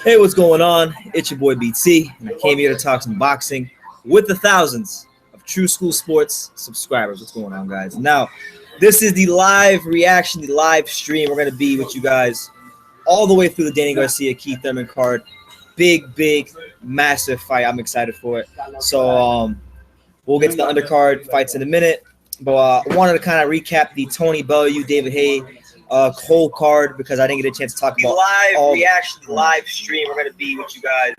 Hey, what's going on? It's your boy BT, and I came here to talk some boxing with the thousands of True School Sports subscribers. What's going on, guys? Now, this is the live reaction, the live stream. We're going to be with you guys all the way through the Danny Garcia, Keith Thurman card. Big, massive fight. I'm excited for it. So, we'll get to the undercard fights in a minute. But I wanted to kind of recap the Tony Bellew, David Haye whole card because I didn't get a chance to talk about live reaction, live stream. We're going to be with you guys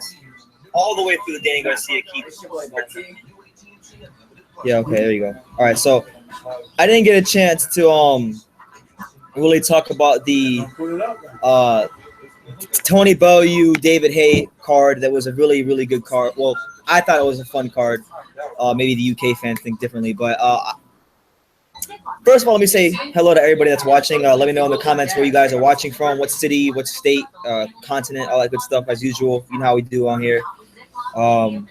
all the way through the Danny Garcia, Keith. Yeah, okay, there you go. All right, so I didn't get a chance to really talk about the Tony Bellew, David Haye card. That was a really good card. Well, I thought it was a fun card. Maybe the UK fans think differently, but first of all, let me say hello to everybody that's watching. Let me know in the comments where you guys are watching from, what city, what state, continent, all that good stuff as usual. You know how we do on here. To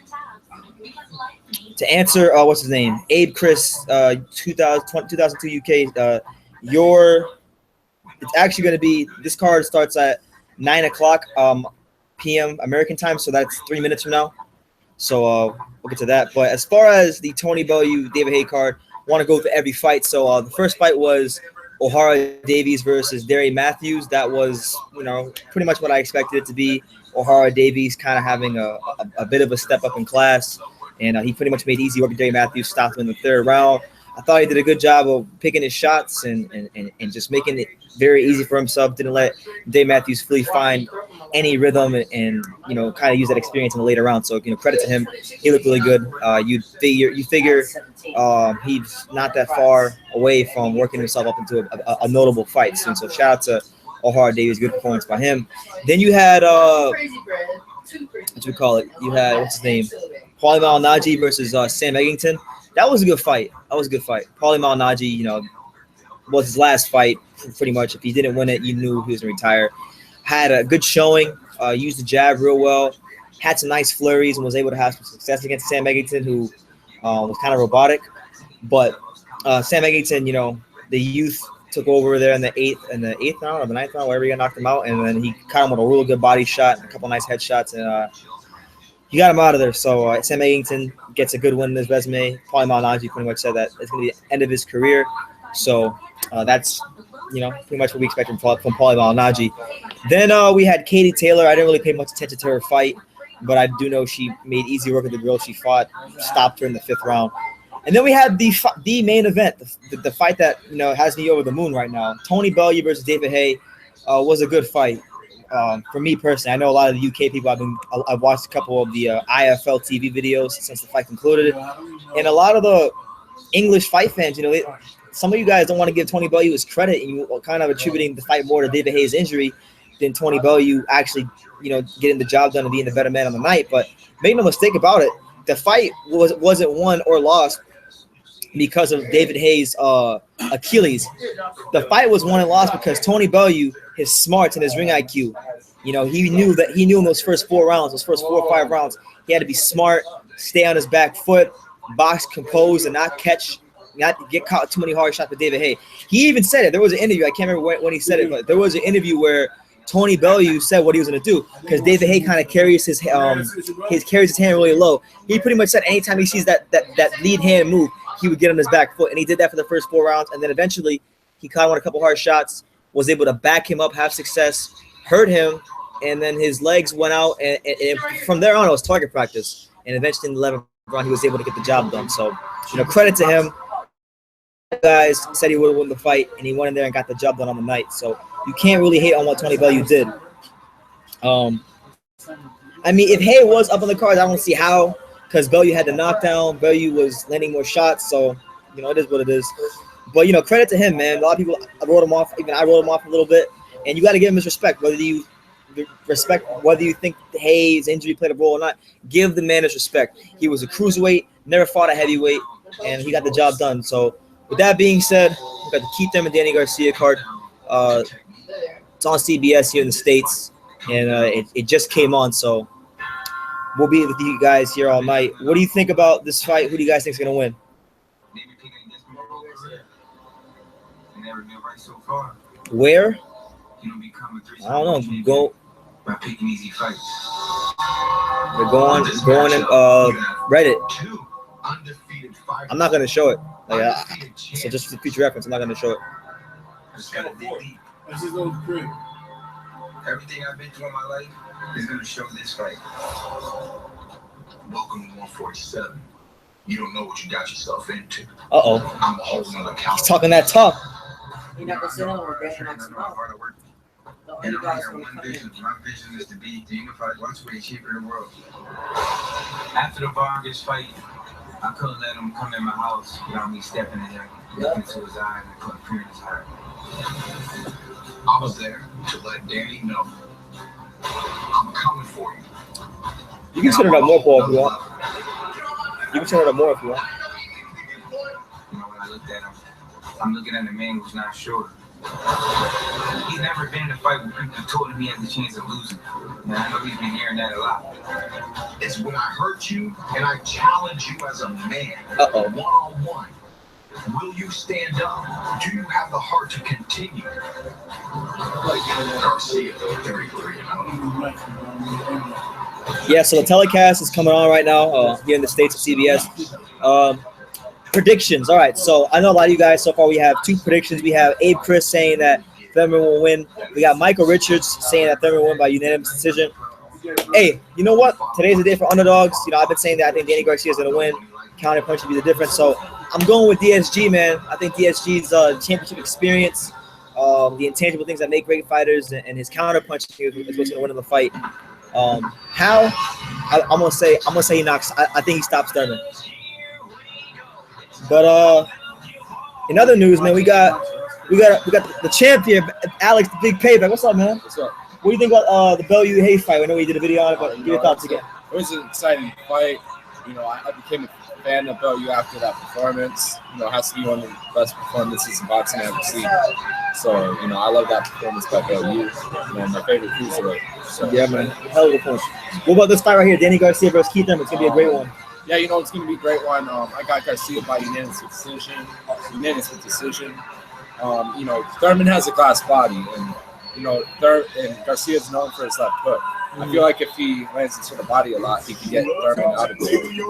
answer, what's his name? Abe Chris, 2002 UK. It's actually going to be, this card starts at 9 o'clock p.m. American time, so that's 3 minutes from now. So we'll get to that. But as far as the Tony Bellew, David Haye card, I want to go through every fight. So the first fight was O'Hara Davies versus Derry Matthews. That was, pretty much what I expected it to be. O'Hara Davies kind of having a bit of a step up in class, and he pretty much made easy work with Derry Matthews, stopped him in the third round. I thought he did a good job of picking his shots and just making it very easy for himself. Didn't let Derry Matthews fully find any rhythm and kind of use that experience in the later round. So credit to him. He looked really good. You figure he's not that far away from working himself up into a notable fight soon. So shout out to O'Hara Davies, good performance by him. Then you had what you call it? You had, what's his name? Paulie Malignaggi versus Sam Eggington. That was a good fight. Paulie Malignaggi, was his last fight pretty much. If he didn't win it, you knew he was going to retire. Had a good showing, used the jab real well, had some nice flurries, and was able to have some success against Sam Eggington, who was kind of robotic. But Sam Eggington, the youth took over there in the eighth round or the ninth round, wherever he knocked him out, and then he caught him with a real good body shot and a couple nice headshots, and he got him out of there. So Sam Eggington gets a good win in his resume. Paulie Malignaggi pretty much said that it's going to be the end of his career. So that's pretty much what we expect from Paulie Malignaggi. Then we had Katie Taylor. I didn't really pay much attention to her fight, but I do know she made easy work of the girl she fought, stopped her in the fifth round. And then we had the main event, the fight that has me over the moon right now. Tony Bellew versus David Haye was a good fight. For me personally, I know a lot of the UK people. I've watched a couple of the IFL TV videos since the fight concluded, and a lot of the English fight fans, some of you guys don't want to give Tony Bellew his credit, and you are kind of attributing the fight more to David Haye's injury than Tony Bellew actually, getting the job done and being the better man on the night. But make no mistake about it, the fight wasn't won or lost because of David Haye's Achilles. The fight was won and lost because Tony Bellew, his smarts and his ring IQ, he knew in those first 4 rounds, those first 4 or 5 rounds, he had to be smart, stay on his back foot, box composed, and not get caught too many hard shots with David Haye. He even said it. There was an interview. I can't remember when he said it, but there was an interview where Tony Bellew said what he was going to do because David Haye kind of carries his hand really low. He pretty much said anytime he sees that lead hand move, he would get on his back foot, and he did that for the first 4 rounds. And then eventually, he caught him on a couple hard shots, was able to back him up, have success, hurt him, and then his legs went out. And from there on, it was target practice. And eventually, in the 11th round, he was able to get the job done. So, credit to him. Guys said he would have won the fight, and he went in there and got the job done on the night. So you can't really hate on what Tony Bellew did. If Haye was up on the cards, I don't see how, because Bellew had the knockdown. Bellew was landing more shots, so it is what it is. But credit to him, man. A lot of people wrote him off. Even I wrote him off a little bit, and you got to give him his respect. Whether you think Haye's injury played a role or not, give the man his respect. He was a cruiserweight, never fought a heavyweight, and he got the job done. So. With that being said, we got the Keith Thurman Danny Garcia card. It's on CBS here in the States, and it just came on, so we'll be with you guys here all night. What do you think about this fight? Who do you guys think is going to win? Where? I don't know. by picking easy fights. We're going in Reddit. I'm not gonna show it. So just for future reference, I'm not gonna show it. Just gotta dig deep. That's his old crib. Everything I've been through in my life is gonna show this fight. Welcome to 147. You don't know what you got yourself into. I'm holding on the couch. He's talking that talk. You're not gonna sit on or get next month. And I only have one vision. My vision is to be the unified welterweight champion of the world. After the Vargas fight, I couldn't let him come in my house without me stepping at him, looking into his eyes and putting fear in his heart. I was there to let Danny know I'm coming for you. You can turn it up more, Paul, if you want. You can turn it up more if you want. You know, when I looked at him, I'm looking at a man who's not sure. He's never been in a fight where people told him he has a chance of losing. And I know he's been hearing that a lot. It's when I hurt you and I challenge you as a man, one-on-one. Will you stand up? Do you have the heart to continue? Garcia, 33. Yeah, so the telecast is coming on right now here in the States of CBS. Predictions. All right, so I know a lot of you guys so far. We have 2 predictions. We have Abe Chris saying that Thurman will win. We got Michael Richards saying that Thurman will win by unanimous decision. Hey, you know what? Today's the day for underdogs. You know, I've been saying that I think Danny Garcia is going to win. Counter punch would be the difference. So I'm going with DSG, man. I think DSG's championship experience, the intangible things that make great fighters, and his counter punching is what's going to win in the fight. How? I'm gonna say he knocks. I think he stops Thurman. But in other news, man, we got the champion, Alex, the Big Payback. What's up, man? What's up? What do you think about the Bellew Hayes fight? I know we did a video on it, but give your thoughts again. It was an exciting fight. You know, I became a fan of Bellew after that performance. You know, it has to be one of the best performances in boxing I've ever seen. So, you know, I love that performance by Bellew. You know, my favorite cruiserweight. So, yeah, man, hell of a punch. What about this fight right here, Danny Garcia versus Keith Thurman? It's gonna be a great one. Yeah, you know, it's going to be a great one. I got Garcia by unanimous decision. You know, Thurman has a glass body, and, you know, Garcia is known for his left hook. I feel like if he lands into the body a lot, he can get Thurman out of the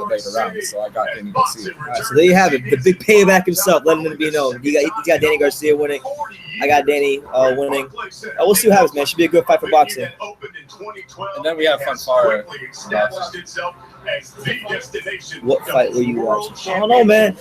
later round. So I got Danny Garcia. All right, so there you have it. The Big Payback himself, letting it be known. You got Danny Garcia winning. I got Danny winning. We'll see what happens, man. Should be a good fight for boxing. And then we have Fanfare. What fight were you watching? I don't know, man.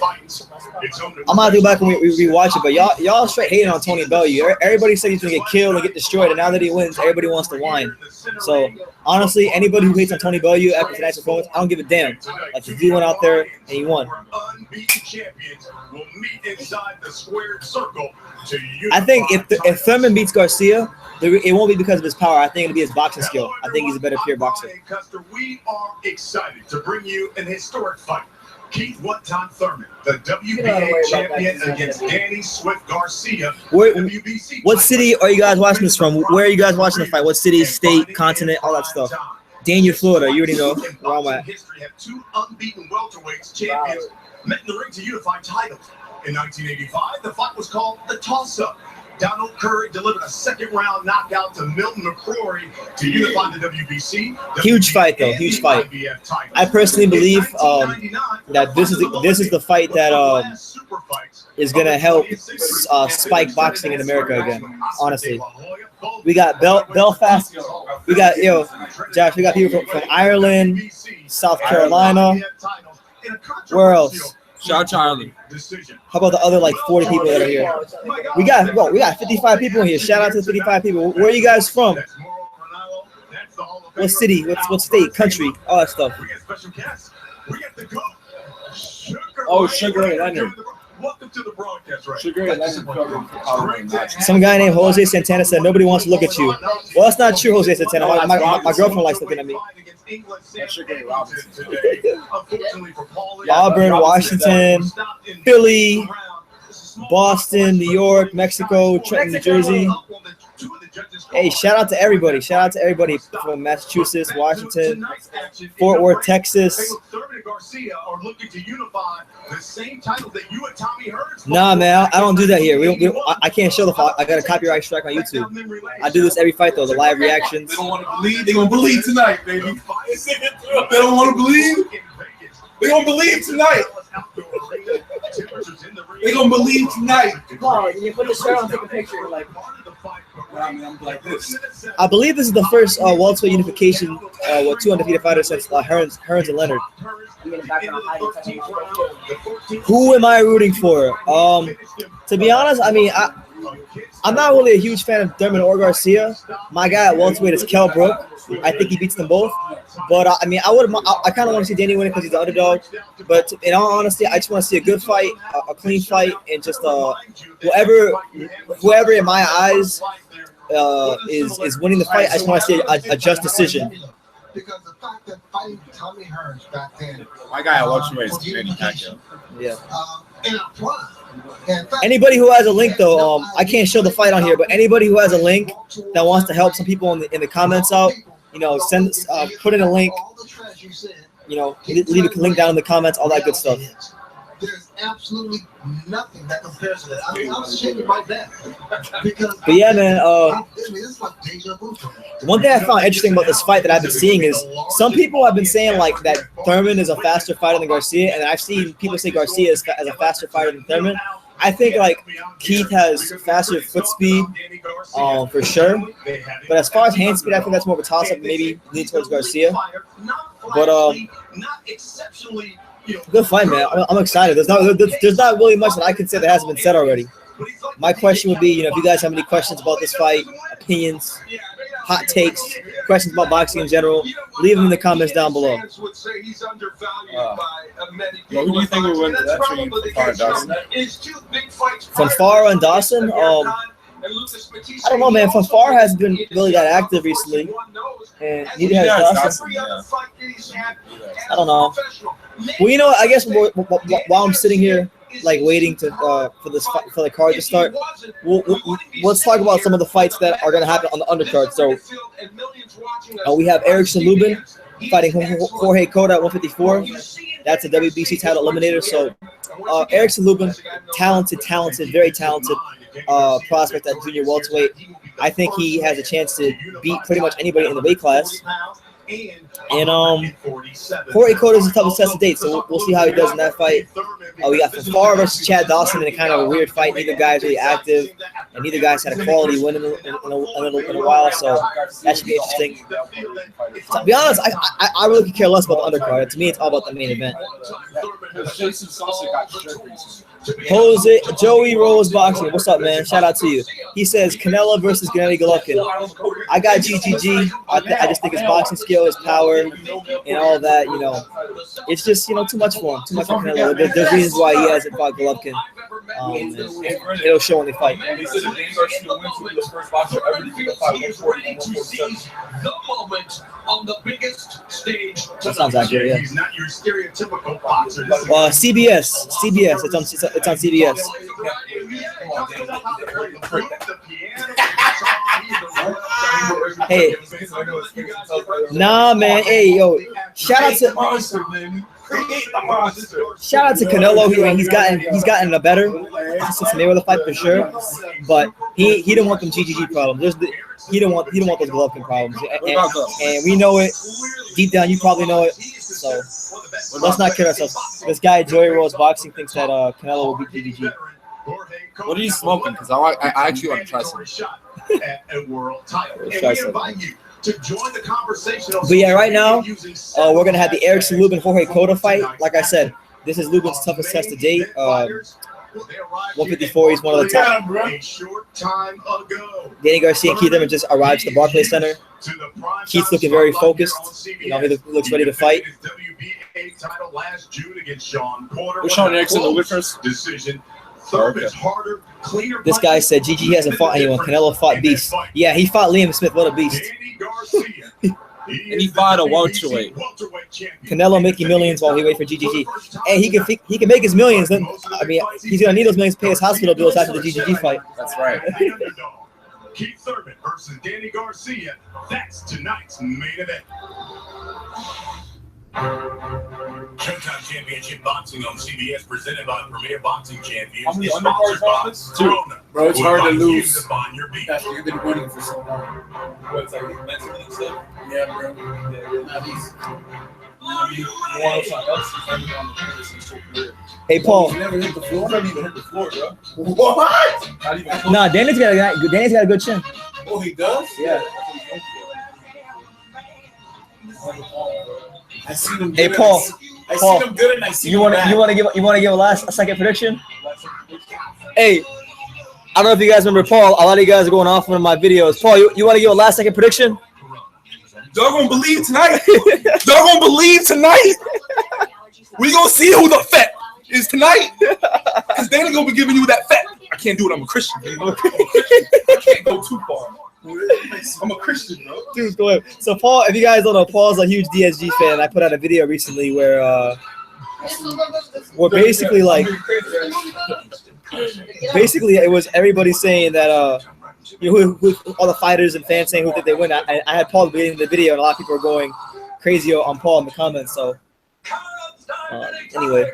I'm gonna go back and rewatch it, but y'all straight hating on Tony Bellew. Everybody said he's gonna get killed and get destroyed, and now that he wins, everybody wants to whine. So honestly, anybody who hates on Tony Bellew after tonight's performance, I don't give a damn. Like, he went out there and he won. I think if Thurman beats Garcia, it won't be because of his power. I think it'll be his boxing skill. I think he's a better pure boxer. We are excited to bring you an historic fight. Keith "One-Time" Thurman, the WBA champion, against Danny Swift Garcia. What city are you guys watching this from? Where are you guys watching the fight? What city, state, continent, all that stuff? Daniel, Florida. You already know where I'm at. History have 2 unbeaten welterweights champions met in the ring to unify titles. In 1985, the fight was called the toss-up. Donald Curry delivered a second-round knockout to Milton McCrory to unify the WBC. Huge fight, though. Huge fight. I personally believe that this is the fight that is gonna help spike boxing in America again. Honestly, we got Belfast. We got Josh. We got people from Ireland, South Carolina. Where else? Shout out to Ireland. How about the other 40 people that are here? We got 55 people in here. Shout out to the 55 people. Where are you guys from? What city? What state? Country? All that stuff. Oh, Sugar Ray Leonard. Welcome to the broadcast, right? Sugar Ray Leonard. Some guy named Jose Santana said nobody wants to look at you. Well, that's not true, Jose Santana. My girlfriend likes looking at me. Auburn, Washington, Philly, Boston, New York, Mexico, Trenton, New Jersey. Hey, shout out to everybody. Shout out to everybody from Massachusetts, Washington, Fort Worth, Texas, Garcia are looking to unify the same title that you and Tommy Hearns. Nah, man, I don't do that here. I can't show the fight. I got a copyright strike on YouTube. I do this every fight though. The live reactions. They don't want to believe. They're gonna believe tonight, baby. They don't want to believe. They're gonna believe tonight. They're gonna believe tonight. Paul, you put the shirt on, take a picture. Like, I mean, I'm like this. I believe this is the first welterweight unification with two undefeated fighters since Hearns and Leonard. I'm getting back on hiding. Who am I rooting for? To be honest, I mean, I'm not really a huge fan of Thurman or Garcia. My guy at welterweight is Kell Brook. I think he beats them both. But I mean, I kind of want to see Danny win because he's the underdog. But in all honesty, I just want to see a good fight, a clean fight, and just whoever in my eyes is winning the fight. I just want to see a just decision. Because the fact that fighting Tommy Hearns back then, My guy at welterweight is Manny Pacquiao. Yeah. in our prime. In fact, Anybody who has a link though, I can't show the fight on here, but anybody who has a link that wants to help some people in the comments out, send put in a link, all the trash you said, leave a link down in the comments, all that good stuff. There's absolutely nothing that compares to that. I mean, I was shaking right there. Because But yeah, man. I mean, it's like deja vu for me. One thing I found interesting about this fight that I've been seeing is some people have been saying like that Thurman is a faster fighter than Garcia, and I've seen people say Garcia is as a faster fighter than Thurman. I think like Keith has faster foot speed, for sure. But as far as hand speed, I think that's more of a toss-up, maybe lean towards Garcia. But good fight, man. I'm excited. There's not really much that I can say that hasn't been said already. My question would be, if you guys have any questions about this fight, opinions, hot takes, questions about boxing in general, leave them in the comments down below. Who do you think will win between Far and Dawson? Fanfara and Dawson? I don't know, man. Fanfara hasn't been really that active recently, and neither has Dawson. I don't know. Well, I guess while I'm sitting here, like waiting for the card to start, let's talk about some of the fights that are going to happen on the undercard. So we have Erickson Lubin fighting Jorge Cota at 154. That's a WBC title eliminator. So Erickson Lubin, talented, very talented prospect at junior welterweight. I think he has a chance to beat pretty much anybody in the weight class. And Jorge Cota is the toughest test to date, so we'll see how he does in that fight. We got Fanfara versus Chad Dawson in a kind of a weird fight. Neither guy's really active, and neither guy's had a quality win in a while, so that should be interesting. To be honest, I really could care less about the undercard. To me, it's all about the main event. Jose Joey Rose Boxing, what's up, man? Shout out to you. He says Canelo versus Gennady Golovkin. I got GGG. I just think his boxing skill, his power, and all that. It's just too much for him. Too much for Canelo. There's reasons why he hasn't fought Golovkin. It'll show when they fight. That sounds accurate. Yeah. He's not your stereotypical boxer. CBS. It's on CBS. Hey, nah, man. Hey, yo, shout out to Canelo. He's gotten a better since Mayweather fight for sure, but he didn't want them GGG problems. He didn't want those Golovkin problems, and we know it deep down. You probably know it. So let's not kid ourselves. This guy Joey Rose Boxing thinks that Canelo will beat GGG. What are you smoking? Because I actually want to try some. But yeah, right now we're gonna have the Erickson Lubin Jorge Cota fight. Like I said, this is Lubin's toughest test to date. 154, he's one of the top. Danny Garcia and Keith Thurman just arrived to the Barclays Center. Keith's looking very focused. He looks ready to fight. We're showing Erickson Lubin first. This guy said GG hasn't fought anyone. Canelo fought Beast. Yeah, he fought Liam Smith. What a beast. And he fought a welterweight. Canelo making millions while he waits for GGG. And he can make his millions. Then I mean, he's gonna need those millions to pay his hospital bills after the GGG fight. That's right. Keith Thurman versus Danny Garcia. That's tonight's main event. Showtime Championship Boxing on CBS, presented by Premier Boxing Champions. How many is undercards sponsored by on this? Corona. Bro, it's hard to We'll find you lose. find your beat. After you've been winning for so long. What, it's like mentally and stuff? Yeah, bro. At least. You want something else? You've been on the previous his whole career. Hey, Paul. You never hit the floor? I haven't even hit the floor, bro. What? Not even close. Nah, Danny's got a good chin. Oh, he does? Yeah. I seen him. Hey, good Paul. I Paul, seen him good, and I seen You him want bad. to give a second prediction? Hey, I don't know if you guys remember Paul. A lot of you guys are going off one of my videos. Paul, you want to give a last second prediction? Y'all gonna believe tonight? Y'all gonna believe tonight? We gonna see who the fat is tonight. Cause Danny gonna be giving you that fat. I can't do it. I'm a Christian. Baby. I can't go too far. I'm a Christian, bro. Dude, go ahead. So Paul, if you guys don't know, Paul's a huge DSG fan. I put out a video recently where basically it was everybody saying that who all the fighters and fans saying who did they win. I had Paul beginning the video, and a lot of people were going crazy on Paul in the comments. So anyway,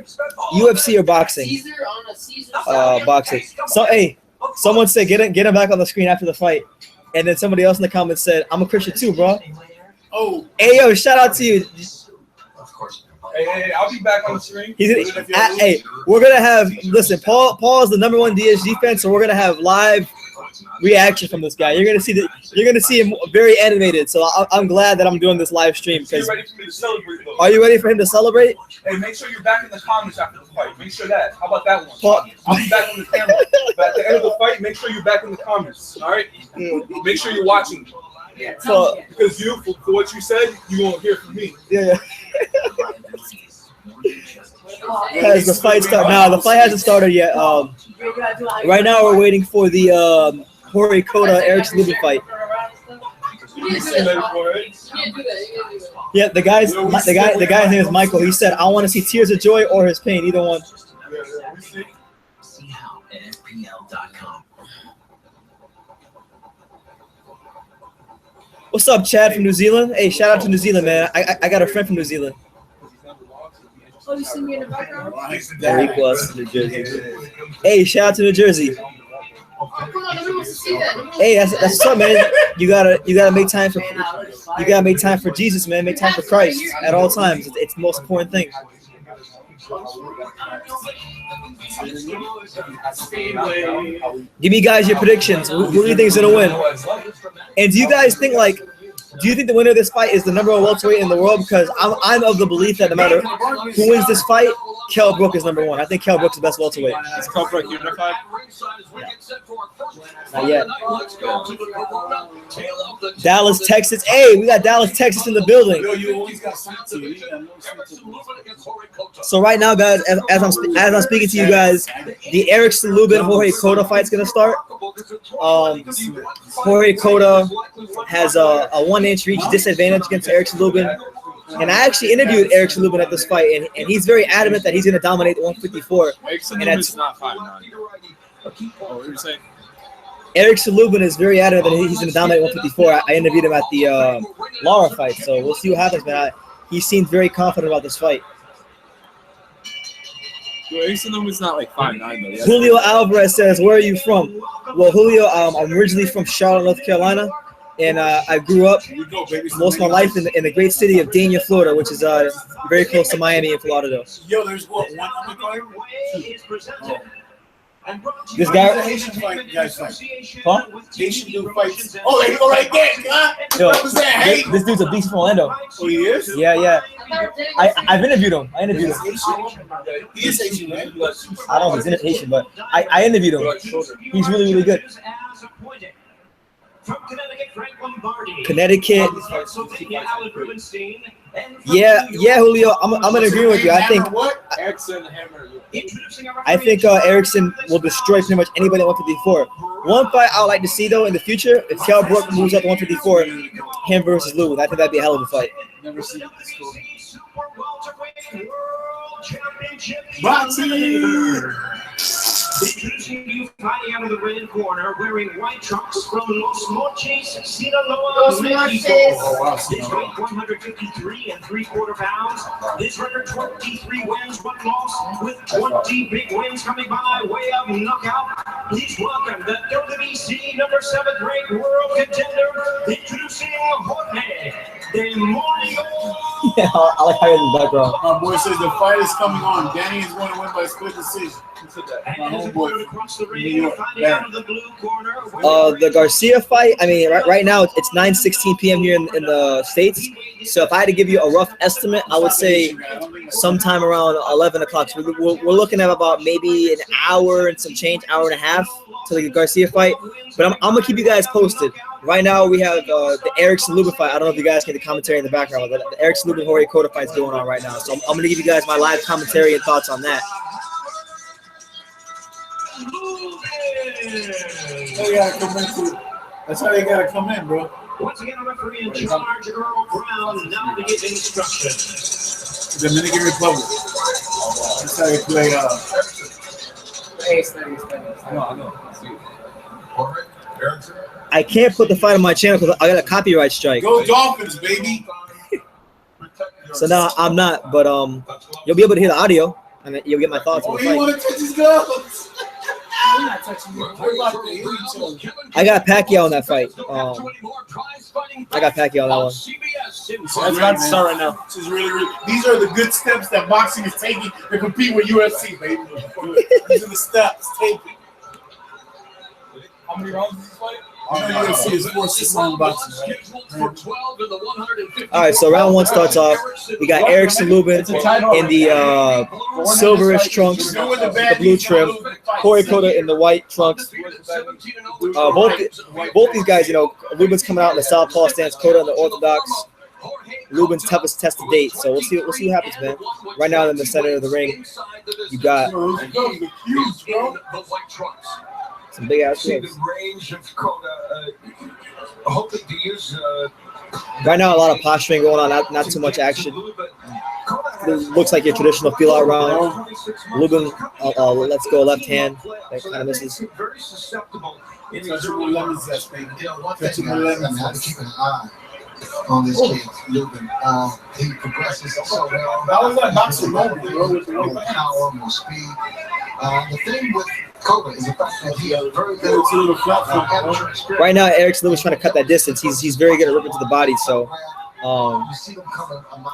UFC or boxing? Boxing. So hey, someone said get him back on the screen after the fight. And then somebody else in the comments said, I'm a Christian too, bro. Oh. Hey, yo, shout out to you. Hey, I'll be back on the screen. Hey, we're going to have, listen, Paul is the #1 DSG fan, so we're going to have live reaction from this guy. You're going to see him very animated. So I'm glad that I'm doing this live stream. You're ready for me to celebrate, though. Are you ready for him to celebrate? Hey, make sure you're back in the comments after the fight. Make sure that. How about that one? Paul, I'll be back on the camera. But at the end of the fight, make sure you're back in the comments. All right? Make sure you're watching. so, Because for what you said, you won't hear from me. yeah. Because the fight started. Now, the fight hasn't started yet. Right now, we're waiting for the Jorge Cota Erickson Lubin fight. Yeah, the guy's name is Michael. He said, "I want to see tears of joy or his pain, either one." See how at FPL.com. What's up, Chad from New Zealand? Hey, shout out to New Zealand, man. I got a friend from New Zealand. Oh, you see me in the background? New Jersey. Hey, shout out to New Jersey. Oh, come on, nobody wants to see that. Hey, that's what's up, man. You gotta make time for Jesus, man. Make time for Christ at all times. It's the most important thing. Give me guys your predictions. Who do you think is gonna win? And do you guys think do you think the winner of this fight is the #1 welterweight in the world? Because I'm of the belief that no matter who wins this fight, Kell Brook is #1. I think Kell Brook's the best welterweight. Is Kell Brook unified? Not yet. Dallas, Texas. Hey, we got Dallas, Texas in the building. Yo, you always got something to eat. So right now, guys, as I'm speaking to you guys, the Erickson Lubin Jorge Cota fight's gonna start. Jorge Cota has a 1-inch reach disadvantage against Erickson Lubin. And I actually interviewed Erickson Lubin at this fight, and he's very adamant that he's going to dominate the 154. Erickson And Lubin's not 5'9". What were you saying? Erickson Lubin is very adamant that he's going to dominate 154. I interviewed him at the Lara fight, so we'll see what happens, man. He seems very confident about this fight. Erickson Lubin's not like 5'9" though. Yeah. Julio Alvarez says, "Where are you from?" Well, Julio, I'm originally from Charlotte, North Carolina, and I grew up most of my life in the great city of Dania, Florida, which is very close to Miami and Florida. Yo, there's what? One This guy, Haitian fight, guys. huh? Haitian dude fights. Oh, there you go right there. Huh? Yo, Represent hate. this dude's a beast from Orlando. Oh, he is? Yeah. I've interviewed him. He is Haitian, right? I don't know if he's Haitian, but I interviewed him. He's really, really good. Connecticut. Yeah, Julio. I'm gonna agree with you. I think Erickson will destroy pretty much anybody at 154. One fight I would like to see though in the future, if Kell Brook moves up to 154, him versus Lubin. I think that'd be a hell of a fight. Never seen this story. Boxing. Introducing you fighting out of the red corner, wearing white trunks from Los Mochis, Sinaloa, Mexico. This weight 153 3/4 pounds. This runner 23 wins, 1 loss, with 20 big wins coming by way of knockout. Please welcome the WBC number 7 ranked world contender, introducing Jorge. Yeah, I like how you're in the background. My boy says the fight is coming on. Danny is going to win by split decision. My homeboy from New York. The Garcia fight, I mean, right now it's 9:16 p.m. here in the States. So if I had to give you a rough estimate, I would say sometime around 11 o'clock. So we're looking at about maybe an hour and some change, hour and a half to the Garcia fight. But I'm going to keep you guys posted. Right now we have the Erickson Lubin fight. I don't know if you guys get the commentary in the background, but the Erickson Lubin Jorge Cota fight is going on right now. So I'm going to give you guys my live commentary and thoughts on that. They gotta come in too. That's how they gotta come in, bro. Once again, a referee in charge, Earl Brown, now to give instructions. Dominican Republic. That's how they play. I know. I can't put the fight on my channel because I got a copyright strike. Go Dolphins, baby. So now I'm not, but you'll be able to hear the audio and you'll get my thoughts on Oh, the you fight. want to touch his gloves? I'm not touching you. I got Pacquiao in that fight. I got Pacquiao on that one. That's about to start right now. This is really. These are the good steps that boxing is taking to compete with UFC, baby. These are the steps taken. How many rounds is this fight? UFC is 4-6 round boxing. All right, so round 1 starts off. We got Erickson Lubin in the silverish trunks, the blue trim. Jorge Cota in the white trunks. Both these guys, you know, Lubin's coming out in the southpaw stance, Cota in the orthodox. Lubin's toughest test to date, so we'll see what happens, man. Right now in the center of the ring, you got some big ass gloves. Right now, a lot of posturing going on, not too much action. It looks like your traditional feel-out round. Lubin, let's go left hand. That kind of misses. One thing I have to keep an eye on this kid, Lubin. He progresses so well. That was that boxing moment, bro. More power, more speed. The thing with Cota is the fact that he has very good Right now, Erickson Lubin's trying to cut that distance. He's very good at ripping to the body, so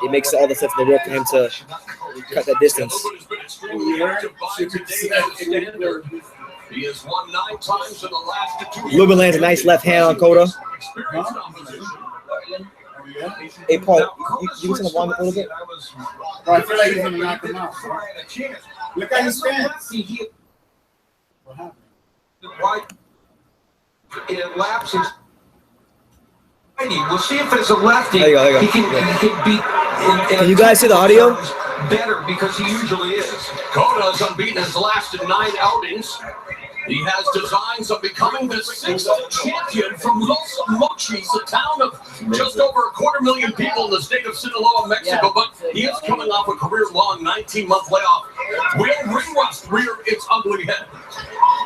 it makes all the sense in the world for him to cut that distance. Lubin lands a nice left hand on Cota. Hey, Paul, you can wind up a little bit? I feel like he's going to knock him out. Look at his stance. What happened? It lapses. We'll see if it's a lefty. There you go. He can beat. Can you guys see the audio? Better because he usually is. Cota's unbeaten his last 9 outings. He has designs of becoming the 6th champion from Los Mochis, a town of just over 250,000 people in the state of Sinaloa, Mexico. But he is coming off a career-long 19-month layoff. Will ring rust rear its ugly head.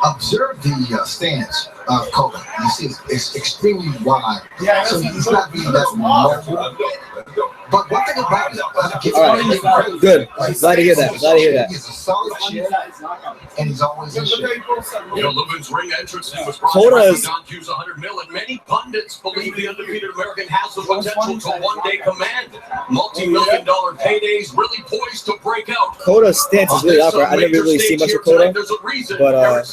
Observe the stance of Cota. You see, it's extremely wide. Yeah, so he's not being that mobile. But one thing about it, all right, good. Glad to hear that. He's a solid chin, and he's always in shape. You know, Lubin's ring entrance was Cota's Don Q's $100 million, and many pundits believe the undefeated American has the potential to one-day command multi-million-dollar paydays, really poised to break out. Cota's stance is really awkward. I never really see much of Cota, but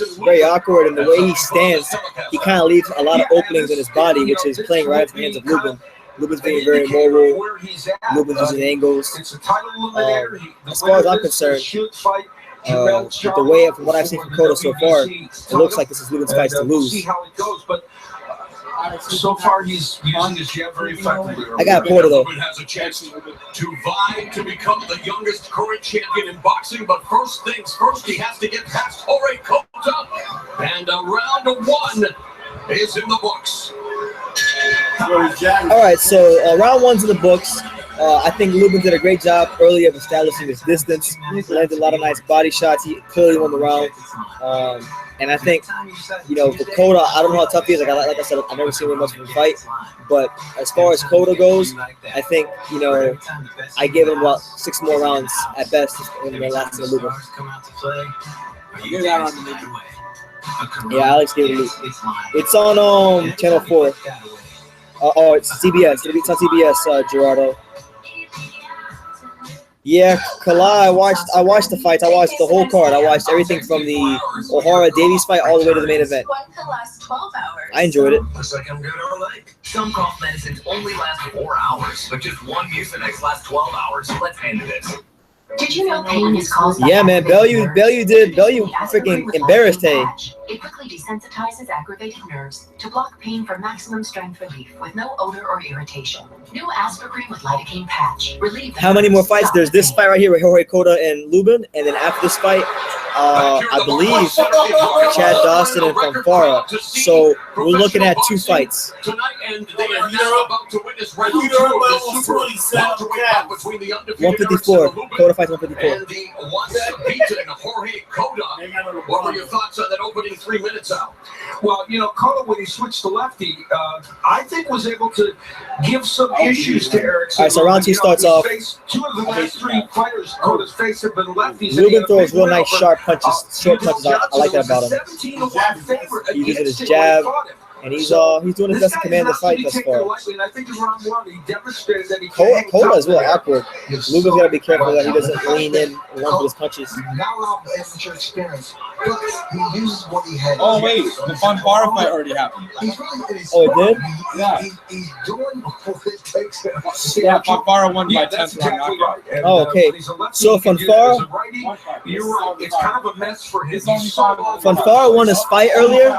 it's very awkward, and the way he stands, he kind of leaves a lot of openings in his body, which is playing right into the hands of Lubin. Lubin's being very mobile. Lubin's using angles. As far as I'm concerned, with the way from what I've seen from Cota so far, it looks like this is Lubin's fight to lose. See how it goes, but so far he's using his jab very effectively. I got Cota though. Lubin has a chance to vie to become the youngest current champion in boxing, but first things first, he has to get past Jorge Cota, and round 1 is in the books. All right, so round 1's in the books. I think Lubin did a great job early of establishing his distance. He landed a lot of nice body shots. He clearly won the round. And I think, for Cota, I don't know how tough he is. Like I said, I've never seen him much of a fight. But as far as Cota goes, I think, I gave him about 6 more rounds at best in the last to Lubin. Yeah, Alex gave it a loop. It's on Channel 4. It's CBS. It's on CBS, Gerardo. Yeah, Kala, I watched the fights. I watched the whole card. I watched everything from the O'Hara Davies fight all the way to the main event. I enjoyed it. Looks like I'm good all night. Some cough medicines only last 4 hours, but just one Mucinex lasts 12 hours. Let's end this. Did you know pain is caused by Yeah, man, Bellew freaking embarrassed Hay. It quickly desensitizes aggravated nerves to block pain for maximum strength relief with no odor or irritation. New Aspercreme with lidocaine patch. Relieve the How many more fights? stop There's this pain. fight right here with Jorge, Cota, and Lubin, and then after this fight, I believe Chad Dawson and Fanfara. So we're looking at 2 fights. Tonight, and they are now about to witness right between the undefeated 154. Cota fights 154. and the once beaten Jorge Cota. What were your thoughts on that opening 3 minutes out? Well, Cota, when he switched to lefty, I think was able to give some issues to Erickson. All right, so round 2 starts off. 2 of the last 3 fighters Cota's faced have been lefties. Lubin throws real nice sharp punches, short punches. I like that about him. He's using his jab, and he's doing his best to command the fight thus far. Cota is really awkward. Lubin's got to be careful that he doesn't lean in and run for his punches. Not allowed the amateur experience, but he uses what he has. Oh wait, the Fanfara fight already happened. He's really in his Oh, it did? Yeah. He's doing what it takes. Yeah, Fanfara won by 10th round knockout. Oh, okay. So Fanfara You're right. It's kind of a mess for him. Fanfara won his fight earlier.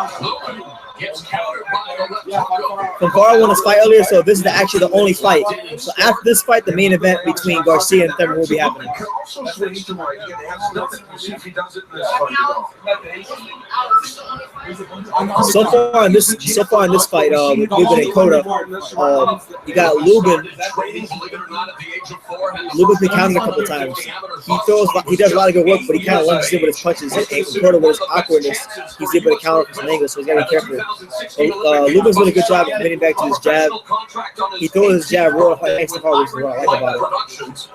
Fanfara won his fight earlier, so this is actually the only fight. So after this fight, the main event between Garcia and Thurman will be happening. So far in this fight, with Lubin and Cota, you got Lubin. Lubin's been counting a couple times. He does a lot of good work, but he kind of lunges in with his punches. And Cota, with his awkwardness, he's able to counter from some angles, so he's got to be careful. Lubin's doing a good job of committing back to his jab. He throws his jab real nice and hard, which is what I like about it.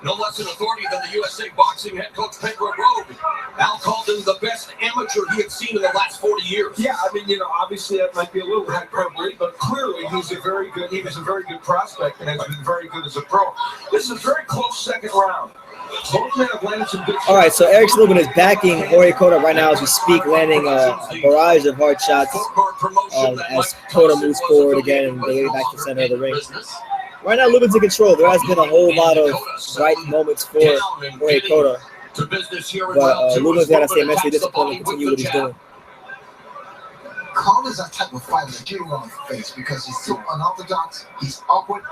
No less an authority than the USA Boxing head coach Pedro Rogue. Al called him the best amateur he had seen in the last 40 years. Yeah, I mean, obviously that might be a little hyperbole, but clearly he was a very good prospect and has been very good as a pro. This is a very close second round. Both men have landed some good shots. All right, so Erickson Lubin is backing Jorge Cota right now as we speak, landing a barrage of hard shots as Cota moves forward again and they get back to the center of the ring. Right now, Lubin's in control. There has been a whole lot of right moments for Jorge Cota, but Lubin's got to stay mentally disciplined and continue what he's doing. Cota's that type of fighter that you don't want to face because he's so unorthodox, he's awkward,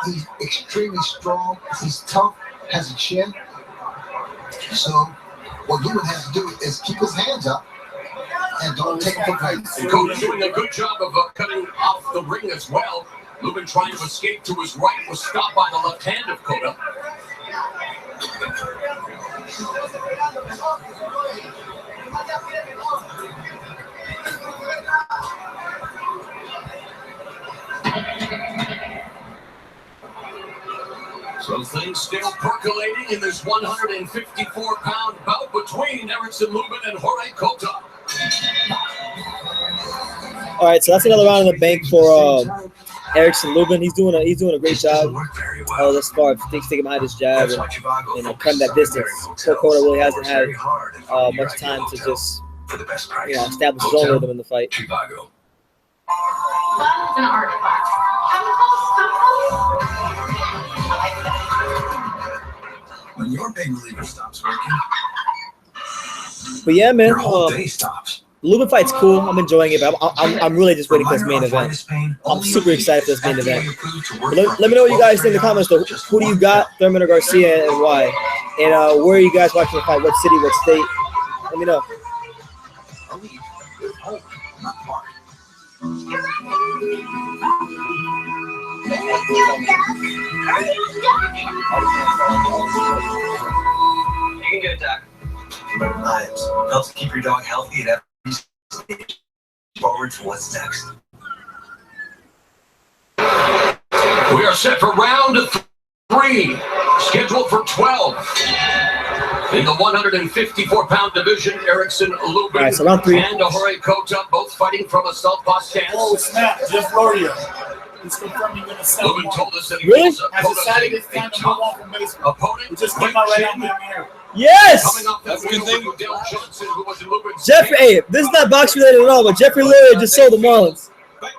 he's extremely strong, he's tough, has a chin. So what Lubin has to do is keep his hands up and don't take him for granted. Cota's doing a good job of cutting off the ring as well. Lubin trying to escape to his right was stopped by the left hand of Cota. So things still percolating in this 154-pound bout between Erickson Lubin and Jorge Cota. All right, so that's another round in the bank for Erickson Lubin. He's doing a great job thus far. Sticking behind his jab and cutting that distance. So Cota really hasn't had much time to just establish his own rhythm in the fight. Chicago. An art class. When your pain reliever stops working, But yeah, man, your whole day stops. Lubin fight's cool. I'm enjoying it, but I'm really just waiting for this main event. I'm super excited for this main event. But let me know what you guys think in the comments, though. Who do you got, Thurman or Garcia, and why? And where are you guys watching the fight? What city, what state? Let me know. You can get it, Doc. Lives helps keep your dog healthy at every stage. Forward to what's next. We are set for round 3, scheduled for 12. In the 154-pound division, Erickson, Lubin, All right, so round 3. and Jorge Cota, both fighting from a southpaw stance. Oh, snap. Just Gloria. He's confirming in the second Lubin told us that he Really? was Has decided it's time to move on from baseball. opponent. It just came out right now in the air. Yes! Coming off that win over Dale Johnson, who was in Lubin's Jeffrey, hey, this is not box related at all, but Jeffrey Luria just sold the Marlins.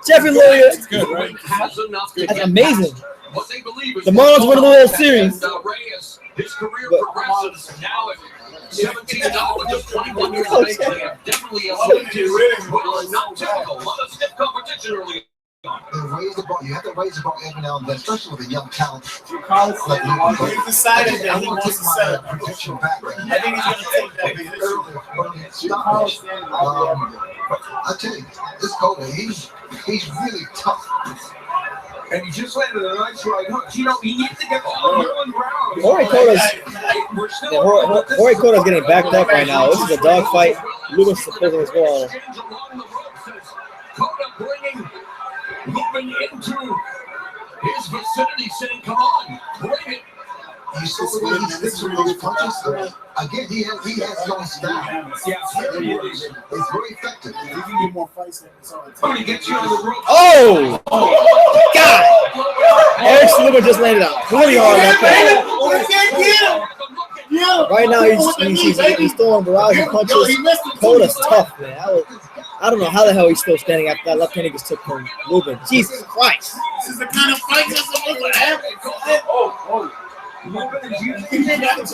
Jeffrey Luria, has enough to that's get amazing. what they believe is The Marlins won the World Series. And, Reyes, his career But- progresses now at 17 now, just 21 years of age. They have definitely elevated well, not typical. A lot of stiff competition early on. Raise the bar. You have to raise the bar every now and then, especially with a young talent. Like He's decided that he wants to set up. protection background. I think he's going to take that position. I tell you, this Cota, he's really tough. And he just landed a nice right hook. You know, he needs to get all the middle and ground. Jorge Cota's, We're still Jorge Cota's getting backed up right now. This is a dogfight. Lubin's supposed to go on. Exchange along the ropes as Cota bringing Lubin into his vicinity, saying, "Come on, bring it." You saw the way he sticks with those punches. Again, he has his own style. Yeah, It's very effective. He can get more fights than this all the I'm time. gonna get you on the rope. Oh! God! Erickson Lubin just landed out pretty hard left hand. Oh, he can't get him! Yeah. Right now, he's throwing barrage of punches. Cota's tough, man. I don't know how the hell he's still standing after that left hand he just took from Lubin. Jesus Christ! This is the kind of fight that's supposed to happen. Oh. Lubin is usually they wanted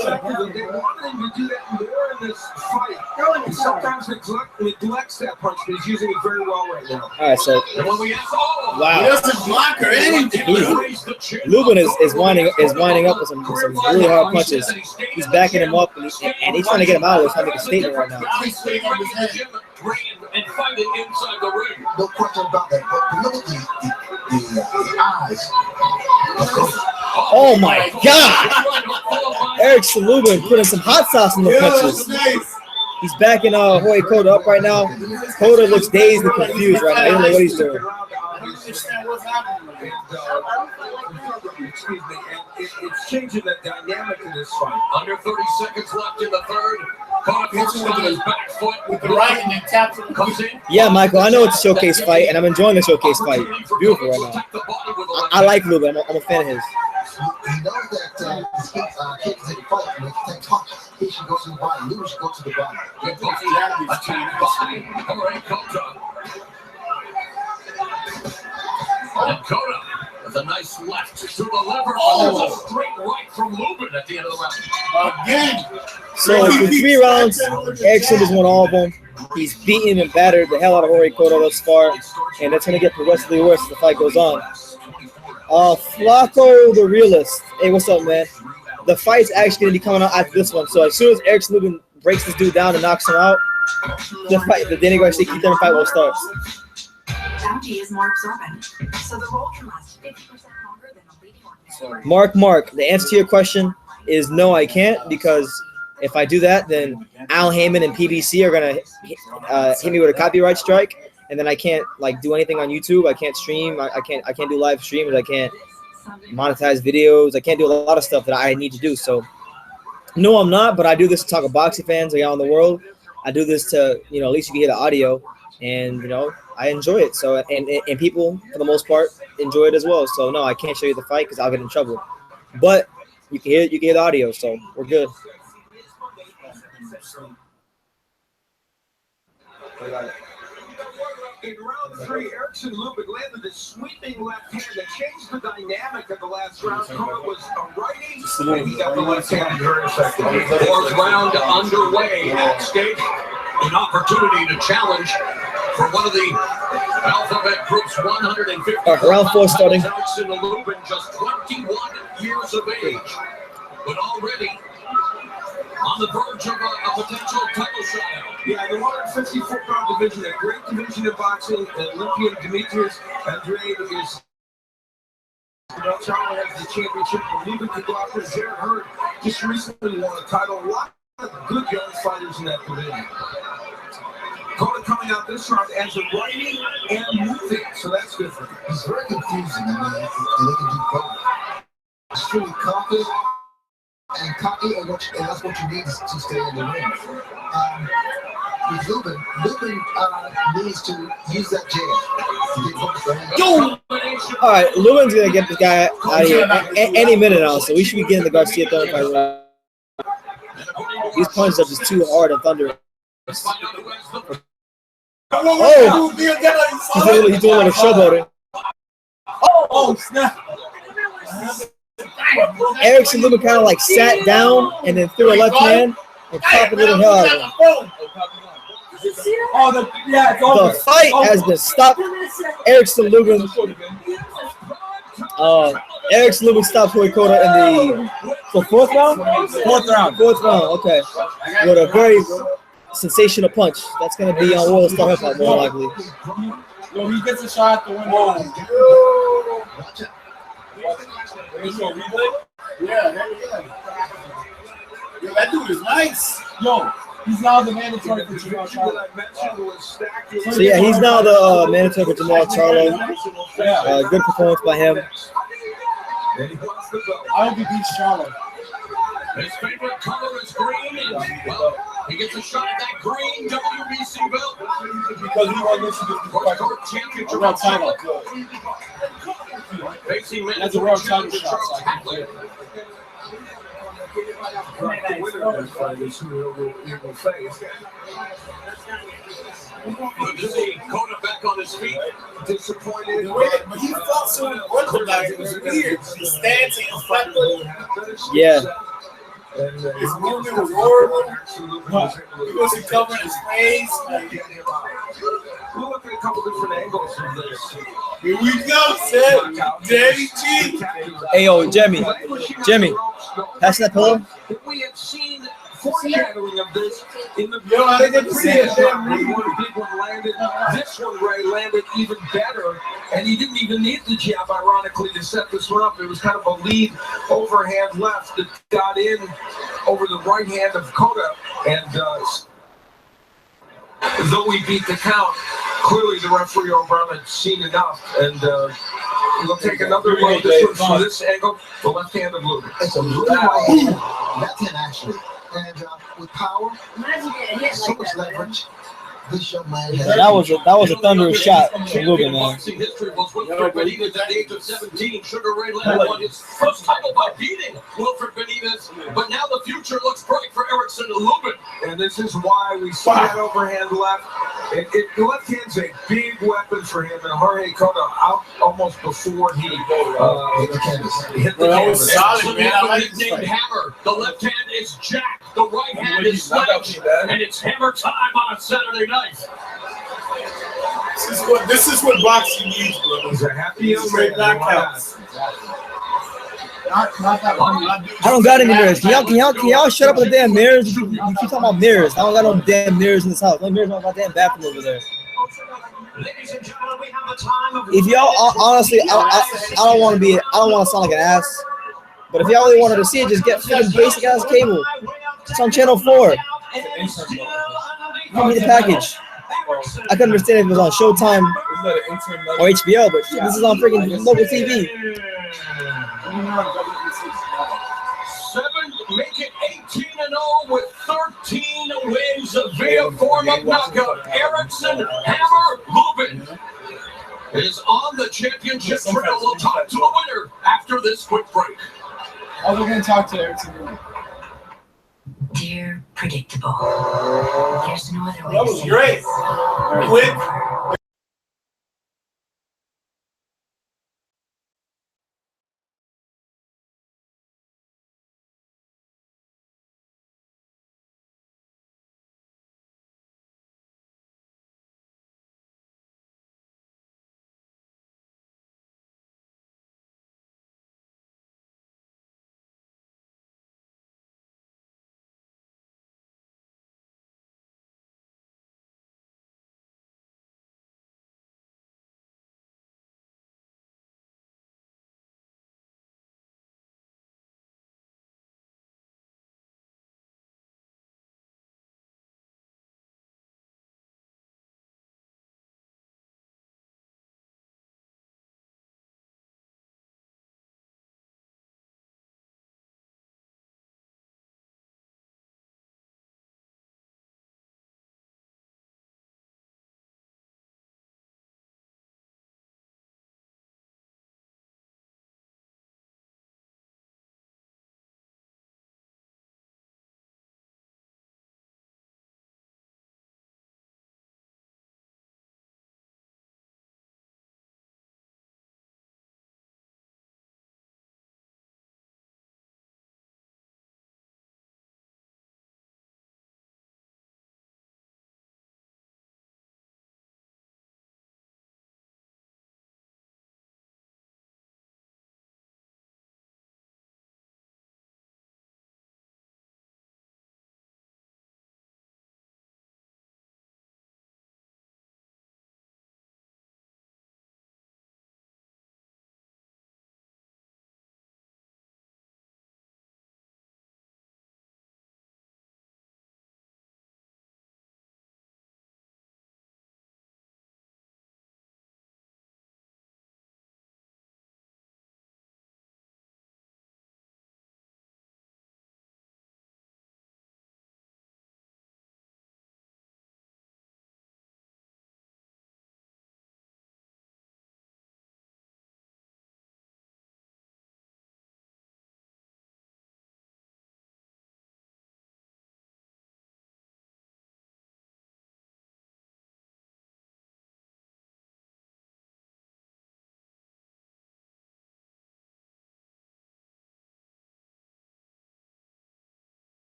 him to do that more in this fight. He sometimes neglects that punch, but he's using it very well right now. All right, so And when we ask, He wow, doesn't block or anything. Lubin is winding up with some really hard punches. He's backing him up, and he's trying to get him out of this. Trying to make a statement right now. He's sitting on his head. and fighting inside the ring. No question about that. But look at the eyes. Oh my God! Erickson Lubin putting some hot sauce in the punches. He's backing Jorge Cota up right now. Cota looks dazed and confused right now. He don't know what he's doing. I don't understand what's happening. Excuse me, it's changing the dynamic of this fight. Under 30 seconds left in the third. Cota Hits first him on his back foot. with the right and then taps him. Comes in. Yeah, Michael, I know it's a showcase fight, and I'm enjoying the showcase fight. It's beautiful right now. I like Lubin. I'm a fan of his. He knows that his kids take fight, and they talk. He should go to the bottom. Lubin should go to the bottom. Attack by Jorge Cota. And Cota with a nice left to the liver. Oh, a straight right from Lubin at the end of the round. Again. So for 3 rounds, Erickson has won all of them. He's beaten and battered the hell out of Jorge Cota thus far, and it's going to get progressively worse as the fight goes on. Flaco the Realist. Hey, what's up, man? The fight's actually going to be coming out after this one. So as soon as Erickson Lubin breaks this dude down and knocks him out, the Danny Garcia Keith Thurman fight will start. Bounty is more absorbent, so the roll can last 50% longer than a leading organic. Mark, the answer to your question is no, I can't, because if I do that, then Al Heyman and PBC are gonna hit me with a copyright strike, and then I can't do anything on YouTube. I can't stream. I can't do live streams. I can't monetize videos. I can't do a lot of stuff that I need to do. So no, I'm not. But I do this to talk to boxing fans around the world. I do this to at least you can hear the audio, and I enjoy it. So and people for the most part enjoy it as well. So no, I can't show you the fight because I'll get in trouble. But you can hear the audio, so we're good. In round 3, Erickson Lubin landed a sweeping left hand that changed the dynamic of the last round. Cota was a righty, and he got the left hand very effectively. Fourth round underway at stake. An opportunity to challenge for one of the Alphabet Group's 150. Round 4 starting. Erickson Lubin, just 21 years of age, but already on the verge of a potential title shot. Yeah, the 154-pound division, a great division of boxing. Olympian Demetrius Andrade is Charlo has the championship. Lubin could go after Jared Hurd. Just recently won a title. A lot of good young fighters in that division. Cota coming out this round as a righty and moving, so that's good for him. He's very confusing. I mean, they can do both. Extremely confident and cocky, and that's what you need to stay in the ring. With Lubin needs to use that jab to get hooked. All right, Lubin's gonna get this guy out of here any minute now, so we should be getting the Garcia Thurman fight. These punches are just too hard and thunderous. Oh, he's doing a little showboating. Oh, snap. Erickson Lubin kind of like sat down and then threw a left hand and popped a little hell out of him. The fight has been stopped. Erickson Lubin stopped Jorge Cota in the fourth round. Fourth round. Okay, with a very sensational punch. That's gonna be on World Star Hip Hop more likely. Yo, he gets a shot at the window. Yeah. Yo, that dude is nice. Yo, he's now the mandatory for Jamal Charlo. So yeah, he's now the mandatory for Jamal Charlo. Good performance by him. I hope he beats Charlo. His favorite color is green, and well, he gets a shot at that green WBC belt. Because he won this championship world title. That's a world title shot. Good to see Cota back on his feet. Disappointed. But he felt so unorthodox. It was weird. His stance and his weapon. Yeah. His movement was horrible. He wasn't covering his face. We'll look at a couple different angles of this. Here we go, Seth. Jamie G. Hey, yo, Jimmy, pass that pillow. We have seen foreshadowing of this in the Yo, I didn't get to see it. One big one landed. This one landed even better, and he didn't even need the jab, ironically, to set this one up. It was kind of a lead overhand left that got in over the right hand of Cota, and though we beat the count, clearly the referee O'Brien had seen enough, and we'll take another look. This one from this angle, the left hand of Lubin. It's a really right hand. Left hand, actually. And with power, so much leverage. This young man has That was a thunderous shot from Lubin, man. History was Wilfred Benitez at the age of 17. Sugar Ray Leonard won his first title by beating Wilfred Benitez, but now the future looks bright for Erickson and Lubin. And this is why we see that overhand left. The left hand's a big weapon for him, and Jorge Cota out almost before he hit the canvas. That was solid, man. I like this Nicknamed fight. Hammer. The left hand is Jack. The right hand is Sledge. And it's hammer time on a Saturday night. This is what boxing needs, brother. He's a happy Straight knockouts. Not that one. I don't got any mirrors. Can y'all shut up with the damn mirrors? You keep talking about mirrors. I don't got no damn mirrors in this house. No mirrors in my damn bathroom over there. If y'all honestly, I don't want to sound like an ass. But if y'all really wanted to see it, just get freaking basic ass cable. It's on channel 4. Give me the package. I couldn't understand if it was on Showtime or HBO, but shit, this is on freaking local TV. 7 make it 18-0 with 13 wins via form of knockout. Erickson Hammer Lubin is on the championship trail. We'll talk to the winner after this quick break. Oh, we're going to talk to Erickson. Dear predictable. There's no other way That to was say great. this. Quick.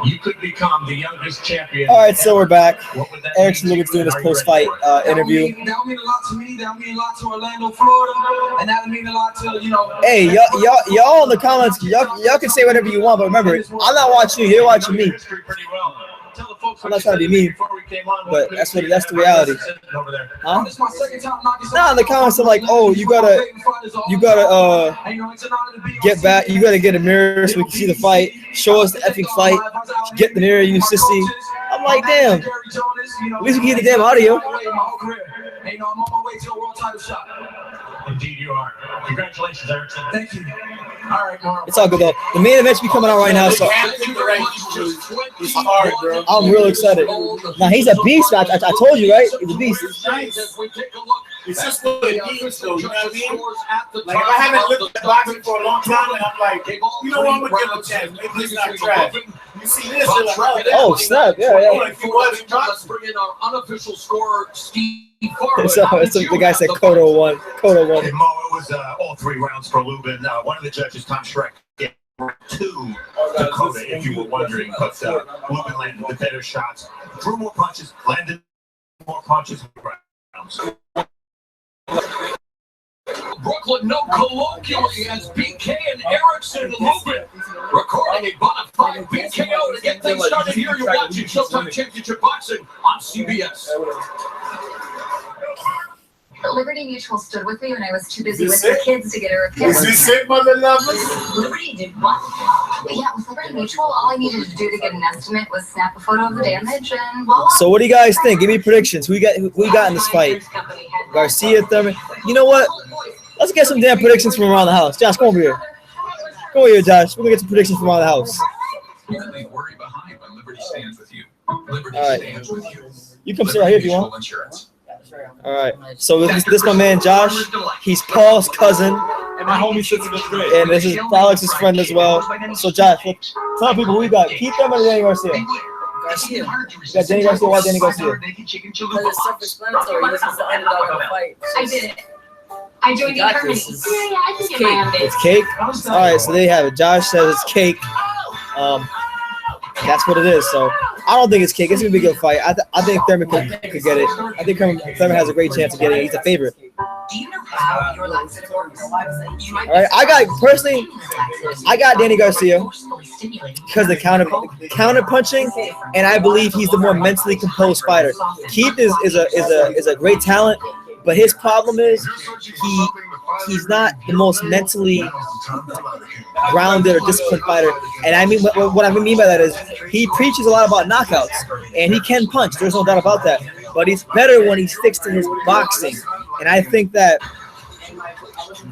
You could become the youngest champion. All right, so we're back. What would that Erickson mean Lubin's to you? doing his Are you ready post-fight for it? interview. That would mean a lot to me. That would mean a lot to Orlando, Florida, and that would mean a lot to Hey, y'all in the comments, y'all can say whatever you want, but remember, I'm not watching you. You're watching me. I'm not trying to be mean, but that's the reality. Huh? It's my second time knocking Nah, in the comments are like, oh, you gotta get back. You gotta get a mirror so we can see the fight. Show us the effing fight. Get the mirror, you sissy. I'm like, damn. At least we can get the damn audio. I'm on my way to a world title shot. Indeed, you are. Congratulations, Erickson. Thank you. All right, Mark. It's all good though. The main event's be coming out right now, so It's hard, bro. I'm real excited. Now he's a beast. I told you, right? He's a beast. It's just what it means, though. You know what I mean? Like, if I haven't looked at boxing for a long time, and I'm like, you know what? I'm gonna give him a chance. Maybe he's not trash. You see this? You're like, Oh snap! Yeah. Like, he was Let's bring in our unofficial scorer, Steve. So the guy said Cota won. Cota won. And Mo, it was all 3 rounds for Lubin. One of the judges, Tom Schreck, gave 2 to Cota, if you were wondering. But Lubin landed the better shots, drew more punches, landed more punches. Brooklyn, no colloquially as BK and Erickson Lubin recording a bona fide BKO to get things started here. You're watching Showtime Championship Boxing on CBS. Liberty Mutual stood with me when I was too busy Is with this the kids to get a repair. Is this it, mother lovers? Liberty did what? Yeah, with Liberty Mutual, all I needed to do to get an estimate was snap a photo of the damage and voila. So what do you guys think? Give me predictions. Who we got in this fight? Garcia, Thurman. You know what? Let's get some damn predictions from around the house. Josh, come over here. Come over here, Josh. We're gonna get some predictions from around the house. You can leave worry behind when Liberty stands with you. Liberty All right. stands with you. You come sit right here if you want. Insurance. All right. So this my man Josh. He's Paul's cousin, And my homie sits in the grade. and this is Alex's friend as well. So Josh, tell people who we got. Keith Thurman and Danny Garcia. Garcia. You got Danny Garcia. Why Danny Garcia? Because it's self-explanatory. This is the underdog of the fight. I did it. I joined the Thurman. Yeah, I can get my own days. It's cake. All right. So there you have it. Josh says it's cake. That's what it is. So I don't think it's cake. It's gonna be a good fight. I think Thurman could get it. I think Thurman has a great chance of getting it. He's a favorite. Do you know how your laxative works? You might All right. I got Danny Garcia because the counter punching, and I believe he's the more mentally composed fighter. Keith is a great talent, but his problem is he's not the most mentally grounded or disciplined fighter. And I mean, what I mean by that is he preaches a lot about knockouts, and he can punch. There's no doubt about that. But he's better when he sticks to his boxing. And I think that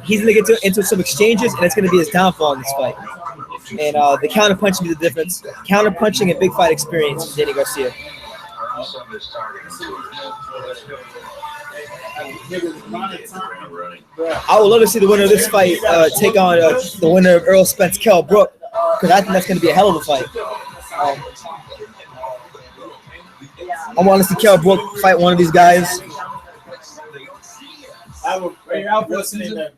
he's going to get into some exchanges, and it's going to be his downfall in this fight. And the counter punching be the difference. Counter punching and big fight experience from Danny Garcia. I would love to see the winner of this fight take on the winner of Earl Spence, Kell Brook, because I think that's going to be a hell of a fight. I want to see Kell Brook fight one of these guys. I would say that.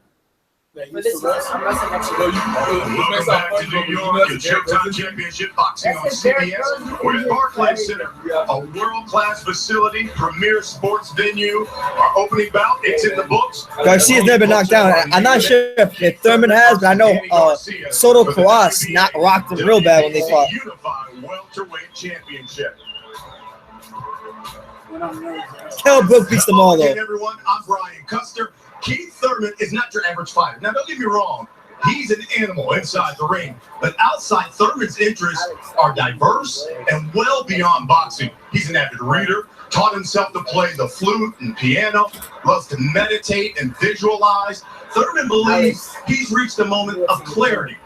But this is I'm wrestling next Welcome back to New York and Showtime Championship Boxing on CBS. We're at Barclays Center, a world-class facility, premier sports venue. Our opening bout, it's in the books. Garcia's never been knocked down. I'm not sure if Thurman has, but I know Soto Kouas rocked him real bad when they fought. Unified welterweight championship. Kell Brook beats them all, though. Hey everyone, I'm Brian Custer. Keith Thurman is not your average fighter. Now, don't get me wrong. He's an animal inside the ring. But outside, Thurman's interests are diverse and well beyond boxing. He's an avid reader, taught himself to play the flute and piano, loves to meditate and visualize. Thurman believes he's reached a moment of clarity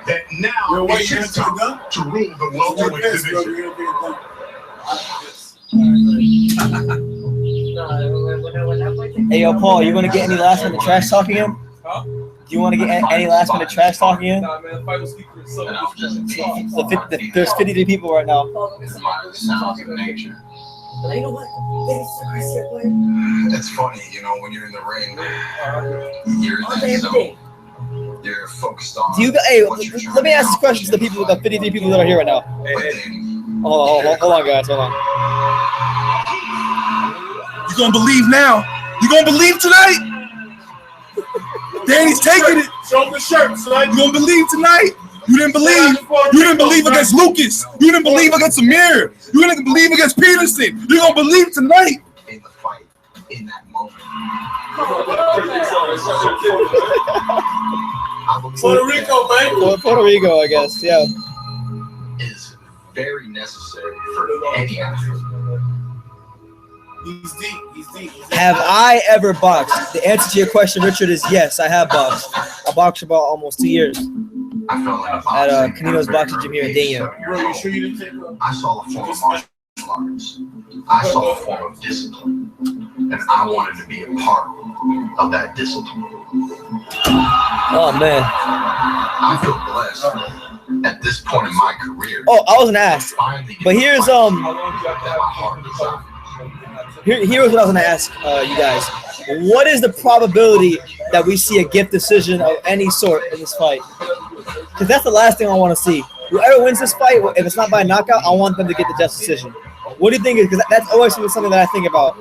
that now it's his time to rule the welterweight division. Hey, yo, Paul, you want to get any last minute trash talking him? Huh? Do you want to get any last minute trash talking him? Nah, man, the fight was speak for itself. There's 53 people right now. It's funny, you know, when you're in the ring, you're in that zone. They're focused on. Do you? Hey, let me ask this question to the people, the 53 people that are here right now. Hold on, guys. Hold on. You gonna believe now? You gonna believe tonight? Danny's taking it. Show him the shirt, son. You gonna believe tonight? You didn't believe. You didn't believe against Lucas. You didn't believe against Amir. You didn't believe against Peterson. You're gonna believe tonight. In the fight, in that moment. Puerto Rico, man. Puerto Rico, I guess. Yeah. Is very necessary for any athlete. He's deep. He's deep. Have I ever boxed? The answer to your question, Richard, is yes. I have boxed. I boxed for about almost 2 years I felt like at Canino's boxing gym here in Dania. Bro, you sure you didn't take him? I saw a form of martial arts. I saw a form of discipline. And I wanted to be a part of that discipline. Oh man. I feel blessed at this point in my career. Oh, I wasn't asked. But here's here's what I was gonna ask you guys. What is the probability that we see a gift decision of any sort in this fight? Because that's the last thing I want to see. Whoever wins this fight, if it's not by knockout, I want them to get the just decision. What do you think? Because that's always something that I think about.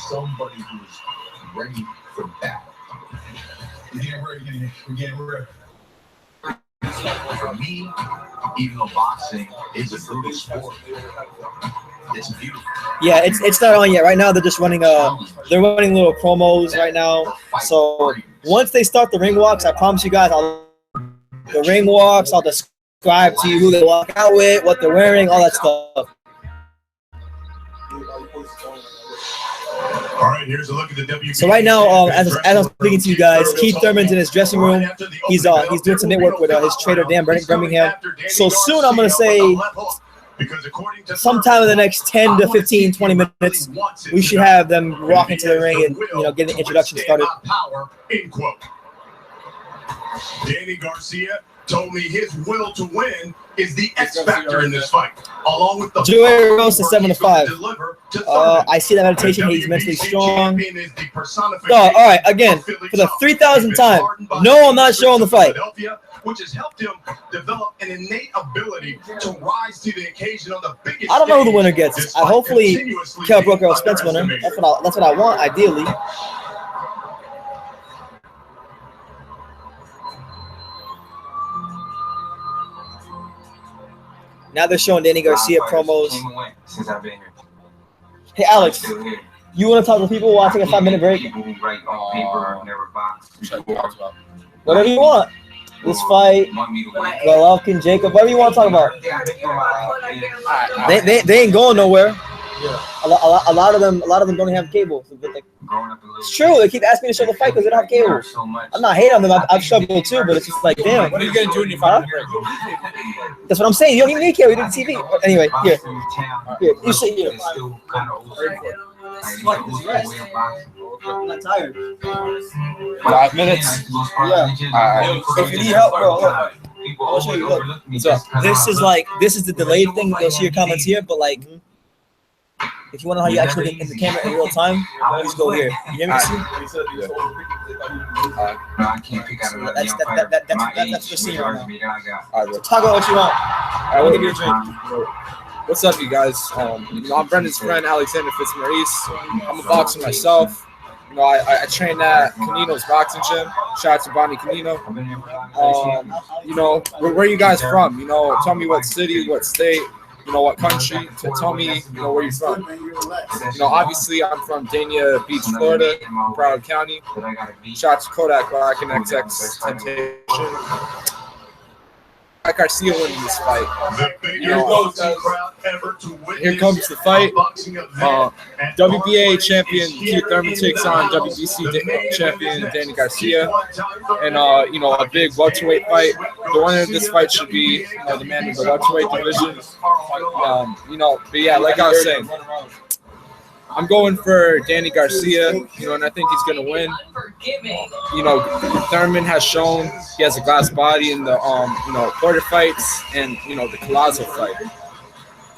Somebody who's ready for battle. We're getting ready. For me, even though boxing is a brutal sport, it's beautiful. Yeah, it's not on yet. Right now, they're just running they're running little promos right now. So once they start the ring walks, I promise you guys, the ring walks, I'll describe to you who they walk out with, what they're wearing, all that stuff. All right, here's a look at the WBA. So right now, as I'm speaking to you guys, Keith Thurman's in his dressing room. He's doing some network with his trainer Dan Birmingham. So soon, I'm gonna say, sometime in the next 10 to 15, 20 minutes, we should have them walk into the ring and get an introduction started. Danny Garcia told me his will to win is the X factor in this fight, along with the Joey Rose is 7-5. I see that meditation. He's mentally strong. All right, again, for the 3,000th time, no, I'm not showing the fight. Which has helped him develop an innate ability to rise to the occasion on the biggest. I don't know who the winner gets. Hopefully, Kell Brooker or Spence winner. That's what I want, ideally. Now they're showing Danny Garcia promos. Since I've been here. Hey, Alex, you want to talk to people while I take a 5-minute break? People who write on paper, never box. Whatever you want. This fight, Golovkin, Jacob, whatever you want to talk about. They ain't going nowhere. A lot of them don't have cable. It's true. They keep asking me to show the fight because they don't have cable. I'm not hating on them. I've struggled too, but it's just like, damn. What are you gonna do when you find break? That's what I'm saying. You don't even need cable. You need TV. Anyway, here, you sit here. I'm not tired. 5 minutes. Yeah. If you need help, bro, look. I'll show you. Look. What's up? This is the delayed thing. You'll see your comments here, but like, if you want to know how you actually get in the camera in real time, please go here. You hear me? I can't pick out That's the scene right now. So talk about what you want. All right, we'll give you a drink. What's up, you guys? I'm Brendan's friend, Alexander Fitzmaurice. I'm a boxer myself. I train at Canino's boxing gym. Shout out to Bonnie Canino. Where are you guys from? Tell me what city, what state, what country. Tell me, where you're from. Obviously, I'm from Dania Beach, Florida, Broward County. Shout out to Kodak Black and XX Temptation. Garcia winning this fight. Here comes the fight. WBA champion Keith Thurman takes on WBC champion Danny Garcia, and a big welterweight fight. The winner of this fight should be the man in the welterweight division. But yeah, like I was saying, I'm going for Danny Garcia, and I think he's going to win. Thurman has shown he has a glass body in the, Porter fights and, the Collazo fight.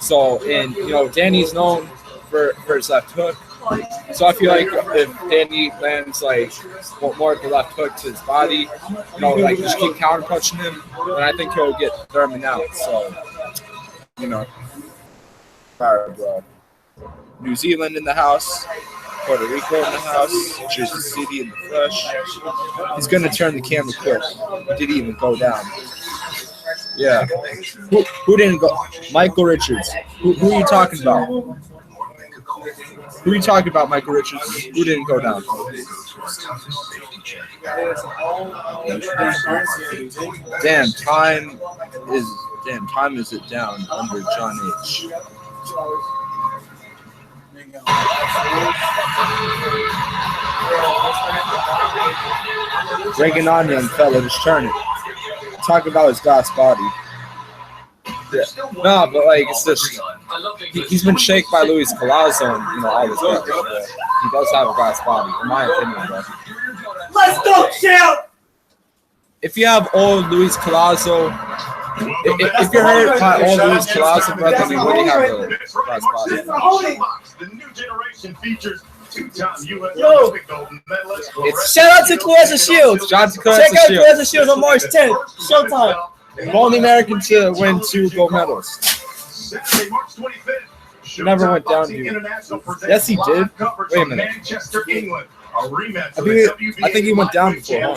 So, and, Danny's known for his left hook. So I feel like if Danny lands like more of the left hook to his body, like just keep counter punching him, then I think he'll get Thurman out. So, fire, bro. New Zealand in the house, Puerto Rico in the house, Jersey City in the flesh. He's gonna turn the camera quick. He didn't even go down. Yeah. Who didn't go? Michael Richards. Who are you talking about? Who are you talking about, Michael Richards? Who didn't go down? Damn, time is it down under John H. Bring it on, young fella. Just turn it. Talk about his God's body. Yeah. No, but like it's just he's been shaked by Luis Collazo and all this stuff. He does have a God's body, in my opinion, bro. Let's go, champ! If you have old Luis Collazo, if you're hurt by old Luis Collazo, bro, then you really have a God's body. The new generation features two-time U.S. Olympic gold medalist. Shout out to Clarissa Shields. Shout out to Check out Clarissa Shields on March 10th. Showtime. Only American to win 2 gold medals. Saturday, March 25th. He never went down here. Yes, he did. Wait a minute. Manchester, England. A rematch I think he went down before.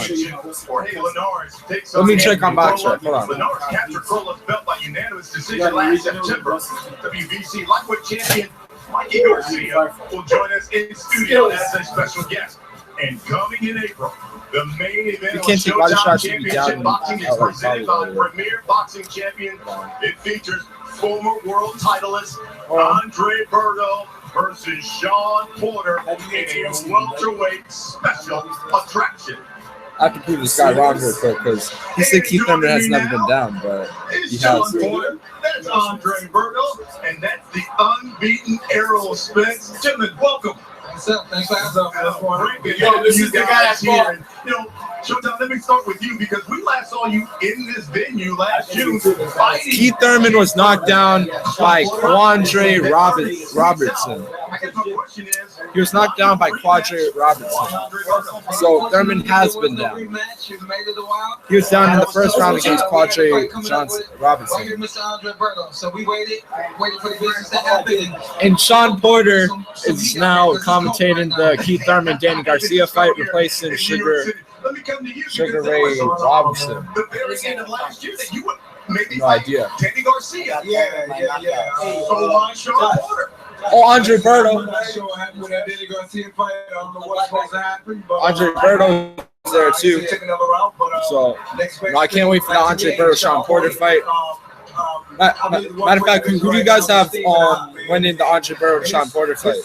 Let me check on box track. Hold on. Lenars captured Cola's belt by unanimous decision last September. WBC lightweight champion Mikey Garcia will join us in studio as a special guest. And coming in April, the main event of Showtime Championship Boxing is presented by Premier Boxing Champion. It features former world titleist Andre Berto versus Sean Porter in a welterweight special attraction. I have to prove this guy wrong real quick because he said Keith Thurman has never been down, but he has. Porter, that's Andre Berto, and that's the unbeaten Errol Spence. Gentlemen, welcome. What's up? Thanks for having us. Yo, this is the guy that's here. Showtime, let me start with you because we last saw you in this venue last June. Keith Thurman was knocked down by Quandre Robertson. He was knocked down by Quandre Robertson. So Thurman has been down. He was down in the first round against Quandre Robertson. So we waited for the business to happen. And Sean Porter is now commentating the Keith Thurman Danny Garcia fight, replacing Sugar Ray Robinson. The very end of last year that you would maybe no idea. Danny Garcia. Yeah. So why Sean Porter? Oh, Andre Berto. Andre Berto is there too. So I can't wait for the Andre Berto Sean Porter fight. Matter of fact, who do you guys have winning the Andre Berto Sean Porter fight?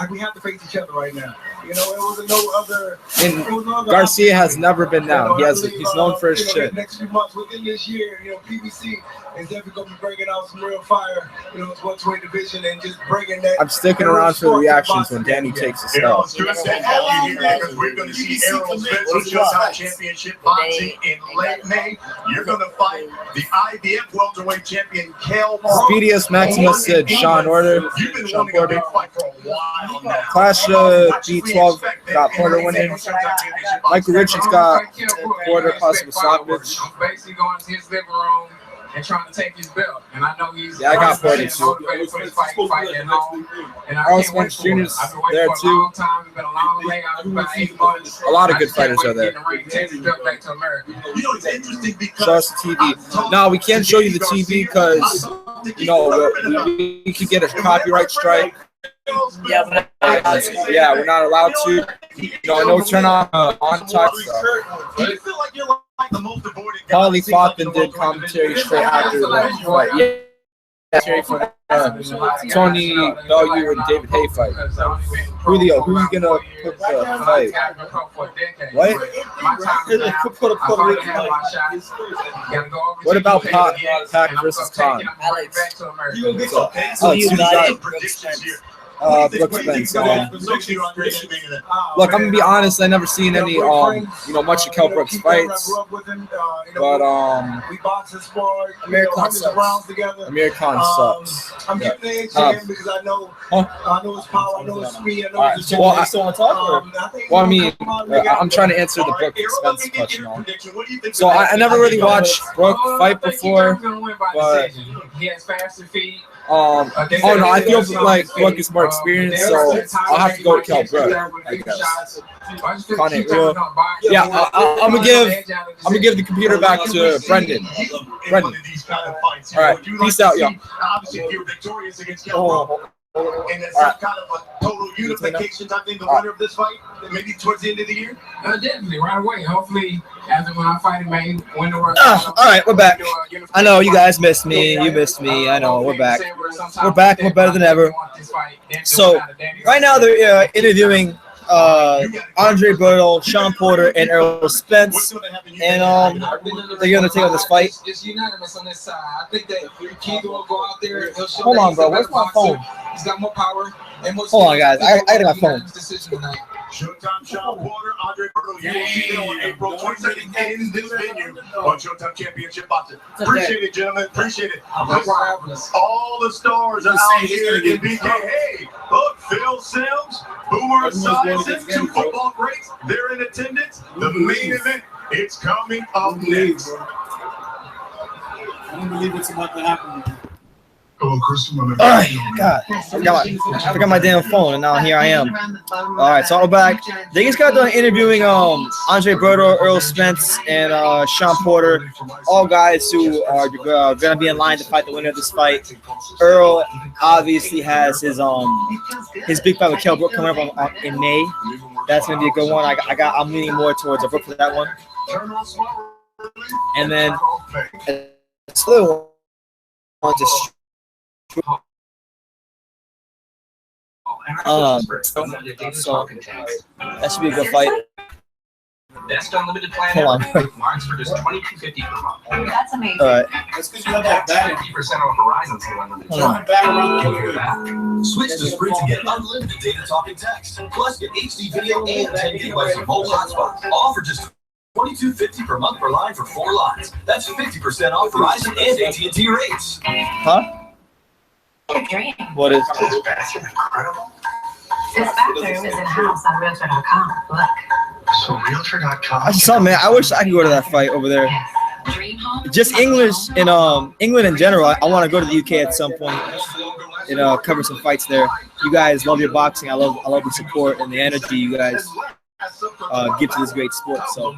We have to face each other right now. It wasn't no other. And Garcia has never been down. He's known for his chin. Next few months within this year, PBC is definitely going to be bringing out some real fire. It's welterweight division and just bringing that. I'm sticking around for the reactions when Danny takes his step. It's good to have you here because we're going to see Errol Spence with Showtime Championship Boxing in late May. You're going to fight the IBF welterweight champion Kel. Speedius Maximus said Sean Porter. You've been wanting a big fight for a while now. Clash B12 got Porter winning. Michael Richards got Porter possible stoppage. I'm basically going to his living room and trying to take his belt. And I know he's I got Porter too. motivated for his fight at home. And I Earl can't wait Spence for it. Jr.'s I've been waiting there for a too. long time. It's been a long layout. It's been 8 months. A lot of I good just can't fighters wait are to there. get in the ring and take his belt back to America. It's interesting because Show us the TV. No, we can't show you the TV because we could get a copyright strike. Yeah, we're not allowed to. I know turn on talk stuff. Do you feel like you're like the most avoided guy? Paulie Faulkner did commentary straight after the fight. Yeah, from Tony Bellew and David Hay fight. Julio, who's gonna put the fight? What? What about Pac versus Khan? Brooks Spence. Look, I'm gonna be honest. I never seen any much of Kell Brooks fights, but Amir Khan sucks. I'm giving the edge to him because I know his power, I know his speed, I know his agility. Well, I still want to talk. Well, I mean, I'm trying to answer the Brooke Spence question. So I never really watched Brooke fight before, but He has faster feet. oh no, I feel like Brooke is more experienced, so I'll have to go with Kel Brooke, I guess. Yeah, I'm gonna give the computer back to Brendan. Brendan. All right, peace out, y'all. Obviously, if you're victorious against Kel, and it's some kind of a total unification type thing, the winner of this fight, maybe towards the end of the year? Definitely, right away. Hopefully, after when I fight him, man, win the world. All right, we're back. I know you guys missed me. You missed me. I know we're back. We're back. We're better than ever. So right now they're interviewing Andre Berto, Sean Porter, and Errol Spence, and they're gonna take on this fight. It's unanimous on this side. I think that Keith will go out there. Hold on, bro. Where's my phone? He's got more power. Hold on, guys. I got my phone. Showtime Sean Porter, Andre Berto, you will see them on April 22nd in this venue on Showtime Championship Boxing. Appreciate it, gentlemen. Appreciate it. All the stars are out here in BK. Hey, look, Phil Sims, Boomer Esiason, two football greats. They're in attendance. The main event, it's coming up next. I don't believe it's about to happen. Hello, Christian. God, I forgot my damn phone, and now here I am. All right, so we're back. They just got done interviewing Andre Berto, Errol Spence, and Sean Porter, all guys who are going to be in line to fight the winner of this fight. Earl obviously has his big fight with Kel Brook coming up in May. That's going to be a good one. I'm leaning more towards a Brook for that one. And then another one just. So that should be a good fight. Best unlimited plan Hold ever. Lines for just $22.50 per month. That's amazing. All right. That's because you have that bad. 50% off Verizon still unlimited. Hold on. Switch to Sprint to get unlimited data, talk, and text. Plus, get HD video and 10 gigabytes of mobile hotspot. All for just $22.50 per month per line for 4 lines. That's 50% off Verizon and AT&T rates. Huh? What is This bathroom is in-house on Realtor.com. Look. So Realtor.com. I saw, man. I wish I could go to that fight over there. Just English in England in general. I want to go to the UK at some point and cover some fights there. You guys love your boxing. I love the support and the energy you guys give to this great sport. So.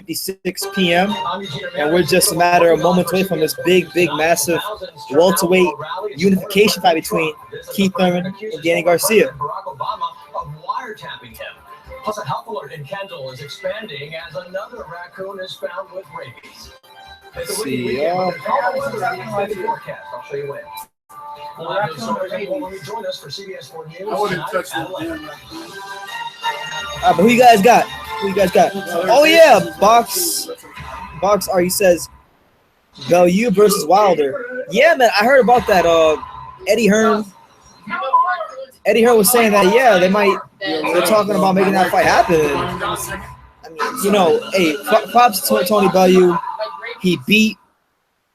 $6 p.m. and we're just a matter of moments away from this big, massive welterweight unification fight between Keith Thurman and Danny Garcia. Plus, a health alert in Kendall is expanding as another raccoon is found with rabies. Let's see, I'll show you when. When you join us for CBS 4 News. I wouldn't touch that. But who you guys got? Oh yeah, Box R. He says Bellew versus Wilder. Yeah, man, I heard about that. Eddie Hearn was saying that they're talking about making that fight happen. I mean, hey, props to Tony Bellew. He beat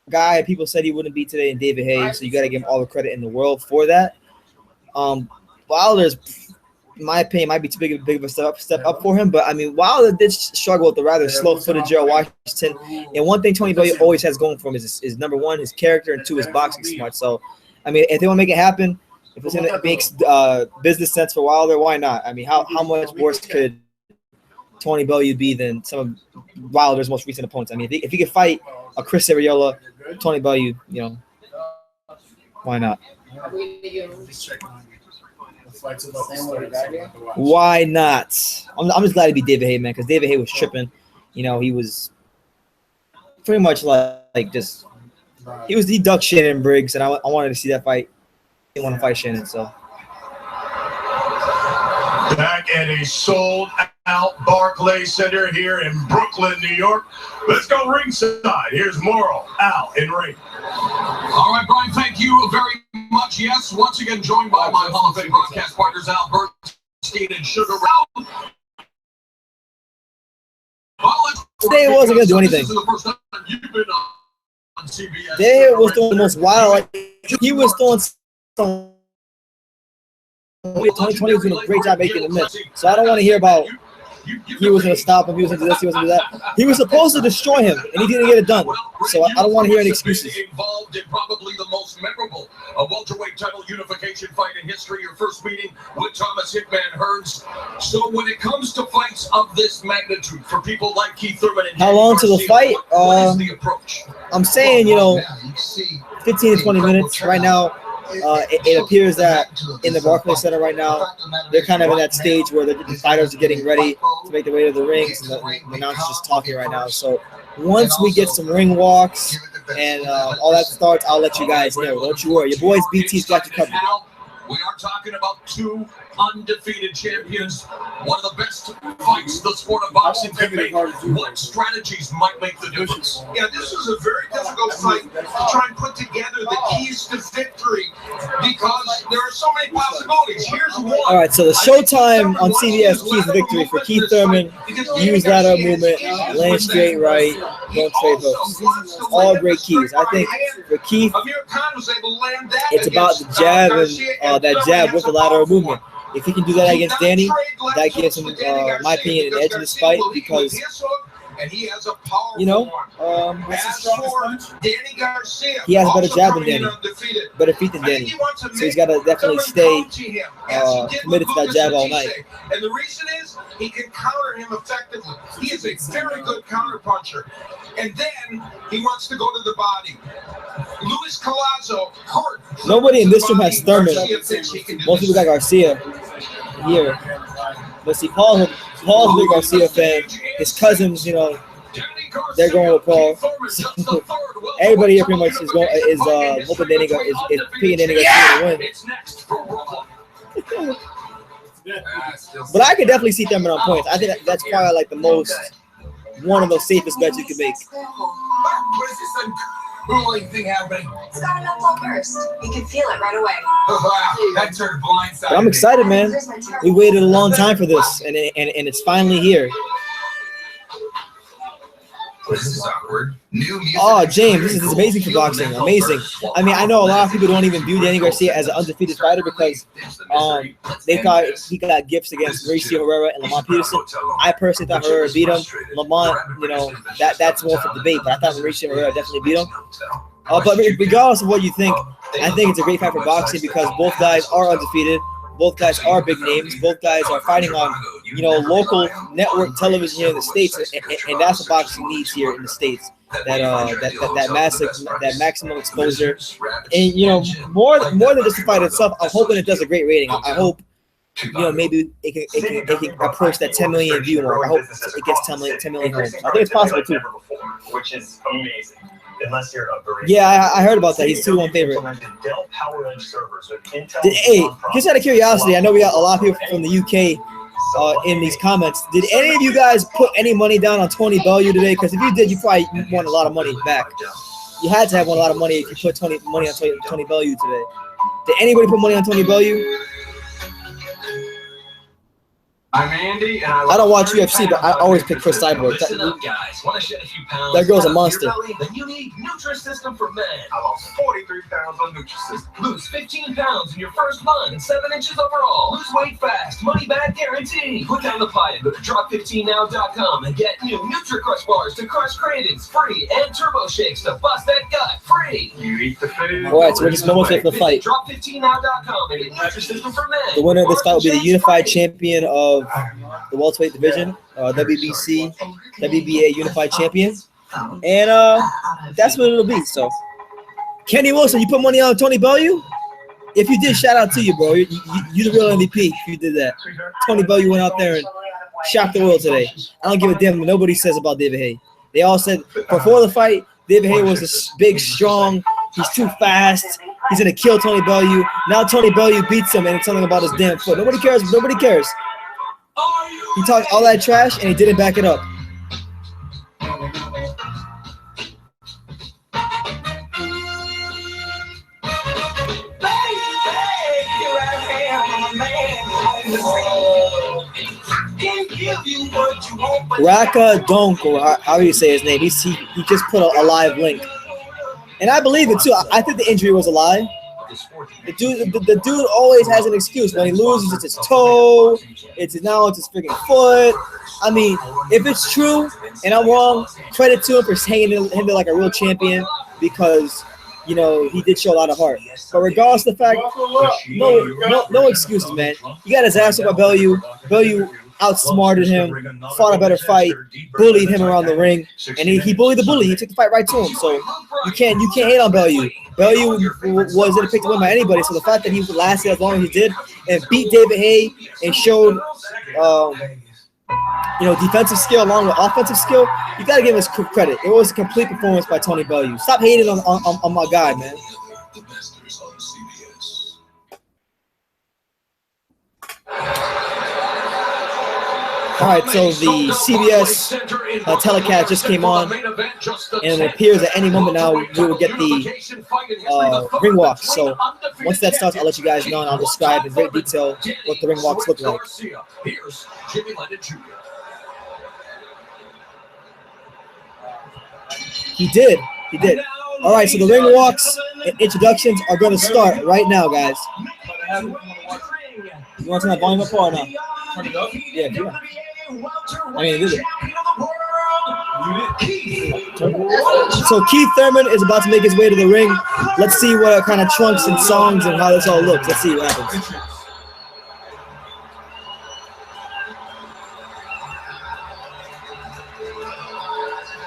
a guy people said he wouldn't beat today in David Hayes, so you got to give him all the credit in the world for that. Wilder's, in my opinion, might be too big of a step up for him. But I mean, Wilder did struggle with the rather slow-footed Gerald Washington. And one thing Tony Bellew always has going for him is number one, his character, and two, his boxing smart. So, I mean, if they want to make it happen, if it's going to make business sense for Wilder, why not? I mean, how much worse could Tony Bellew be than some of Wilder's most recent opponents? I mean, if he could fight a Chris Arreola, Tony Bellew, why not? Why not? I'm just glad to be David Hay, man, because David Hay was tripping. He was pretty much he ducked Shannon Briggs, and I wanted to see that fight. He didn't want to fight Shannon, so. Back at a sold-out Barclays Center here in Brooklyn, New York. Let's go ringside. Here's Morrill, Al, and Ray. All right, Brian, thank you very much. Yes, once again, joined by my Hall of Fame broadcast partners, Al Burton Weinstein and Sugar Ray. Today it wasn't gonna do anything. This is the first time you've been on CBS. They was throwing the most wild. Like, he was throwing some. 2020 was doing a great job making the miss. So I don't want to hear about he was going to stop him, he was going to do this, he was going to do that. He was supposed to destroy him, and he didn't get it done. So I don't want to hear any excuses. Involved in probably the most memorable welterweight title unification fight in history. Your first meeting with Thomas Hitman Hearns. So when it comes to fights of this magnitude, for people like Keith Thurman and how long to the fight? What is the approach? I'm saying, 15 to 20 minutes right now. It appears that in the Barclays Center right now, they're kind of in that stage where the fighters are getting ready to make their way to the rings, and the announcer's just talking right now. So once we get some ring walks and all that starts, I'll let you guys know. Don't you worry. Your boys BT's got you covered. We are talking about two undefeated champions. One of the best fights the sport of boxing can make. What strategies might make the difference? Yeah, this is a very difficult fight to try and put together the keys to victory because there are so many possibilities. Here's one. All right, so the Showtime on CBS keys to victory for Keith Thurman. Use lateral movement, land straight right, don't trade hooks. All great keys. I think for Keith, it's about the jab and that jab with the lateral movement. If he can do that against Danny, that gives him, in my opinion, an edge in this fight because, Danny Garcia, he has a better jab than Danny, better feet than Danny. So he's got to definitely stay committed to that jab all night. And the reason is he can counter him effectively. He is a very good counter puncher. And then he wants to go to the body. Luis Collazo hurt. Nobody in this room has Thurman. Most people got Garcia here. But see, Paul's a big Garcia fan. His cousins, they're going with Paul. Everybody here pretty much is hoping Danny is picking Danny Garcia to win. But I could definitely see Thurman on points. I think that's probably like one of the safest bets you can make. What is this cooling thing happening? It's got enough blood burst. You can feel it right away. That turned blindside. But I'm excited, man. We waited a long time for this, and it's finally here. This is awkward. Oh, James, this is amazing for boxing. Amazing. I mean, I know a lot of people don't even view Danny Garcia as an undefeated fighter because they thought he got gifts against Mauricio Herrera and Lamont Peterson. I personally thought Herrera beat him. Lamont, that's more for debate, but I thought Mauricio Herrera definitely beat him. But regardless of what you think, I think it's a great fight for boxing because both guys are undefeated. Both guys are big names. Both guys are fighting on, local network television here in the States, and that's what boxing needs here in the States. That maximum exposure, and more than just the fight itself. I'm hoping it does a great rating. I hope maybe it can approach that 10 million view mark. I hope it gets 10 million homes. I think it's possible too. Which is amazing. Unless you're a very I heard about that. He's 2-1 favorite. Hey, just out of curiosity, I know we got a lot of people from the UK in these comments. Did any of you guys put any money down on Tony Bellew today? Because if you did, you probably won a lot of money back. You had to have won a lot of money if you put money on Tony Bellew today. Did anybody put money on Tony Bellew? I'm Andy, and I don't watch UFC, but I always pick Chris Cyborg. That girl's a monster. Then you need Nutrisystem for men. I lost 43 pounds on Nutrisystem. Lose 15 pounds in your first month and 7 inches overall. Lose weight fast, money back guarantee. Put down the pie and go to drop15now.com and get new Nutri-Crush bars to crush cravings free and turbo shakes to bust that gut free. You eat the food. All right, so we're just almost ready for the fight. Drop15now.com and get Nutrisystem for men. The winner of this fight will be the unified champion of the welterweight division, WBC, WBA unified champion, and that's what it'll be. So, Kenny Wilson, you put money on Tony Bellew? If you did, shout out to you, bro. You're the real MVP if you did that. Tony Bellew went out there and shocked the world today. I don't give a damn what nobody says about David Haye. They all said before the fight, David Haye was a big, strong, he's too fast, he's going to kill Tony Bellew. Now Tony Bellew beats him and it's something about his damn foot. Nobody cares. Nobody cares. He talked all that trash and he didn't back it up. Here I am, I'm a man on the Raka Donk, or however you say his name, he just put a live link, and I believe it too. I think the injury was a lie. The dude always has an excuse. When he loses, it's his toe. It's his freaking foot. I mean, if it's true and I'm wrong, credit to him for hanging him like a real champion, because you know he did show a lot of heart. But regardless of the fact, no excuses, man. He got his ass up by Bellew. Bellew outsmarted him, fought a better fight, bullied him around the ring, and he bullied the bully. He took the fight right to him. So you can't hate on Bellew. Bellew wasn't picked to win by anybody. So the fact that he lasted as long as he did and beat David Haye and showed defensive skill along with offensive skill, you got to give us credit. It was a complete performance by Tony Bellew. Stop hating on my guy, man. All right, so the CBS telecast just came on, and it appears at any moment now we will get the ring walks. So once that starts, I'll let you guys know, and I'll describe in great detail what the ring walks look like. He did. All right, so the ring walks and introductions are going to start right now, guys. You want to turn that volume up or not? Turn it up? Yeah. I mean, is it? So Keith Thurman is about to make his way to the ring. Let's see what kind of trunks and songs and how this all looks. Let's see what happens.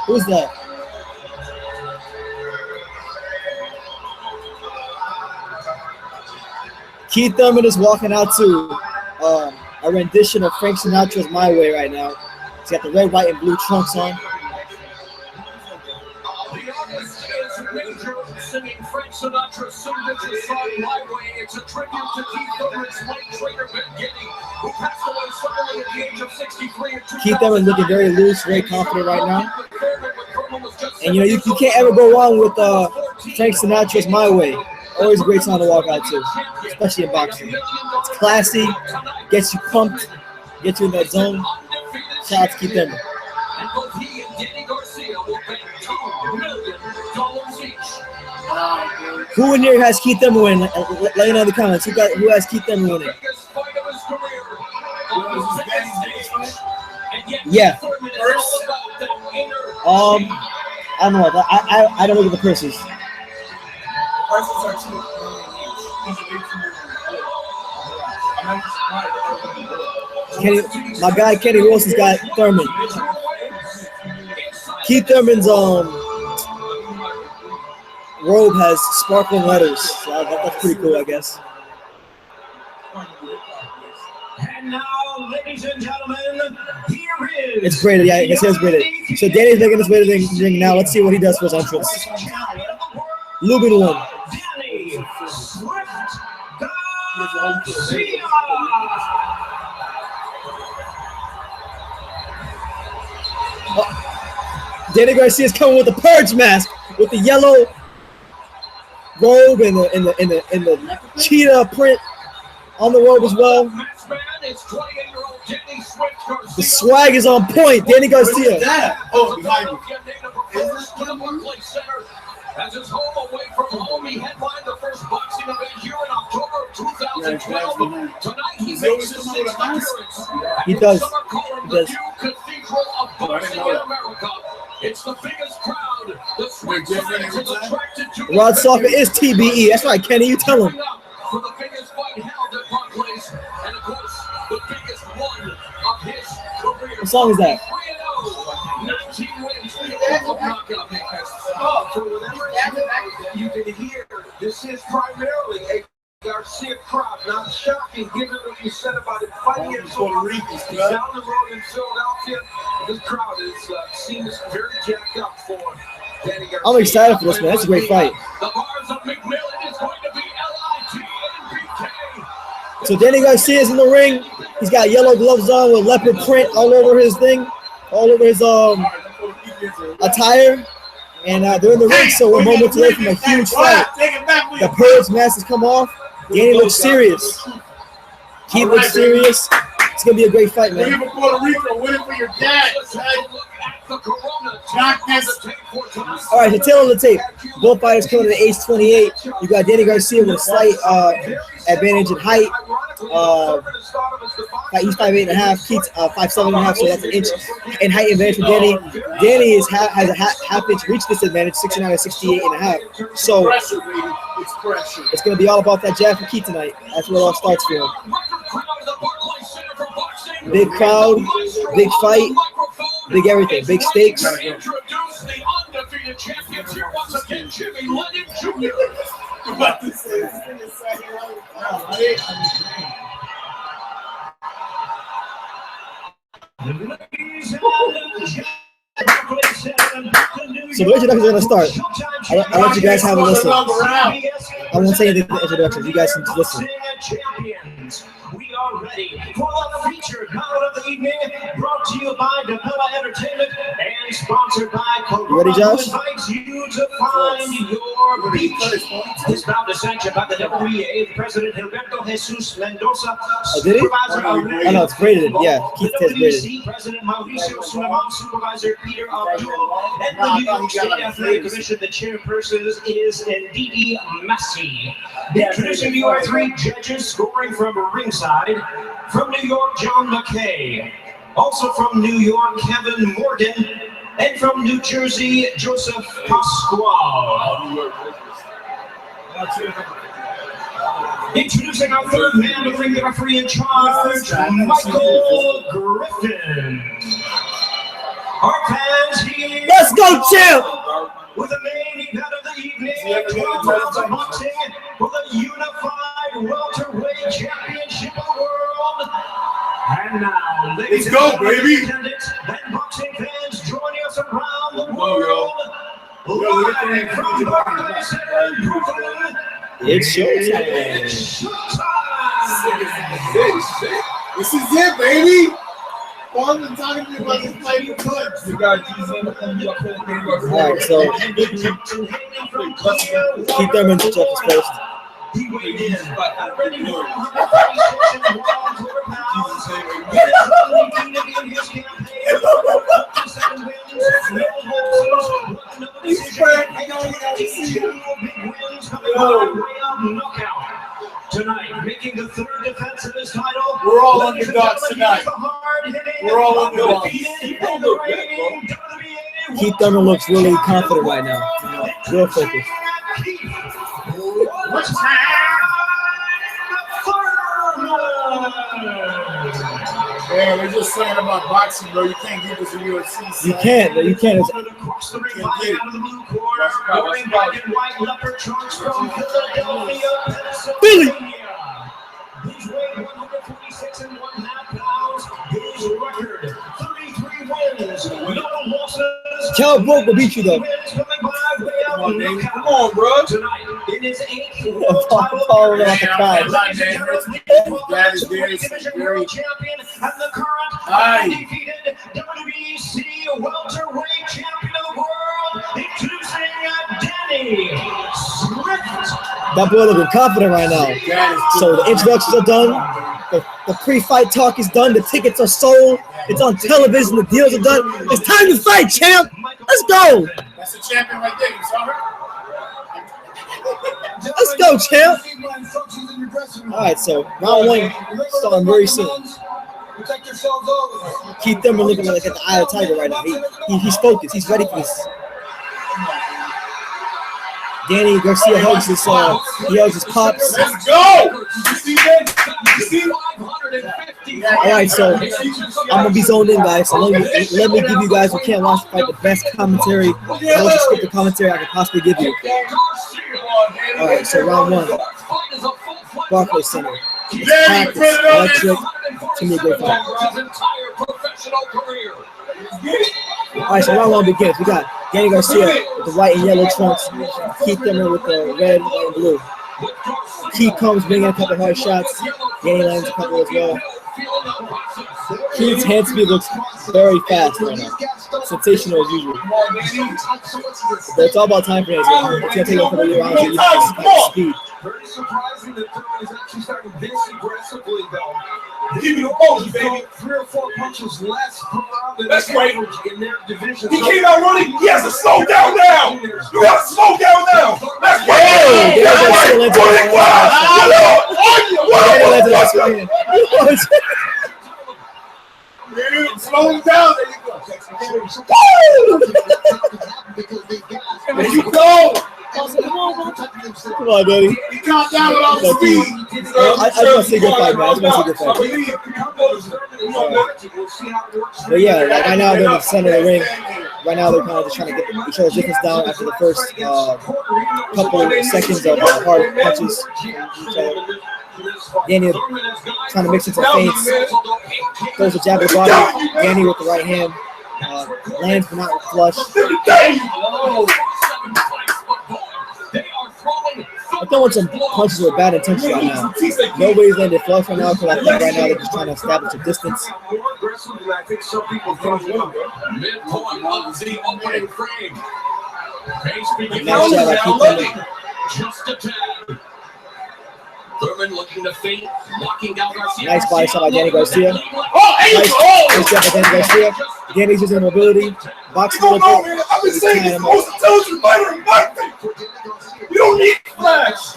Who's that? Keith Thurman is walking out to a rendition of Frank Sinatra's "My Way" right now. He's got the red, white, and blue trunks on. Singing Frank Sinatra's signature song "My Way." It's a tribute to Keith Thurman's late trainer Ben Giddy, who passed away suddenly at the age of 63. Keith Thurman looking very loose, very confident right now. And you can't ever go wrong with Frank Sinatra's "My Way." Always a great song to walk out to, especially in boxing. It's classy, gets you pumped, gets you in that zone. Shout out to Keith Thurman. Who in here has Keith Thurman winning? Let me know in the comments. Who has Keith Thurman winning? Yeah. I don't know. I don't look at the purses. My guy Kenny Wilson's got Thurman. Keith Thurman's robe has sparkling letters. So that's pretty cool, I guess. And now, ladies and gentlemen, here is. It's braided, yeah. I guess it's braided. So Danny's making his way to the ring now. Let's see what he does for his entrance. Lubin won. Danny Garcia is coming with the purge mask, with the yellow robe and the cheetah print on the robe as well. The swag is on point. Danny Garcia. Oh, behind me. As his home away from home, he headlined the first boxing event here in October of 2012. Tonight he makes his sixth appearance. He does. Cathedral of boxing in America. It's the biggest crowd. The swing fans is attracted to. Rod Stalker is TBE. That's right, Kenny. You tell him. For the biggest fight held at Barclays, and of course, the biggest one of his career. What song is that? 19 wins. For whatever you can hear, this is primarily a Garcia crowd. Not shocking, given what you said about it fighting in Puerto Rico. Down the road in Philadelphia, this crowd seems very jacked up for Danny Garcia. I'm excited for this, man. That's a great fight. The bars of McMillan is going to be LITNBK. So Danny Garcia is in the ring. He's got yellow gloves on with leopard print all over his thing, all over his attire. And they're in the ring, so we're moments away from a huge fight. The purge mask has come off. Danny looks serious. Keith looks serious. It's gonna be a great fight, man. Winning for Puerto Rico, winning for your dad. All right, the tail of the tape. Both fighters coming to the age 28. You got Danny Garcia with a slight advantage in height. He's 5'8.5". Keith's 5'7.5", so that's an inch in height advantage for Danny. Danny has a half-inch reach disadvantage, 69 and 68.5. So it's going to be all about that jab for Keith tonight. That's where it all starts for him. Big crowd, big fight, big everything, big stakes. So the introductions are going to start. I'll let you guys have a listen. I won't say anything in the introductions. You guys can just listen. We are ready for the featured bout of the evening, brought to you by Depella Entertainment and sponsored by Cota. You ready, Josh? Invites you to find your beach. This bout is sanctioned by the WBA, President Gilberto Jesus Mendoza. Oh, did he? Oh, no, it's graded. Yeah, Keith has graded. President Mauricio Suleiman, Supervisor Peter Abdul, and the New York State Athletic Commission, the chairperson is Ndidi Massey. Introducing you our three judges, scoring from ringside. From New York, John McKay. Also from New York, Kevin Morgan. And from New Jersey, Joseph Pasquale. Introducing our third man to bring the referee in charge, Michael Griffin. Our fans here. Let's go, champ! With the main event of the evening, 12 rounds of boxing for the unified welterweight championship of the world. And now, ladies and gentlemen, and boxing fans joining us around the world. Live from Barclays and Brooklyn. It's showtime. This is it, baby. Paul been talking to me about this fight in clips. All right, so Keith Thurman to check his first. He weighed in at ready for 136 tonight, making the third defense of his title. We're all underdogs tonight. We're all underdogs. Keith Thurman looks really confident right now. Real focused. Yeah, we're just saying about boxing, bro. You can't get this in UFC. You can't, but you can't. Across the ring, out of the blue corner, wearing black and white leopard trunks from Philadelphia, Pennsylvania. He's weighed 146 and 1/2 pounds. His record, 33 wins, no losses. Cal Broke will beat you though. Come on, bro. Tonight, in his 8th Paul like a crowd. That is very champion and the current undefeated WBC welterweight champion of the world, introducing Danny Swift. That boy looking confident right now. So the introductions are done. The pre-fight talk is done. The tickets are sold. It's on television. The deals are done. It's time to fight, champ. Let's go. That's the champion right there. You saw her? Let's go, champ. All right, so round one starting very soon. Keith Thurman looking like at the eye of the tiger right now. He's focused. He's ready for this. Danny Garcia hugs his pops. Let's go! You see that? You see? All right, so I'm gonna be zoned in, guys. So let me give you guys who can't watch the fight the best commentary, the most descriptive commentary I could possibly give you. All right, so round one, Barclays Center. Packed, electric. It's gonna be a great fight. All right, so round one begins. We got Danny Garcia with the white and yellow trunks. Keith Thurman with the red, white, and blue. Keith comes bringing a couple hard shots. Danny lands a couple as well. Keith's hand speed looks very fast right now. Sensational as usual. But it's all about time for him. It's going to take a couple of rounds to use his speed. Very surprising that Thurman is actually starting this aggressively, though. Keep your composure, baby. 3 or 4 punches less per round than That's right. in their division. He came out running. He has to slow down now. You got to slow down now. That's right. Hey, slow him down. There you go. There you go. Come on, Daddy. He calmed down with all the speed. I just want to say good fight, man. I just want to say good fight. But yeah, like right now they're in the center of the ring. Right now they're kind of just trying to get each other's distance down after the first couple of seconds of hard punches from each other. Danny trying to mix into feints. Throws a jab with the body. Danny with the right hand. Lands but not flush. I'm throwing some punches with bad intentions right now. Nobody's landed flush right now because I think right now they're just trying to establish a distance. Nice jab by Keith Thurman looking to feint, locking down Garcia. Nice body shot by Danny Garcia. Nice jab by Danny Garcia. Danny's using mobility. Boxing a little bit. I've been saying this most intelligent fighter in my thing. You don't need flash.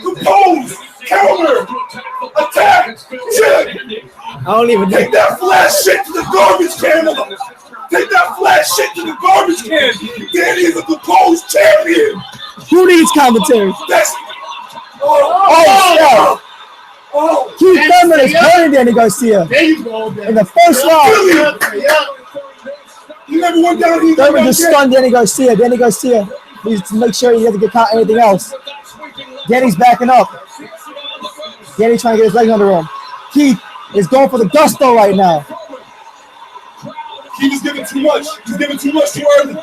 Compose, counter, attack, check. I don't even take that flash shit to the garbage can. Take that flash shit to the garbage can. Danny is a composed champion. Who needs commentary? That's Keith Thurman is hurting Danny Garcia. There you go, man. In the first round. You never went down. Thurman just stunned Danny Garcia. Danny Garcia needs to make sure he doesn't get caught anything else. Danny's backing up. Danny trying to get his legs under him. Keith is going for the gusto right now. Keith is giving too much. He's giving too much too early.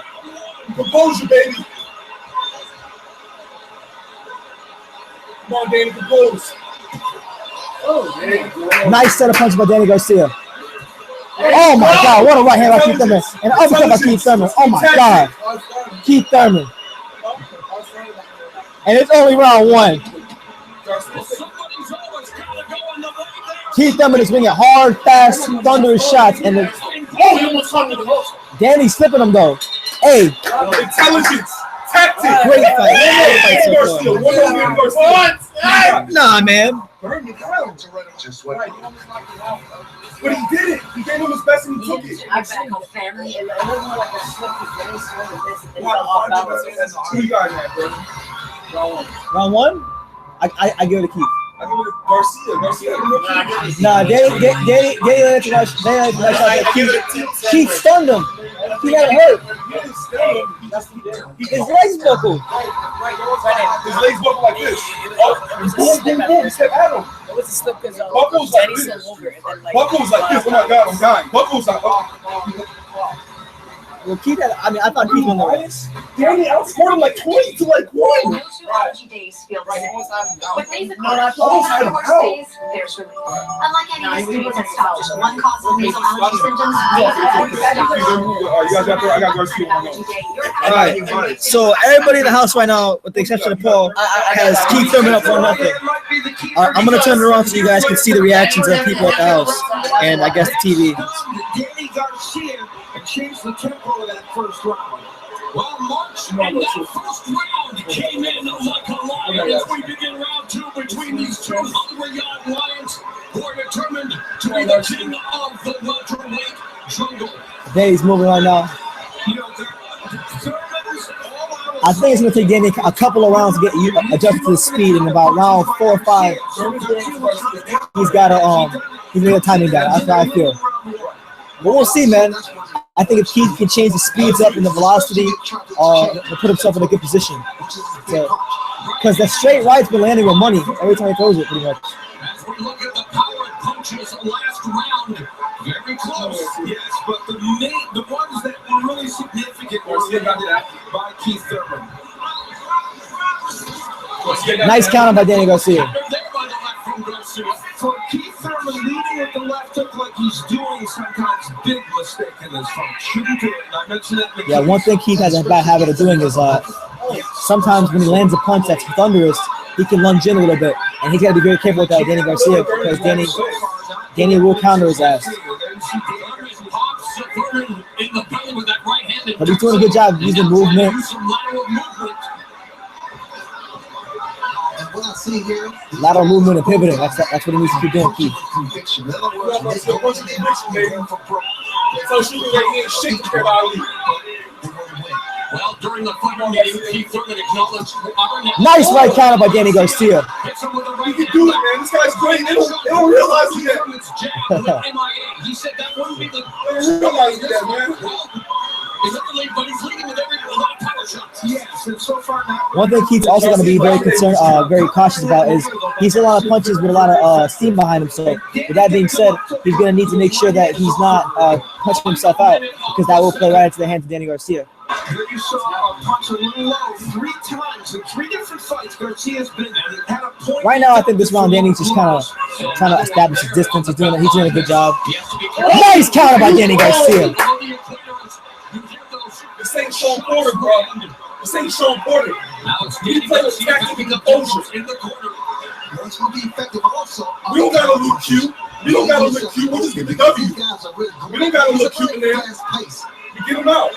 Composure, baby. Come on, Danny, compose. Nice set of punches by Danny Garcia. Oh my God, what a right hand by Keith Thurman. And an uppercut by Keith Thurman. Oh my God. Keith Thurman. And it's only round 1. Keith Thurman is swinging hard, fast, thunderous shots. And Danny's slipping him though. Hey. Intelligence. Tactic. Great fight. Nah, man. But he did it. He gave him his best and he took it. Who you got that, bro? Round 1? I give it to Keith. I give it to Garcia. Nah, Keith stunned him. He got hurt. His legs buckled. His legs buckled like this. Boom. Step at him. It was a slip because Buckles like this. Buckles like this. Oh my God, I'm dying. Buckles like Well, Keith had, I thought Keith won the race. Danny outscored him like 20 to like 1. Those who allergy days feel the same. With days of Almost had him out. days, there's relief. Unlike any disease that stops just one cause of nasal allergy symptoms, You guys got there? I got Garcia on. All right. So everybody in the house right now, with the exception of Paul, has Keith Thurman up 1-0. I'm gonna turn it around so you guys can see the reactions of people at the house and I guess the TV. Danny Garcia changed the tempo of that first round. Well, March in that first round came in like a lion as we begin round 2 between these two hungry young lions who are determined to be the king of the welterweight jungle. Danny's moving right now. I think it's going to take Danny a couple of rounds to get adjusted to the speed. In about round 4 or 5, he's got a timing down. That's how I feel. But we'll see, man. I think if Keith can change the speeds up and the velocity, he'll put himself in a good position. Because the straight right's been landing with money every time he throws it, pretty much. As we look at the power punches last round, very close. Yes, but the ones that were really significant were by Keith Thurman. Nice counter by Danny Garcia. For Keith Thurman, leading with the left hook like he's doing sometimes big mistake in this fight. Shouldn't do it. And I mentioned that. Yeah, one thing Keith has a bad habit of doing is sometimes when he lands a punch that's thunderous, he can lunge in a little bit. And he's got to be very careful with that, Danny Garcia, because Danny Danny will counter his ass. But he's doing a good job using movement. What I see here, Lateral movement and pivoting. That's what he needs to keep doing, Keith. conviction. In other words, So she was like, shit, Well, during the final meeting, Keith Thurman acknowledged Nice right counter by Danny Garcia. You can do it, man. This guy's great. They don't realize that. He said that wouldn't be the They don't realize that, man. but he's leading with every lot of power shots. Yes, and so far now. One thing Keith's also going to be very concerned, very cautious about is he's a lot of punches with a lot of steam behind him. So with that being said, he's going to need to make sure that he's not punching himself out because that will play right into the hands of Danny Garcia. Here you saw a punch a little low 3 times in 3 different fights. Garcia's been at a point. Right now, I think this round Danny's just kind of trying to establish his distance. He's doing a good job. Nice counter by Danny Garcia. This ain't Sean Porter, bro. This ain't Sean Porter. We play with tactic and composure. That's going to be effective also. We don't got to look cute. We don't got to look cute. We just get the W. We don't got to look cute in there. We get them out.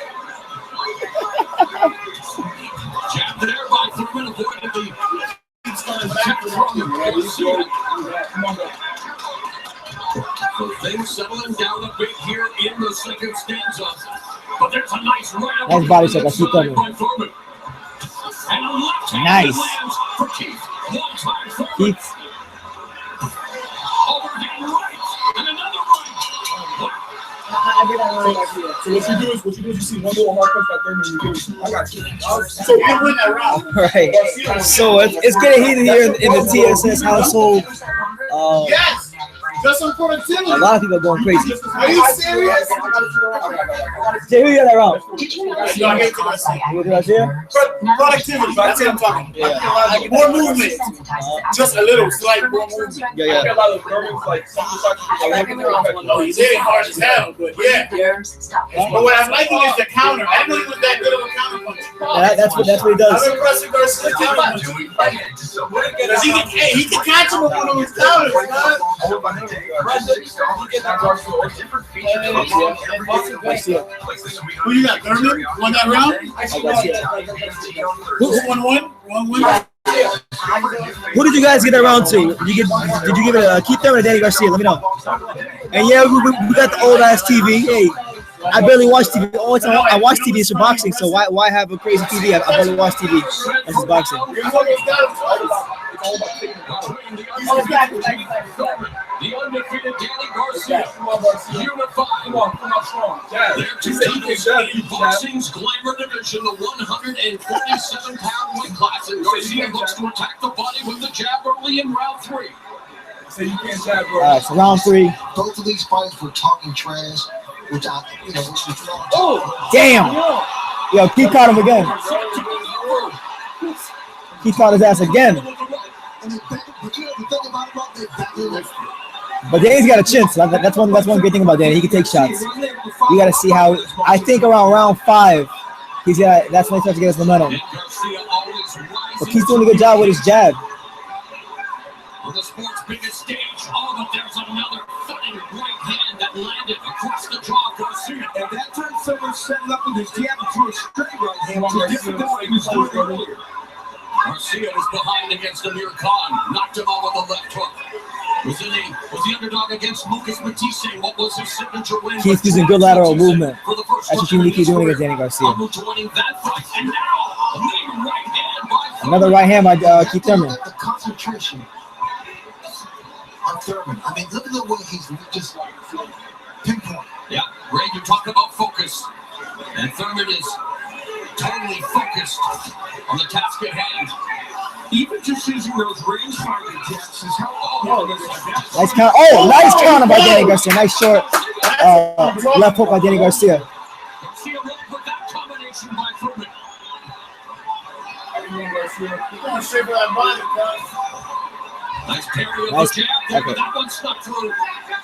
Jab there by Thurman, avoided the attack from Garcia. So things settling down a bit here in the second stanza. But there's a nice right Nice body shot by Thurman. Nice. Keith. So what you do is you see one little hard punch by Thurman, you do. I got you. So we win that round. Right. So it's getting heated here in the TSS household. Yes. Just some productivity. A lot of people are going crazy. Are you serious? Jay, who you got that round? Productivity. That's what I'm talking. Yeah. More movement. Just a little slight more movement. Yeah. I get a lot of Thurman's like something oh, he's hitting hard as hell, but yeah. But what I'm liking is the counter. I didn't know he was that good of a counter puncher. That's what he does. I'm impressed with Garcia's counter puncher. He can catch him with one of his counters, man. Who you got, Thurman? Won that round? Who's 1-1? 1-1? Who did you guys get that round to? Did you give it Keith Thurman or Danny Garcia? Let me know. And yeah, we got the old ass TV. Hey, I barely watch TV. The only time I watch TV is for boxing. So why have a crazy TV? I barely watch TV. This is boxing. The undefeated Danny Garcia, unified. In boxing's glamour division, the 147-pound weight class, and Garcia looks to attack the body with the jab early in round 3. So you can't jab, bro. All right, so round 3. Both of these fighters were talking trash, which I, which was wrong. Oh, damn! Yo, Keith caught him again. Keith caught his ass again. But Danny's got a chin, so that's one great thing about Danny. He can take shots. You got to see how. I think around round 5, that's when he starts to get his momentum. But he's doing a good job with his jab. On the sport's biggest stage, but there's another thudding right hand that landed across the jaw of Garcia. And that time someone's setting up with his jab to a straight right hand. Different than what he was doing earlier. Garcia is behind against Amir Khan. Knocked him out with a left hook. Was the underdog against Lucas Matisse? What was his signature win? Keith's using good lateral movement. That's what you need to keep doing against Danny Garcia. Another right hand by Keith Thurman. The concentration of Thurman. I mean, look at the way he's just pinpoint. Yeah, Ray, you talk about focus. And Thurman is totally focused on the task at hand. Even just using those range fighter jabs is how nice counter. Oh, nice counter by Danny Garcia. Nice short left hook by Danny Garcia. Garcia went with that combination by Thurman. Nice parry of the jab, but that one stuck through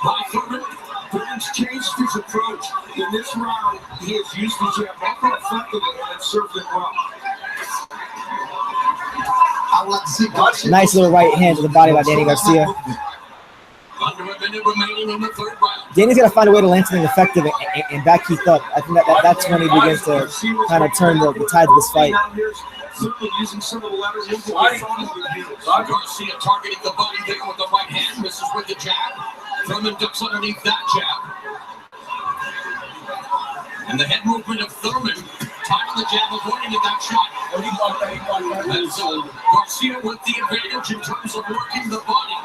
by Thurman. Thurman's changed his approach. In this round, he has used the jab more effectively and served it well. I would like to see nice little right hand to the body by Danny Garcia. Under a minute remaining Danny's got to find a way to land something effective and back Keith up. I think that's when he begins to kind of turn the tide of this fight. Garcia targeting the body there with the right hand, misses with the jab. Thurman ducks underneath that jab. And the head movement of Thurman, timing the jab, avoiding that shot. That's Garcia with the advantage in terms of working the body.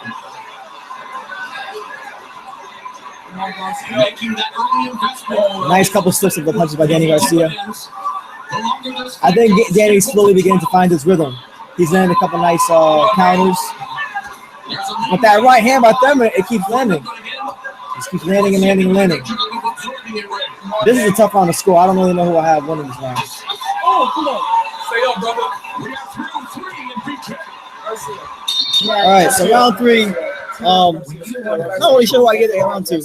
Making that early investment. Nice couple slips of the punches by Danny Garcia. I think Danny's slowly beginning to find his rhythm. He's landing a couple nice counters. But that right hand by Thurman, it keeps landing. Just keeps landing and landing and landing. This is a tough round to score. I don't really know who I have winning this round. Oh, come on. Stay up, brother. We got 3-3 in BK. All right, so round 3. Not really sure who I get in round 2.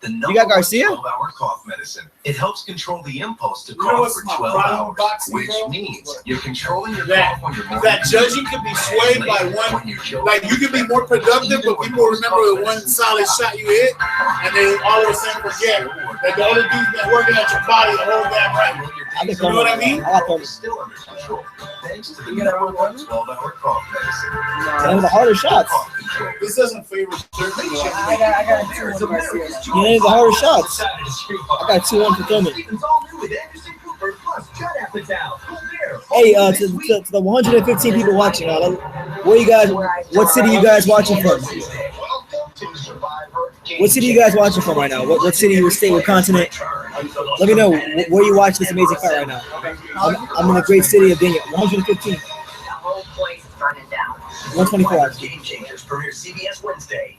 You got Garcia? 12-hour cough medicine. It helps control the impulse to cough for 12 hours, which means you're controlling your cough when you're more. That judging could be swayed by one. Like you could be more productive, but people remember the one solid shot you hit, and they all of a sudden forget that the other dude's been working at your body the whole damn right. You know what I mean? I got Thurman. Still under control. Thanks to the number 1 12-hour cough medicine. And the harder shots. This doesn't favor Thurman. I got 2 on Garcia. Yeah, the harder shots. I got 2-1 for Thurman. Hey, to the 115 people watching, what city you guys watching from? What city you guys watching from right now? What city, what state, what continent? Let me know where you watch this amazing fight right now. I'm in the great city of Virginia. 115. 124 actually. Game Changers premiere CBS Wednesday.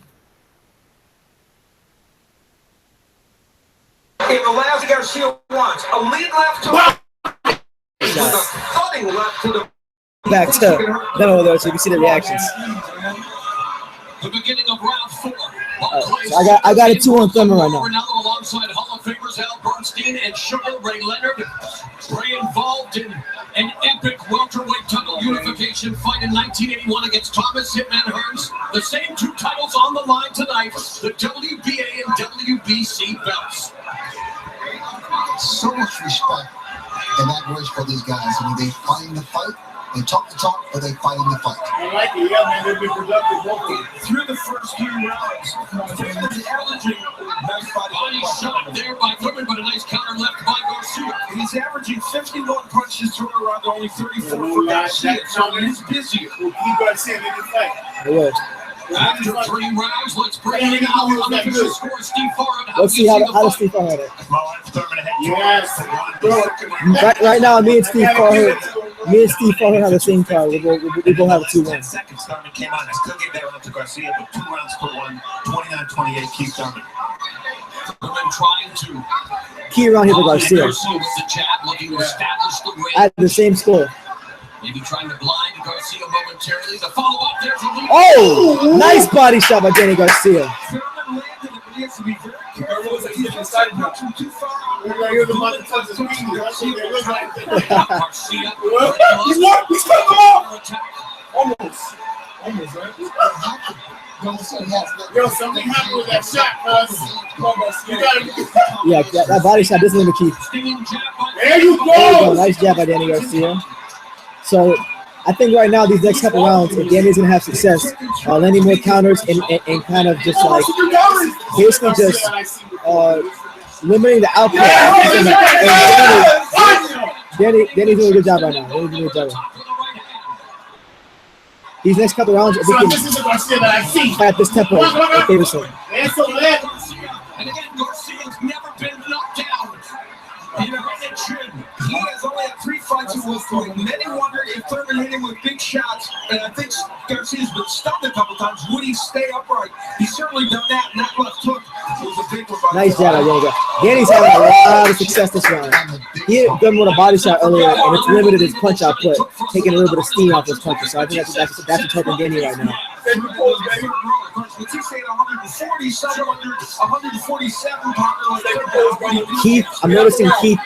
In the last, Garcia wants a lead left to with a thudding left to the Back to them over there so you can see the reactions. the beginning of round 4. So I got a 2-1 Thurman right now. Ronaldo alongside Hall of Famers Al Bernstein and Sugar Ray Leonard. Ray involved in an epic welterweight title unification fight in 1981 against Thomas Hitman Hearns. The same 2 titles on the line tonight, the WBA and WBC belts. So much respect and admiration for these guys. I mean, they fight in the fight, they talk the talk, but they fight in the fight. I like it, yeah, man. They've been productive both of them. Through the first 3 rounds, averaging nice body shot there by Lubin, but a nice counter left by Garcia. He's averaging 51 punches thrown around, only 34 for Garcia, so he's busy. We'll keep Garcia in the fight. It will. After 3 rounds, let's bring in our unofficial score, Steve Farr. Let's see how does Steve Farr hit it. Yes. Right now, me and Steve Farr have the same card. We both have a 2-1. Second, Thurman came on. I still gave that round to Garcia, but 2 rounds to 1, 29-28, Keith Thurman. Thurman trying to Key round here for Garcia. with the jab, looking to establish the range. At the same score. Maybe trying to blind Garcia momentarily. The follow-up, there's a lead. Oh, nice body shot by Danny Garcia. Thurman landed it, but he has to be very careful. Garcia. Too far. You're the one that touches the speed. Garcia. He's cut them off. Almost, right? Yo, something happened with that shot, cuz. You gotta. Yeah, that body shot doesn't even keep. There you There you go. go. Nice jab by Danny Garcia. So I think right now these next couple rounds, if Danny's gonna have success, landing more counters and kind of just like basically just limiting the output. Danny's doing a good job right now. Danny's doing a good job. These next couple rounds, if we So this is the Garcia that I see. can at this tempo, it favors him. And so that. And again, Garcia's never been knocked down. He has only had 3 fights in Wolf Point. Many wondered if Thurman hit him with big shots, and I think Garcia's been stunned a couple times. Would he stay upright? He's certainly done that, and that left hook was a big one. Nice job by Danny. Danny's having a lot of success this round. He hit Thurman with a body shot earlier, and it's limited his punch output, taking a little bit of steam off his punches. So I think that's what's helping Danny right now. Keith, I'm noticing Keith.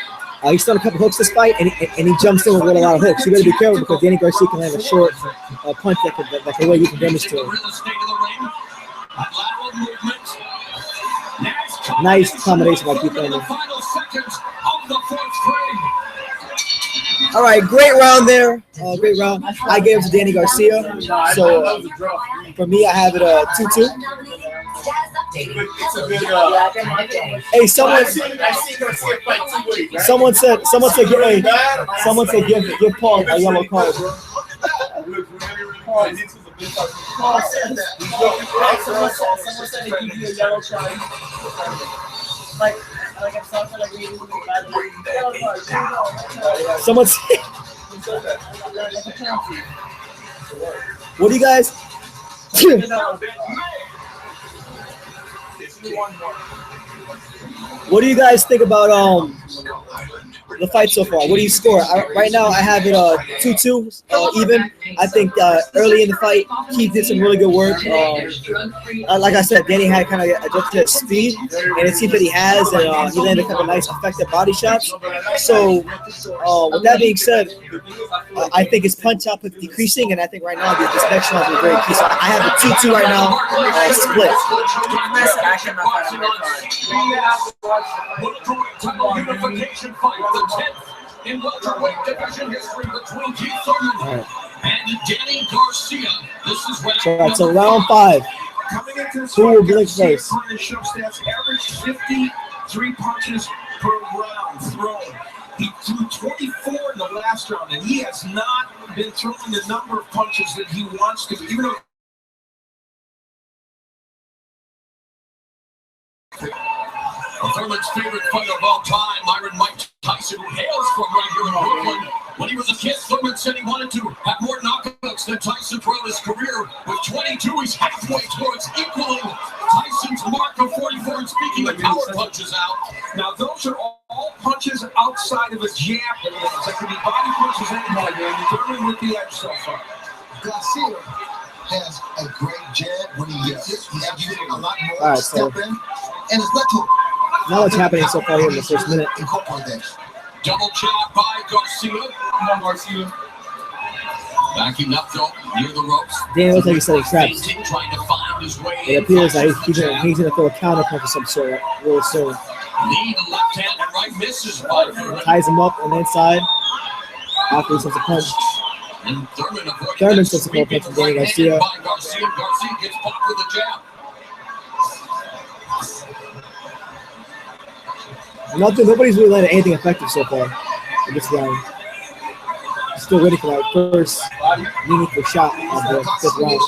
He's done a couple hooks this fight, and he jumps in with a lot of hooks. You got to be careful because Danny Garcia can have a short punch that can weigh you from damage to him. Nice combination by Keith Thurman. All right, great round there. Great round. I gave it to Danny Garcia. So for me, I have it 2-2. Hey, someone said give Paul a yellow card. Someone said to give you a yellow card. Like I'm talking like we Someone said, what do you guys? What do you guys think about the fight so far? What do you score? Right now, I have it 2-2 even. I think early in the fight, Keith did some really good work. Like I said, Danny had kind of adjusted his speed, and it seems that he has, and he landed a couple nice, effective body shots. So, with that being said, I think his punch output is decreasing, and I think right now this next round is very key. So I have a 2-2 right now, split. Unification fight, the 10th in welterweight division history between Keith Thurman and Danny Garcia. This is so round 5. Who will blink first? Average 53 punches per round thrown. He threw 24 in the last round, and he has not been throwing the number of punches that he wants to, even though Thurman's favorite fighter of all time, Iron Mike Tyson, who hails from right here in Brooklyn. When he was a kid, Thurman said he wanted to have more knockouts than Tyson throughout his career. With 22, he's halfway towards equaling Tyson's mark of 44. And speaking of power punches out, now those are all punches outside of a jab. That could be body punches and Thurman with the edge so far. Garcia has a great jab when he has a lot more step in, and it's not to. Now what's happening so far here in the first minute? Double jab by Garcia. Backing up though, near the ropes. Danny looks like he's setting traps. Trying to find his way. It appears like he's going to throw a counter punch of some sort real soon. Lead left hand and right misses by Thurman. Ties him up on the inside. After he sets a punch. And Thurman sets a punch from Danny Garcia. Garcia gets popped with a jab. Nobody's really landed anything effective so far in this round. Still waiting for that first meaningful shot of the 5th round.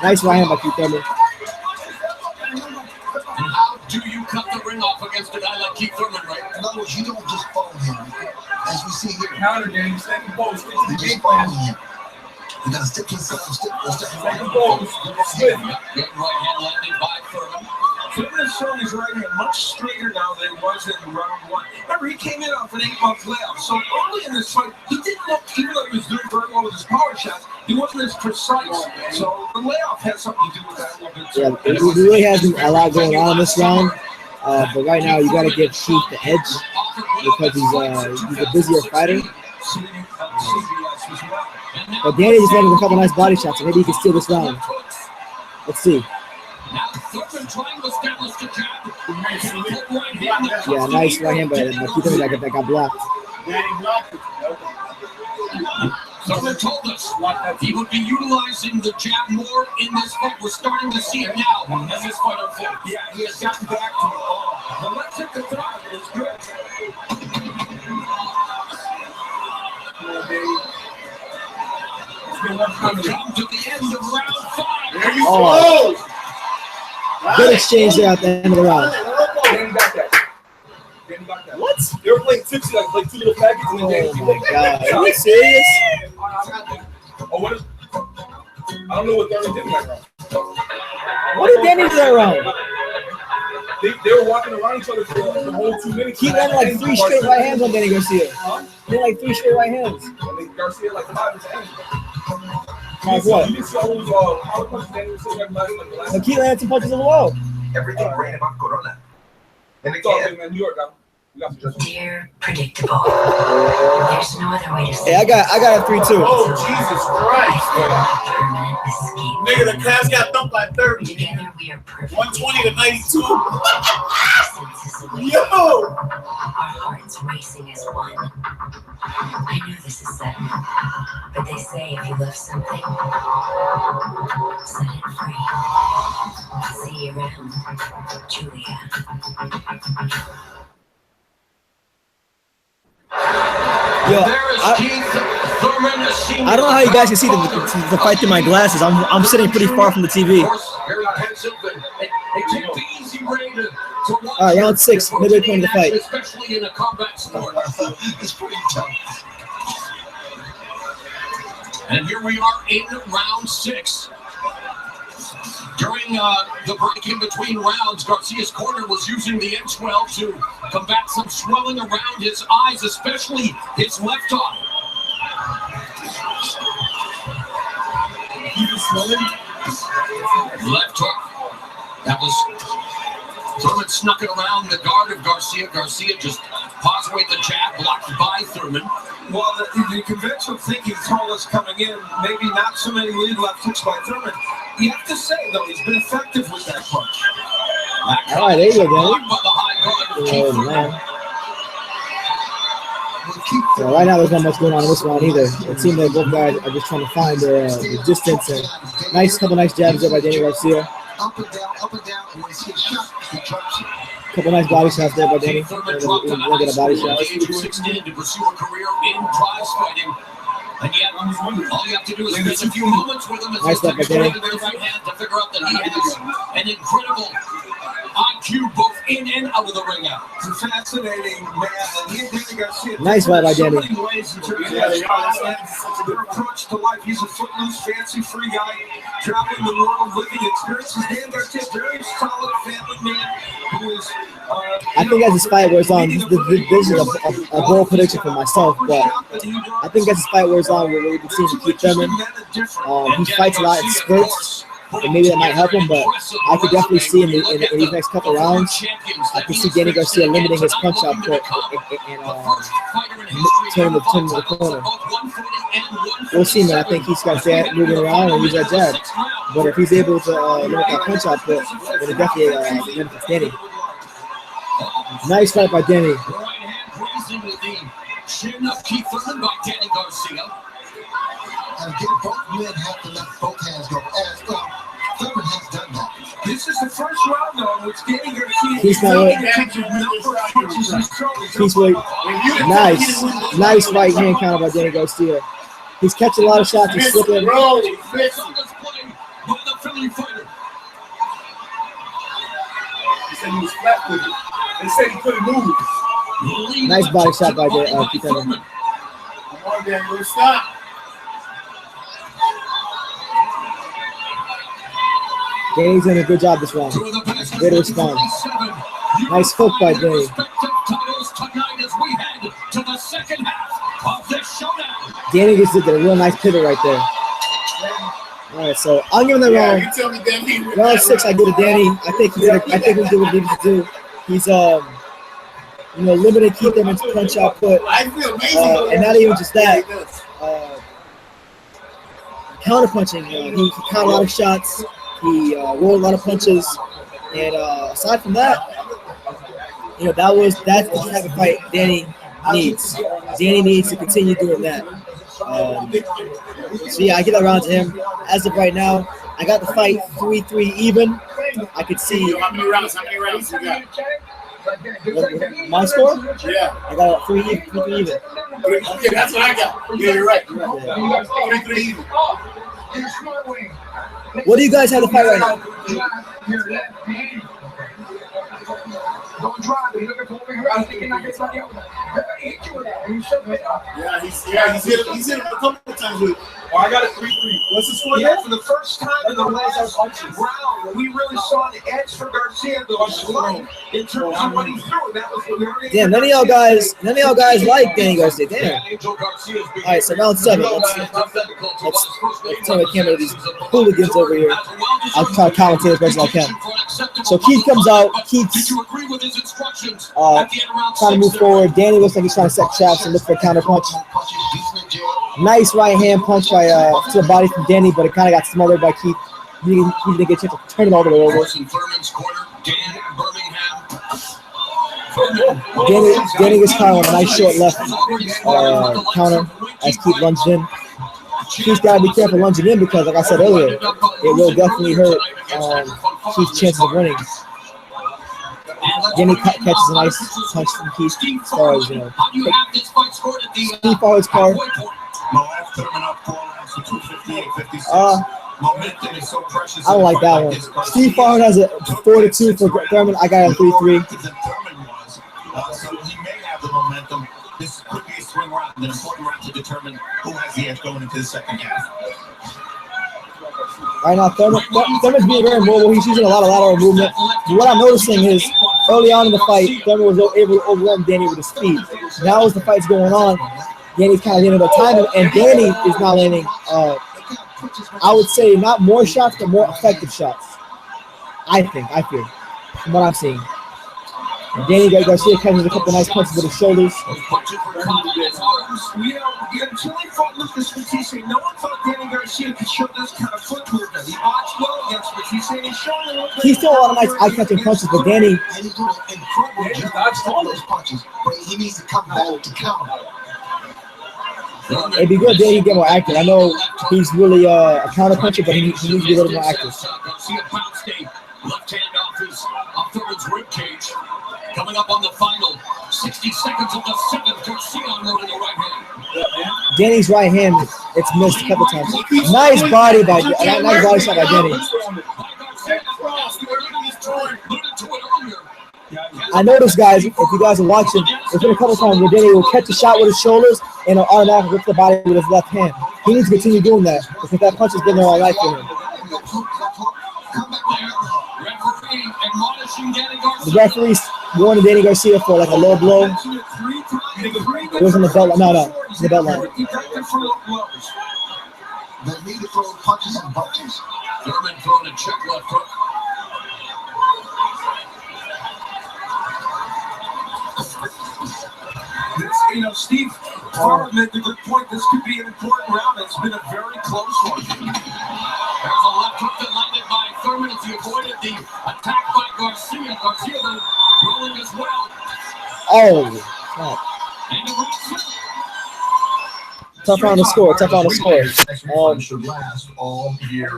Nice right hand by Keith Thurman. And how do you cut the ring off against a guy like Keith Thurman, right? In other words, you don't just follow him. As we see here, counter game, second pose, stick to the game follow plan. him. You gotta stick to yourself, Second pose, Good right hand landing by Thurman. Thurman is showing his right hand much straighter now than it was in round 1. Remember, he came in off an 8-month layoff. So early in this fight, he didn't look, even though he was doing very well with his power shots, he wasn't as precise. So the layoff has something to do with that a little bit. Yeah, it really hasn't a lot going on in this round. But right now, you got to give Keith the edge because he's a busier fighter. But Danny just landed a couple nice body shots, so maybe he can steal this round. Let's see. Yeah, nice right hand by him. Keith Thurman that got blocked. Thurman told us he would be utilizing the jab more in this fight. We're starting to see it now as this fight unfolds. Yeah, he has gotten back to it. The left hit the throw is good. We've come to the end of round 5. There you go. Good exchange there at the end of the round. What? They were playing tipsy like 2 little packets. Oh my God! Are you serious? Oh, what is? I don't know what Thurman did in that round. What did Danny do that round? They were walking around each other for the whole 2 minutes. He landed like 3 straight right hands on Danny Garcia. He had like 3 straight right hands. I think Garcia like 5 at the end. Like what? You didn't see all those power punches Danny was saying like the last. He landed some punches in a row. Everything great about Corona. And It's all again, big, man. New York, now. They're predictable. There's no other way to say Hey, I got a 3-2. Oh, Jesus Christ. permanent escape. Nigga, the Cavs got thumped by 30. Together we are perfect. 120 to 92. Senses away. Yo! Our hearts racing as one. I know this is sudden, but they say if you love something, set it free. See you around, Julia. Yo, There is Keith Thurman, a senior. I don't know how you guys can see the fight through my glasses. I'm sitting pretty far from the TV. Of course, very pensive, and they take the easy way to watch. All right, round 6, midway point of the fight. Especially in a combat sport. It's pretty tough. And here we are in round 6. During the break in between rounds, Garcia's corner was using the M12 to combat some swelling around his eyes, especially his left eye. Left hook. That was Thurman snuck it around the guard of Garcia. Garcia just paused away the jab, blocked by Thurman. Well, the conventional thinking told us coming in, maybe not so many lead left hooks by Thurman. You have to say, though, he's been effective with that punch. All right, there you go, Blocked by the high guard of Keith Oh, Thurman. man. So right now, there's not much going on in this round either. It seems like both guys are just trying to find the distance. And couple nice jabs there by Danny Garcia. Up and down, and when he gets shot, he drops it. Couple nice body shots there by Danny. Keith Thurman dropped to the Look at the body high school at shots. the age of 16 to pursue a career in prize fighting. And yet, all you have to do is spend a few moments with him as Nice he'll stuff by take a Danny. swing with his right hand to figure out that he has an incredible IQ both in and out of the ring out. It's a fascinating man, and he and Danny Garcia. Nice fight by so Danny. many ways in terms of their approach to life. He's a footloose, fancy-free guy, traveling the world, living experiences. Dan Garcia, very solid family man who is. I think as this fight wears on, this is a bold prediction for myself, but I think as this fight wears on, we'll be seeing Keith Thurman. He fights a lot in spurts, and maybe that might help him, but I could definitely see in these next couple rounds, I can see Danny Garcia limiting his punch output and turning the corner. We'll see, man. I think he's got that moving around and use that jab. But if he's able to limit that punch output, then it definitely benefits Danny. Nice fight by Danny. Right hand grazing with the chin of Keith Thurman by Danny Garcia. And again, both men have to let both hands go. As Thurman has done that. This is the first round, though, in which Danny Garcia He's not He's wait. Nice right hand counter by Danny Garcia. He's catching a lot of shots. He's slipping. By the Philly fighter. He said he was flat-footed. They said he couldn't move. Nice body shot by Keith Thurman. Come on, Danny, don't stop. Danny's doing a good job this round. Way to respond. Nice hook by Danny. Danny just did a real nice pivot right there. All right, so I'm giving that round. You tell me, Danny. Round 6, I go to Danny. I think he did what he needs to do. He's limited Keith Thurman's punch output, I feel amazing. and not even just that. Counter punching. He caught a lot of shots. He rolled a lot of punches, and aside from that, that's the type of fight Danny needs. Danny needs to continue doing that. So yeah, I give that round to him. As of right now, I got the fight 3-3 even. I could see. How many rounds you got? My score? Yeah. I got 3 even. Yeah, that's what I got. Yeah, you're right. 3-3 even. What do you guys have to fight right now? Yeah, he's hit him a couple of times with Oh, I got a 3-3. What's the score? Yeah, for the first time in the last round, we really saw an edge for Garcia, though slight in terms of what he threw. That was what we already. Damn, none of y'all guys like Danny Garcia. Damn. All right, so round 7. Let's turn the camera to these hooligans over here. I'll try to commentate as much as I can. So Keith comes out. Keith's trying to move forward. Danny looks like he's trying to set traps and look for a counter punch. Nice right hand punch by to the body from Danny, but it kind of got smothered by Keith. He didn't get a chance to turn it all the way over. Danny gets caught on a nice short left counter as Keith lunged in. Keith's got to be careful lunging in because, like I said earlier, it will definitely hurt Keith's chances of winning. Danny catches a nice punch from Keith as far as, Steve Farhard's card. I don't like that one. Steve Farhard has a 4-2 for Thurman. I got a 3-3. So he may have the momentum. This could be a swing round, an important round to determine who has the edge going into the second half. Right now, Thurman's being very mobile. He's using a lot of lateral movement. But what I'm noticing is early on in the fight, Thurman was able to overwhelm Danny with his speed. Now as the fight's going on, Danny's kind of getting the timing, and Danny is now landing, I would say, not more shots, but more effective shots. I feel, from what I'm seeing. And Danny Garcia catches a couple nice punches with his shoulders. Until he fought Lucas Matisse, no one thought Danny Garcia could show this kind of foot movement. He boxed well against Matisse, and he's showing a little bit. He's still a lot of nice eye-catching punches, but Danny. And he's doing an incredible job throwing those punches, but he needs to come back to counter. It'd be good Danny get more active. I know he's really a counter puncher, but he needs to be a little more active. Left hand off Thurman's rib cage. Coming up on the final 60 seconds of the 7th. Garcia unloading the right hand. Danny's right hand, it's missed a couple times. Nice body shot by Danny. I noticed, guys, if you guys are watching, there's been a couple times where Danny will catch a shot with his shoulders and will automatically whip the body with his left hand. He needs to continue doing that because that punch has been there all night for him. The referee's warning Danny Garcia for like a low blow. It was on the belt line. No, the belt line. They need to throw punches and bunches. Thurman throwing a check left hook. Steve Farhard made a good point. This could be an important round. It's been a very close one. There's a left hook that landed by Thurman as he avoided the attack by Garcia. Garcia rolling as well. Oh, tough on the score. Should last all year.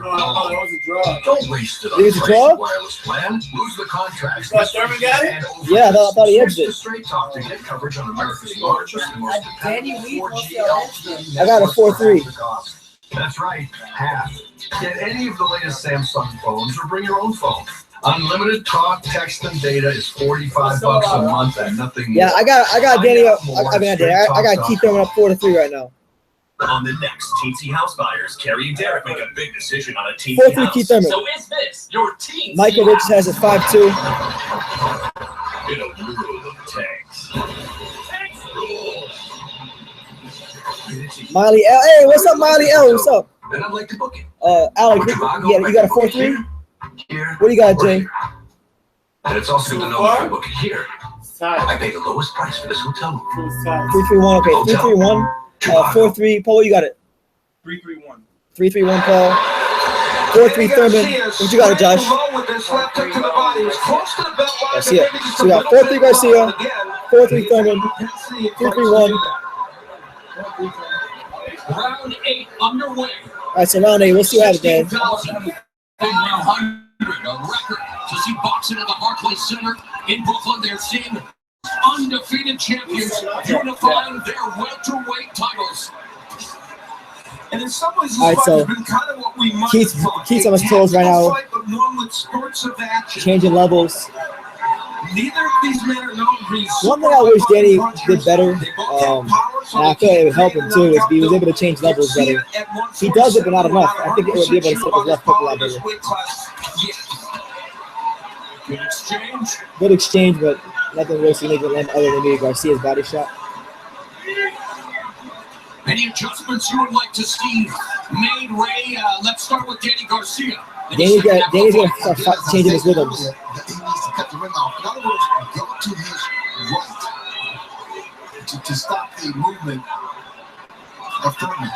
Don't waste it on It was a draw? wireless plan. Lose the contracts. Thurman got it? Yeah, I thought he edged it. Straight talk to get coverage on America's largest and most Danny Lee wants to edge. I got a 4-3. That's right, half. Get any of the latest Samsung phones or bring your own phone. Unlimited talk, text, and data is $45 a month and nothing more. Yeah, I got Danny up. I got Keith Thurman up 4-3 right now. On the next Teensy House Buyers, Carrie and Derek make a big decision on a Teensy 4-3 house. Keith Thurman. So is this your Teensy Michael Rich has a 5-2. In a world of tanks. Tanks rule. Miley L. Hey, what's up, Miley L? What's up? And I'd like to book it. Alex, you got a 4-3? Here. What do you got, Jay? And it's also good to know if I book it here, I pay the lowest price for this hotel room. 3-3-1. Okay, 3-3-1. 4-3. Paul, you got it. 3-3-1. 3-3-1, Paul. 4-3 Thurman. What you got it, Josh? Garcia. So we got 4-3 Garcia, 4-3 Thurman, 3-3-1. Round 8 underway. All right, so round 8. We'll see what happens, Dan. 100, a record to see boxing at the Barclays Center in Brooklyn. They're seeing undefeated champions unifying their welterweight titles. And in some ways, all right, so been kind of what we might Keith's on his toes right now, changing levels. Neither of these men are known. One thing I wish Danny did better, And I feel it would help him too if he was able to change levels better. He does it, but not enough. I think it would be able to set his left hook a lot better. Good exchange. Good exchange, but nothing really significant other than maybe Garcia's body shot. Any adjustments you would like to see made, Ray? Let's start with Danny Garcia. Danny's going to start changing his rhythms. He needs to cut the ring off. In other words, go to his right to stop the movement of Thurman.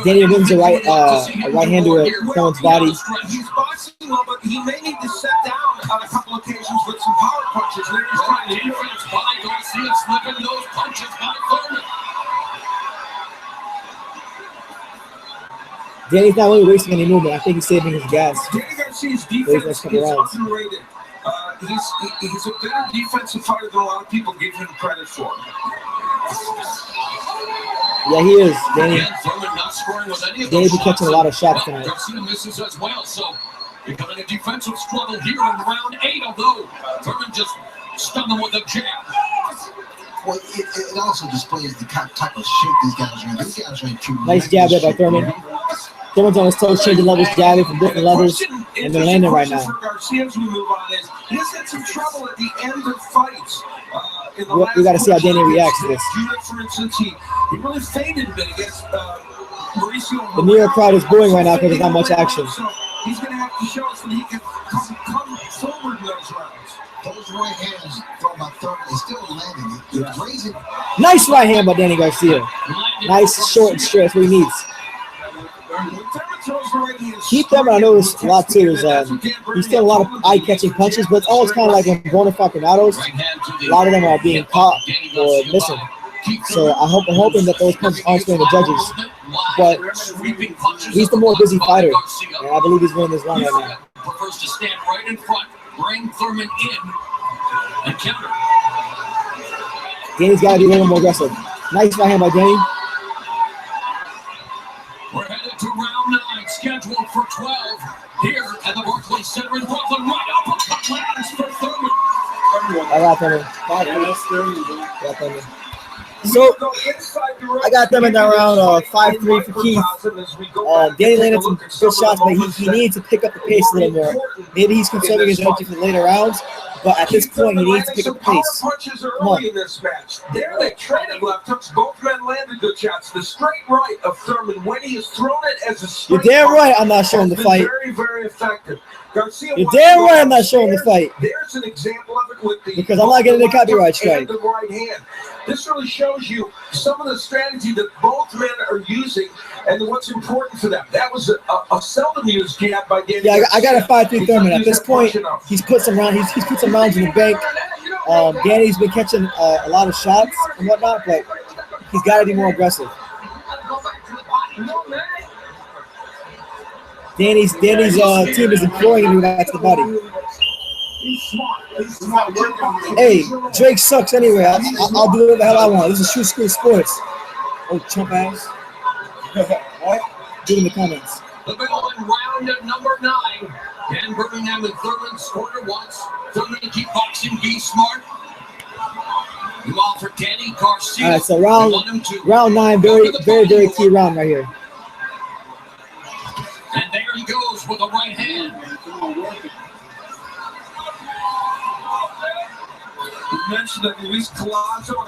Danny wins a right-hander at Thurman's body. He's boxing well, but he may need to set down on a couple occasions with some power punches. They're just trying to defense by Garcia, slipping those punches by Thurman. Danny's not really wasting any movement. I think he's saving his gas. Danny Garcia's defense is underrated. He's a better defensive fighter than a lot of people give him credit for. Yeah, he is. Danny be catching a lot of shots tonight. Garcia misses as well, so becoming a defensive struggle here in round 8, although Thurman just stung him with a jab. Well, it also displays the type of shape these guys are in. These guys are in true. Nice jab there by Thurman. Thurman's on his toes, changing levels, jabbing from different levels, and they're landing right now. Garcia, as we move on, he's had some trouble at the end of fights. We got to see how Danny reacts to this. For instance, he really faded a bit against Mauricio. The New York crowd is booing right now because there's not much action. So he's going to have to show us that he can come forward in those rounds. Those right hands from Thurman is still landing. They're raising. Nice right hand by Danny Garcia. Nice, short and straight. That's what he needs. Keith Thurman, I noticed a lot too, is he's throwing a lot of eye-catching punches, but it's always kind of like when Bonafaconados, a lot of them are being caught or missing. So I'm hoping that those punches aren't swinging the judges. But he's the more busy fighter, and I believe he's winning this round right now. Prefers to stand right in front, bring Thurman in, and counter. Danny's got to be a little more aggressive. Nice right hand by Danny. We're headed to round 9, scheduled for 12 here at the Barclays Center in Brooklyn. Right uppercut lands for Thurman. I got Thurman. So I got them in that round 5-3 for Keith. Danny landed some good shots, but he needs to pick up the pace a little more. Maybe he's conserving his energy for the later rounds, but at this point he needs to pick up the pace. Punches early in this match. There they traded left hooks. Both men landed good shots. The straight right of Thurman, when he has thrown it as a straight, you're damn right I'm not showing the fight. Very, very effective. Garcia, you're damn right I'm not showing the fight. There's an example of it with the because I'm not getting a copyright strike. The right hand. This really shows you some of the strategy that both men are using and what's important for them. That was a seldom used jab by Danny. Yeah, I got a 5-3 Thurman. At this point, he's put some rounds. He's put some rounds in the bank. Danny's been catching a lot of shots and whatnot, but he's got to be more aggressive. Danny's team is imploring him to go back to the body. Hey, Drake sucks anyway. I'll do whatever the hell I want. This is True School Sports. Oh, chump ass. What? Do it in the comments. The bell in round number 9. Dan Birmingham and Thurman's corner once. Thurman to keep boxing, be smart. You all for Danny Garcia. All right, so round 9, very key round right here. And there he goes with a right hand.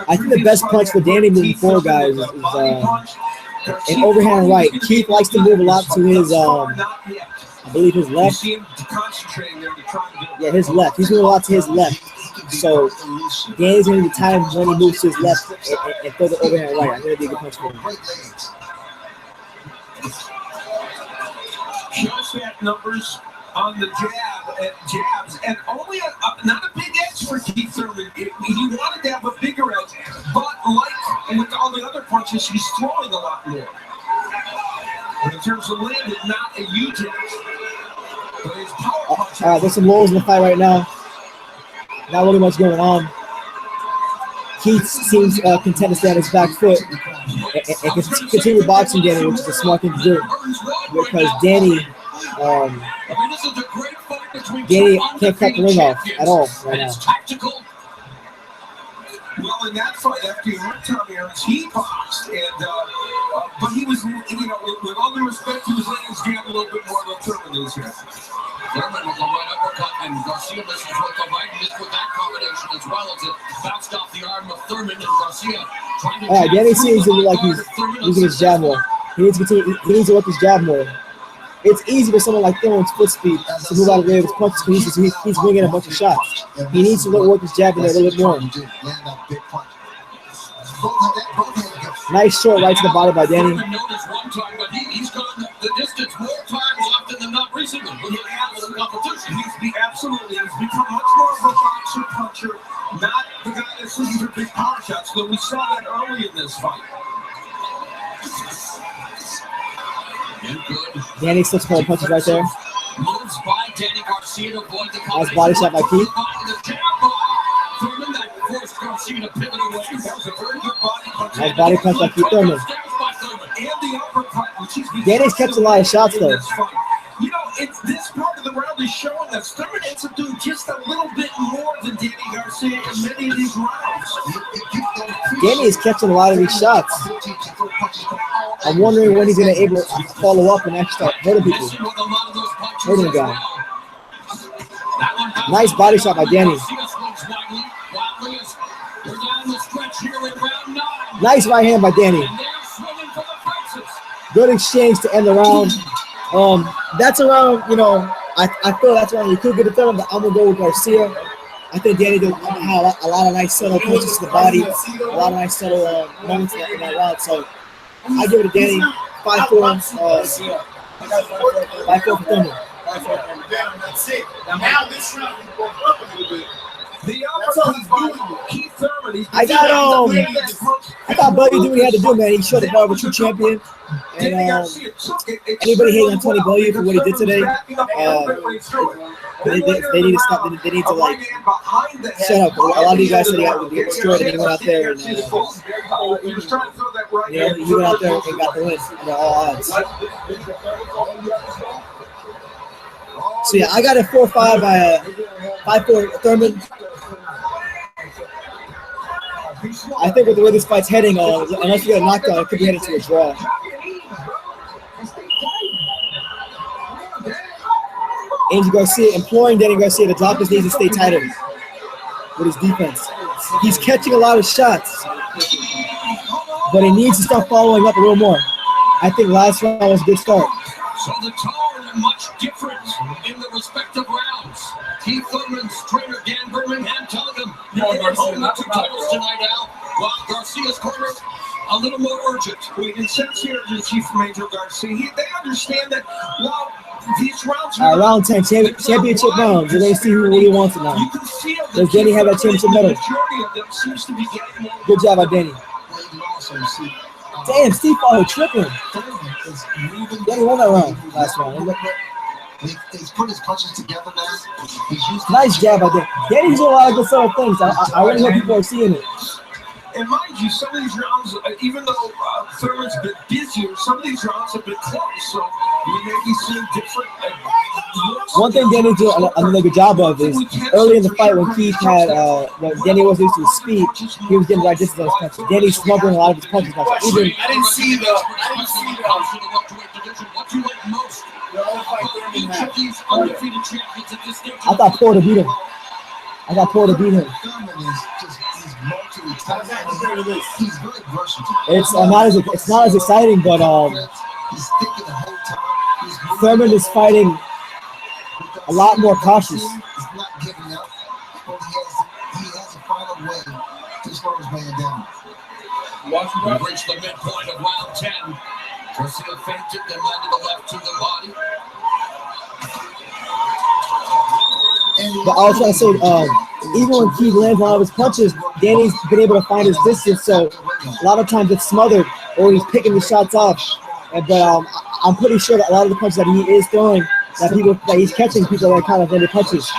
I think the best punch for Danny moving forward, guys, is an overhand right. Keith likes to move a lot to his, I believe his left. Yeah, his left. He's moving a lot to his left. So Danny's going to be time when he moves to his left and throw the overhand right. I think it'd be a good punch for him. Shows that numbers on the jabs, and only not a big edge for Keith Thurman. He wanted to have a bigger edge, but like with all the other punches, he's throwing a lot more. But in terms of landing, not a huge edge. But his power punches. All right, there's some lulls in the fight right now. Not really much going on. Keith seems content to stay on his back foot and continue boxing Danny, which is a smart thing to do. Because Danny can't cut the ring off at all right now. in that fight after he hurt Tommy Ernst, he boxed, and but he was, you know, with all due respect, he was letting his jab a little bit more than Thurman is here. Thurman with the right uppercut, and Garcia misses with the right, missed with that combination as well as it bounced off the arm of Thurman, and Garcia trying to. All right, Danny seems to look like he's using his jab more. He needs to work his jab more. It's easy for someone like Thurman's foot speed to move out of the way of his punches because he's winging a bunch of shots. He needs to work his jab in there a little bit more. Nice short right to the body by Danny. He's gone the distance more times often than not recently. Absolutely, he's become much more of a boxer puncher, not the guy that's looking for big power shots. Though we saw that early in this fight. Danny still throwing punches right there. Moves by Danny Garcia to avoid the nice body shot by Keith. Thurman that forced Garcia to pivot away. That was a very good body punch. Nice body punch by Keith Thurman. Danny's kept a lot of shots though. You know, this part of the round is showing that Thurman ends up doing just a little bit more than Danny Garcia in many of these rounds. Danny is catching a lot of these shots. I'm wondering when he's going to be able to follow up and actually start hurting people. Hurting a guy. Nice body shot by Danny. Nice right hand by Danny. Good exchange to end the round. That's a round, you know, I feel that's a round you could get it done, but I'm going to go with Garcia. I think Danny had a lot of nice subtle punches to the body, a lot of nice subtle moments in that round. So I give it to Danny 5-4. 5-4 for Thurman. That's it. Now this round we broke up a little bit. That's all he's doing. Keith Thurman. I thought Bellew did what he had to do, man. He showed the bar of a true champion. And anybody hating on Tony Bellew for what he did today, they need to stop. They need to like shut up. A lot of you guys said he got destroyed, and he went out there and he went out there and got the win under all odds. So yeah, I got a 4-5 by 5-4 Thurman. I think with the way this fight's heading, unless you get a knockdown, it could be heading to a draw. Andy Garcia imploring Danny Garcia to drop his knees and stay tighter with his defense. He's catching a lot of shots, but he needs to start following up a little more. I think last round was a good start. So the tone much different in the respective rounds. Keith Thurman's trainer Dan Birmingham telling him you're home with 2 titles tonight, Al. While Garcia's corner a little more urgent. In sense the urgency for Major Garcia, they understand that while these rounds round 10 championship rounds. We're gonna see who really wants it now. Does Danny have that championship medal? Good job by Danny. Damn, Steve Foley tripping. Danny won that round last round. He's put his punches together now. Nice jab by Danny. Danny's doing a lot of good subtle things. I really hope people are seeing it. And mind you, some of these rounds, even though Thurman's a bit busier, some of these rounds have been close. So we may be seeing different. One thing Danny did another good job of is early in the fight when Keith had, when Danny wasn't used to his speed, he was getting the right distance on his punches. Danny's smuggling a lot of his punches now. So even, I didn't see the I thought Porter beat him. It's not as exciting, but Thurman is fighting a lot more cautious. He's not giving up, but he has a final way to slow his man down. We've reached the midpoint of round 10. Garcia feinted, then landed the left to the body. But I was trying to say, even when Keith lands on all of his punches, Danny's been able to find his distance. So a lot of times it's smothered or he's picking the shots off. But I'm pretty sure that a lot of the punches that he is throwing, that he's catching people that kind of ended punches.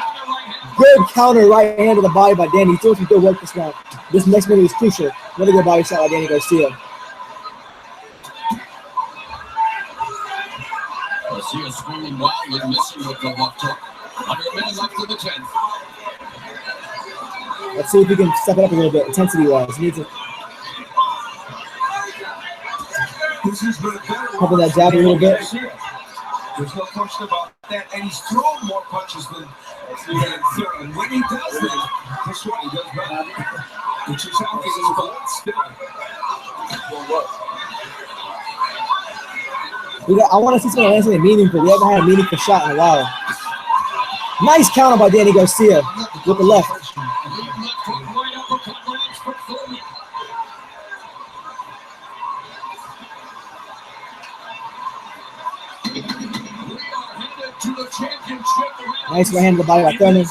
Good counter right hand to the body by Danny. He's doing some good work this round. This next minute is crucial. Another good body shot by Danny Garcia. Garcia swinging wildly, missing with the left hook. Under a minute left to the 10th. Let's see if he can step it up a little bit, intensity-wise. He needs to cover that jab a little bit. There's no question about that, and he's thrown more punches than Thurman. When he does that, guess what? He does better. Which is how he is going still. I want to see someone land something meaningful. We haven't had a meaningful shot in a while. Nice counter by Danny Garcia with the left. Nice right hand to the body by Thurman.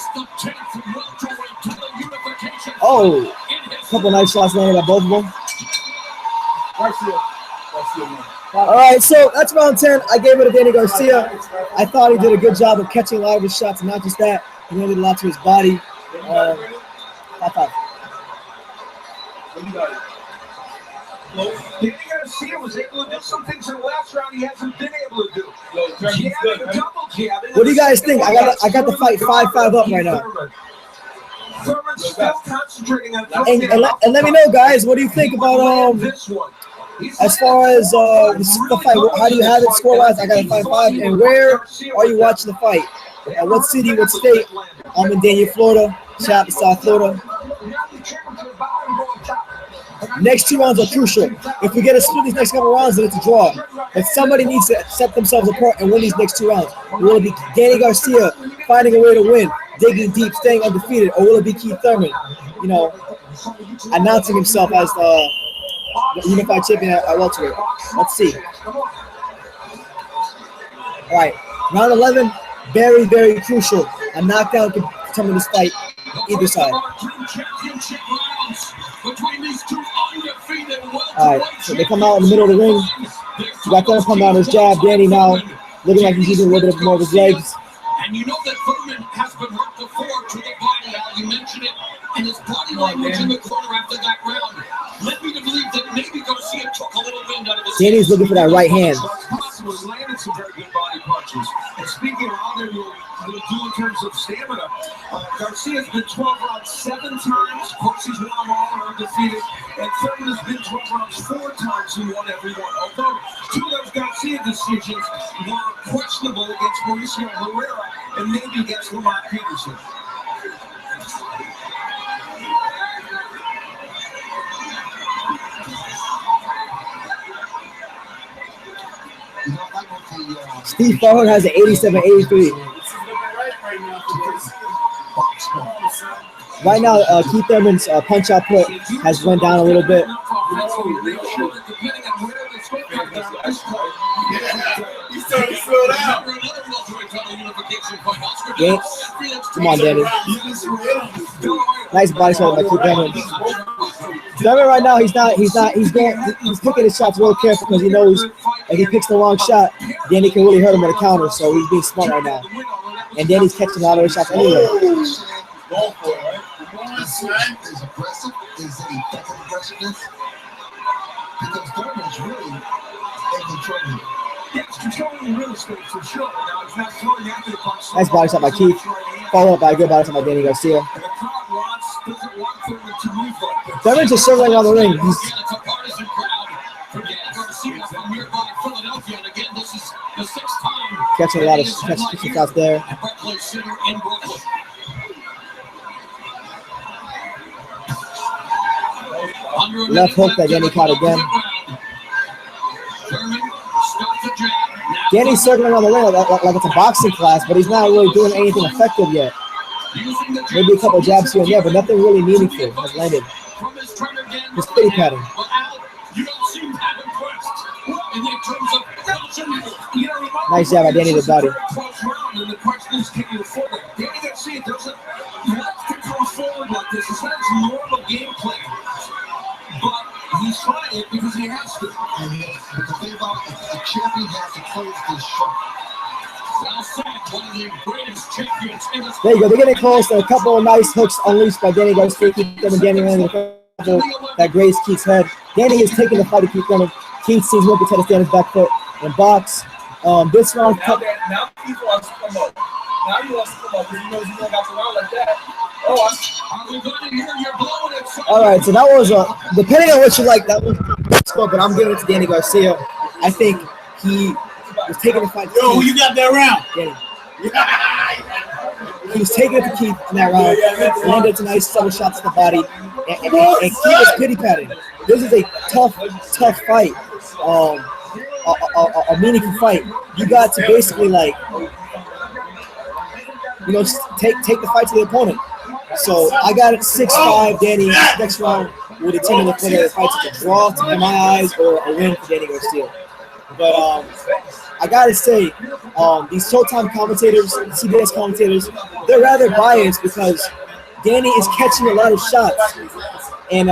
Oh, a couple nice shots landed by both of them. All right, so that's round 10. I gave it to Danny Garcia. I thought he did a good job of catching a lot of his shots, and not just that, he landed a lot to his body. High-five. Danny Garcia was able to do some things in the last round he hasn't been able to do. What do you guys think? I got the fight 5-5 up right now. Thurman's still concentrating on And let me know, guys, what do you think about as far as the fight? How do you have it score-wise? I got a 5-5. And where are you watching the fight? At what city, what state? I'm in Dania, Florida. Shout out to South Florida. Next 2 rounds are crucial. If we get a split these next couple rounds, then it's a draw. But somebody needs to set themselves apart and win these next 2 rounds. Will it be Danny Garcia finding a way to win, digging deep, staying undefeated, or will it be Keith Thurman, announcing himself as the unified champion at welterweight? Let's see. All right, round 11, very, very crucial. A knockdown can determine this fight, either side. All right, so they come out in the middle of the ring. You got them come out his jab. Danny now looking like he's using a little bit more of his legs. And you know that Thurman has been hurt before to the body. You mentioned it, and his body language in the corner after that round led me to believe that maybe Garcia took a little wind out of his. Danny's looking for that right hand. Was landing some very good body punches. And speaking of how they will do in terms of stamina, Garcia's been 12 rounds 7 times. Of course, he's won them all and undefeated. And Thurman has been 12 rounds 4 times and won every one. Although 2 of those Garcia decisions were questionable against Mauricio Herrera and maybe against Lamont Peterson. Steve Farhood has an 87-83. Right now, Keith Thurman's punch output has went down a little bit. Yeah. Come on, Danny. Nice body shot by Keith Thurman. Thurman right now, he's picking his shots real careful because he knows if he picks the wrong shot, Danny can really hurt him with a counter. So he's being smart right now. And Danny's catching a lot of his shots anyway. Is aggressive? Is it effective aggressiveness? Because Thurman's really in control. Yes, controlling the real estate for sure. Now, he's not throwing after the punch. Nice body shot by Keith. Followed up by a good body shot by Danny Garcia. Thurman's just circling around the ring. Catching a lot of shots there. Left hook that Danny caught again. Danny's circling around the ring like it's a boxing class, but he's not really doing anything effective yet. Maybe a couple jabs here and there, but nothing really meaningful has landed. Just pity patting. Nice jab by Danny to the body. The question is, can you afford it? Danny Garcia doesn't like to come forward like this. It's not his normal game plan. But he's trying it because he has to. But the thing about it, the champion has to close this shot. There you go. They're getting close. A couple of nice hooks unleashed by Danny Garcia. Keith Thurman, Danny landing a couple that grazed Keith's head. Danny is taking the fight to Keith Thurman. Keith sees Wilkie try to stand his back foot and box. This round. Now Keith wants to come up. Now he wants to come up because he knows he's not got around like that. All right, so that was depending on what you like, that was a score, but I'm giving it to Danny Garcia. I think he was taking the fight. Yo, who you got that round? Danny. He was taking it to Keith in that round. Landed some nice subtle shots to the body, and Keith was pity patting. This is a tough fight, a meaningful fight. You got to basically just take the fight to the opponent. So I got it 6-5, Danny. Next round will determine whether the fight's a draw in my eyes or a win for Danny Garcia. But I gotta say, these Showtime commentators, CBS commentators, they're rather biased because Danny is catching a lot of shots, and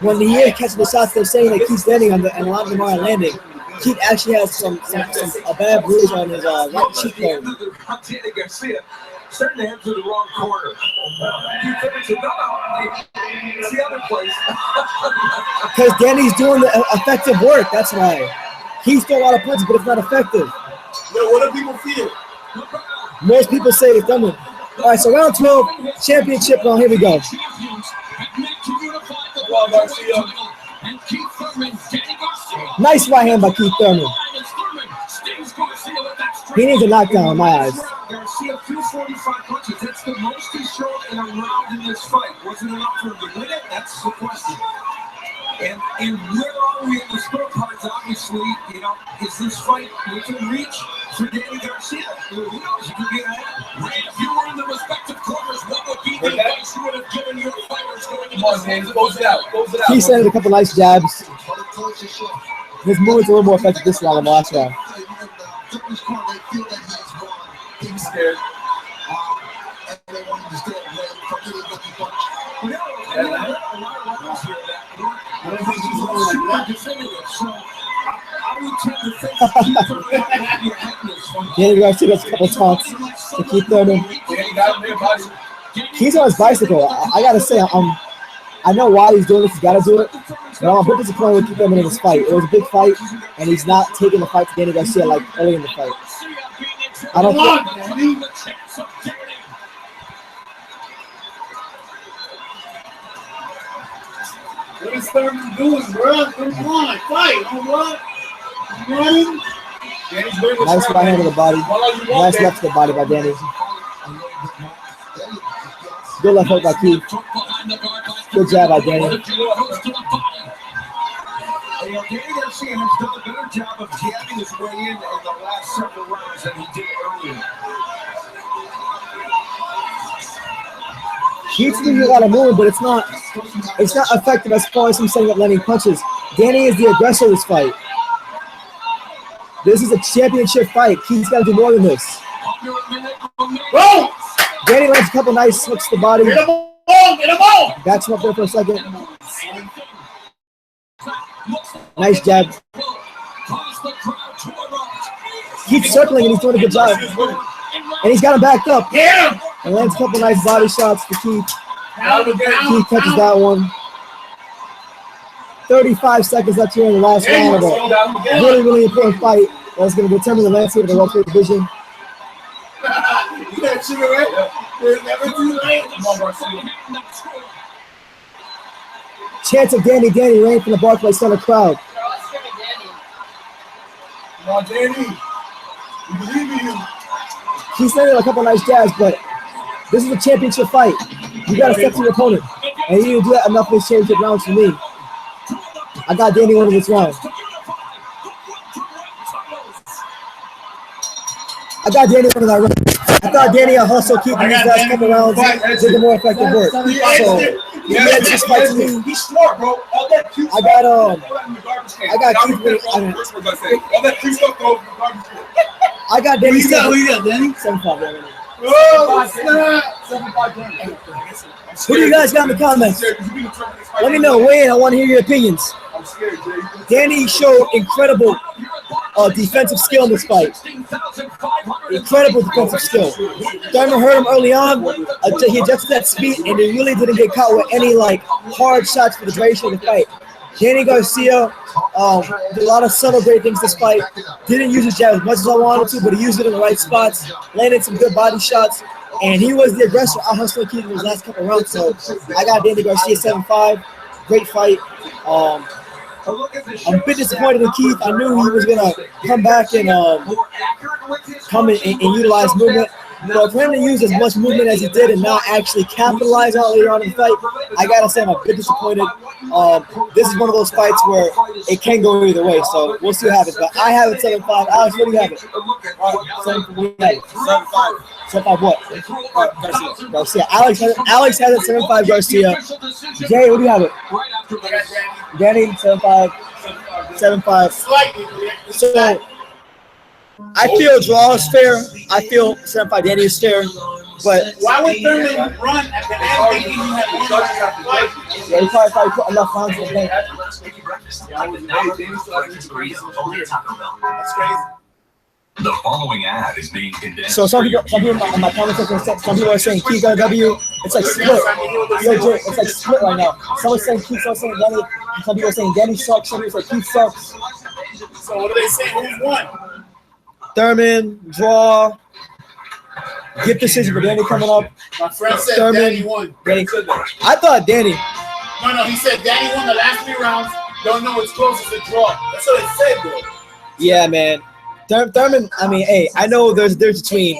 when he is catching the shots, they're saying that Keith's landing and a lot of them aren't landing. Keith actually has a bad bruise on his right cheekbone. Starting to head to the wrong corner. You finish it up. It's the other place. Because Danny's doing the effective work. That's why. He's throwing a lot of punches, but it's not effective. Yo, what do people feel? Most people say it's Thurman. All right, so round 12, championship round. Here we go. Nice right hand by Keith Thurman. He needs a knockdown in my eyes. Garcia 245 punches. That's the most he's shown in a round in this fight. Wasn't enough for him to win it? That's the question. And where are we in the scorecards? Obviously, is this fight within reach for Danny Garcia? Who knows? You could get ahead. If you were in the respective corners, what would be the advice you would have given your fighters going into this fight? Close it out. He sent a couple nice jabs. His movement's a little more effective this round than the last round. He's scared. Danny Garcia gets a couple taunts to Keith Thurman. He's on his bicycle. I gotta say, I know why he's doing this. He's got to do it. But I'm a bit disappointed with Keith Thurman in this fight. It was a big fight, and he's not taking the fight to Danny Garcia like early in the fight. I don't think. What is Thurman doing, bro? Come on, fight. You know what? Running. Nice right hand to the body. Nice left to the body by Danny. Good left hook by Keith. Good jab by Danny. Danny Garcia has done a better job of jabbing his way in the last several rounds than he did earlier. Keith's doing a lot of movement, but it's not effective as far as him setting up landing punches. Danny is the aggressor of this fight. This is a championship fight. Keith's got to do more than this. Whoa! Danny lands a couple nice hooks to the body. Get him on! Get him on! Backs him up there for a second. Nice jab. Keith's circling and he's doing a good job. And he's got him backed up. Yeah! And lands a couple nice body shots for Keith. Keith catches that one. 35 seconds left here in the last round of a really, really important fight that's going to determine the landscape of the welterweight division. Chance of Danny rain from the Barclays Center crowd. Come on, Danny. We believe in you. He's landing a couple nice jabs, but this is a championship fight. You got to step to your opponent. And you didn't do that enough in this championship rounds for me. I got Danny winning this round. I got Danny winning that round. I thought Danny had hustle keeping these last couple rounds, did the more effective work. So, yeah, this fight to me. He's smart, bro. All that cute I got Keith winning. All that cute stuff goes in the garbage can. I got Danny. What you got, Danny? 7-5. Oh, snap. Who do you guys got in the comments? Let me know. Weigh in. I want to hear your opinions. Danny showed incredible defensive skill in this fight. Incredible defensive skill. Thurman hurt him early on. He adjusted that speed, and he really didn't get caught with any hard shots for the duration of the fight. Danny Garcia did a lot of subtle great things this fight. Didn't use his jab as much as I wanted to, but he used it in the right spots, landed some good body shots, and he was the aggressor out hustling Keith in his last couple rounds. So I got Danny Garcia 7-5. Great fight. I'm a bit disappointed in Keith. I knew he was gonna come back and come and utilize movement. But for him to use as much movement as he did and not actually capitalize on it later on in the fight, I gotta say I'm a bit disappointed. This is one of those fights where it can go either way, so we'll see what happens. But I have it 7-5. Alex, what do you have it? 7-5. 7-5 what? Garcia. Alex has it 7-5 Garcia. Jay, what do you have it? Danny 7-5. 7-5. So I feel draw is fair. I feel 7-5 Danny is fair. But why would Thurman run at the end thinking you had one fight? Yeah, he probably put enough rounds in the bank. That's crazy. The following ad is being condensed. So some people in my comment section, some people are saying Keith got a W. It's like split. Yo, Jay, it's like split right now. Someone's saying Keith, someone's saying Danny. Some people are saying Danny sucks. Some people say Keith sucks. So what do they say? Who's won? Thurman, draw, get decision for Danny coming up. My friend said Thurman, Danny won. Danny. I thought Danny. No, he said Danny won the last 3 rounds. Don't know it's close as a draw. That's what it said, though. Yeah, man. Thurman, I mean, hey, I know there's between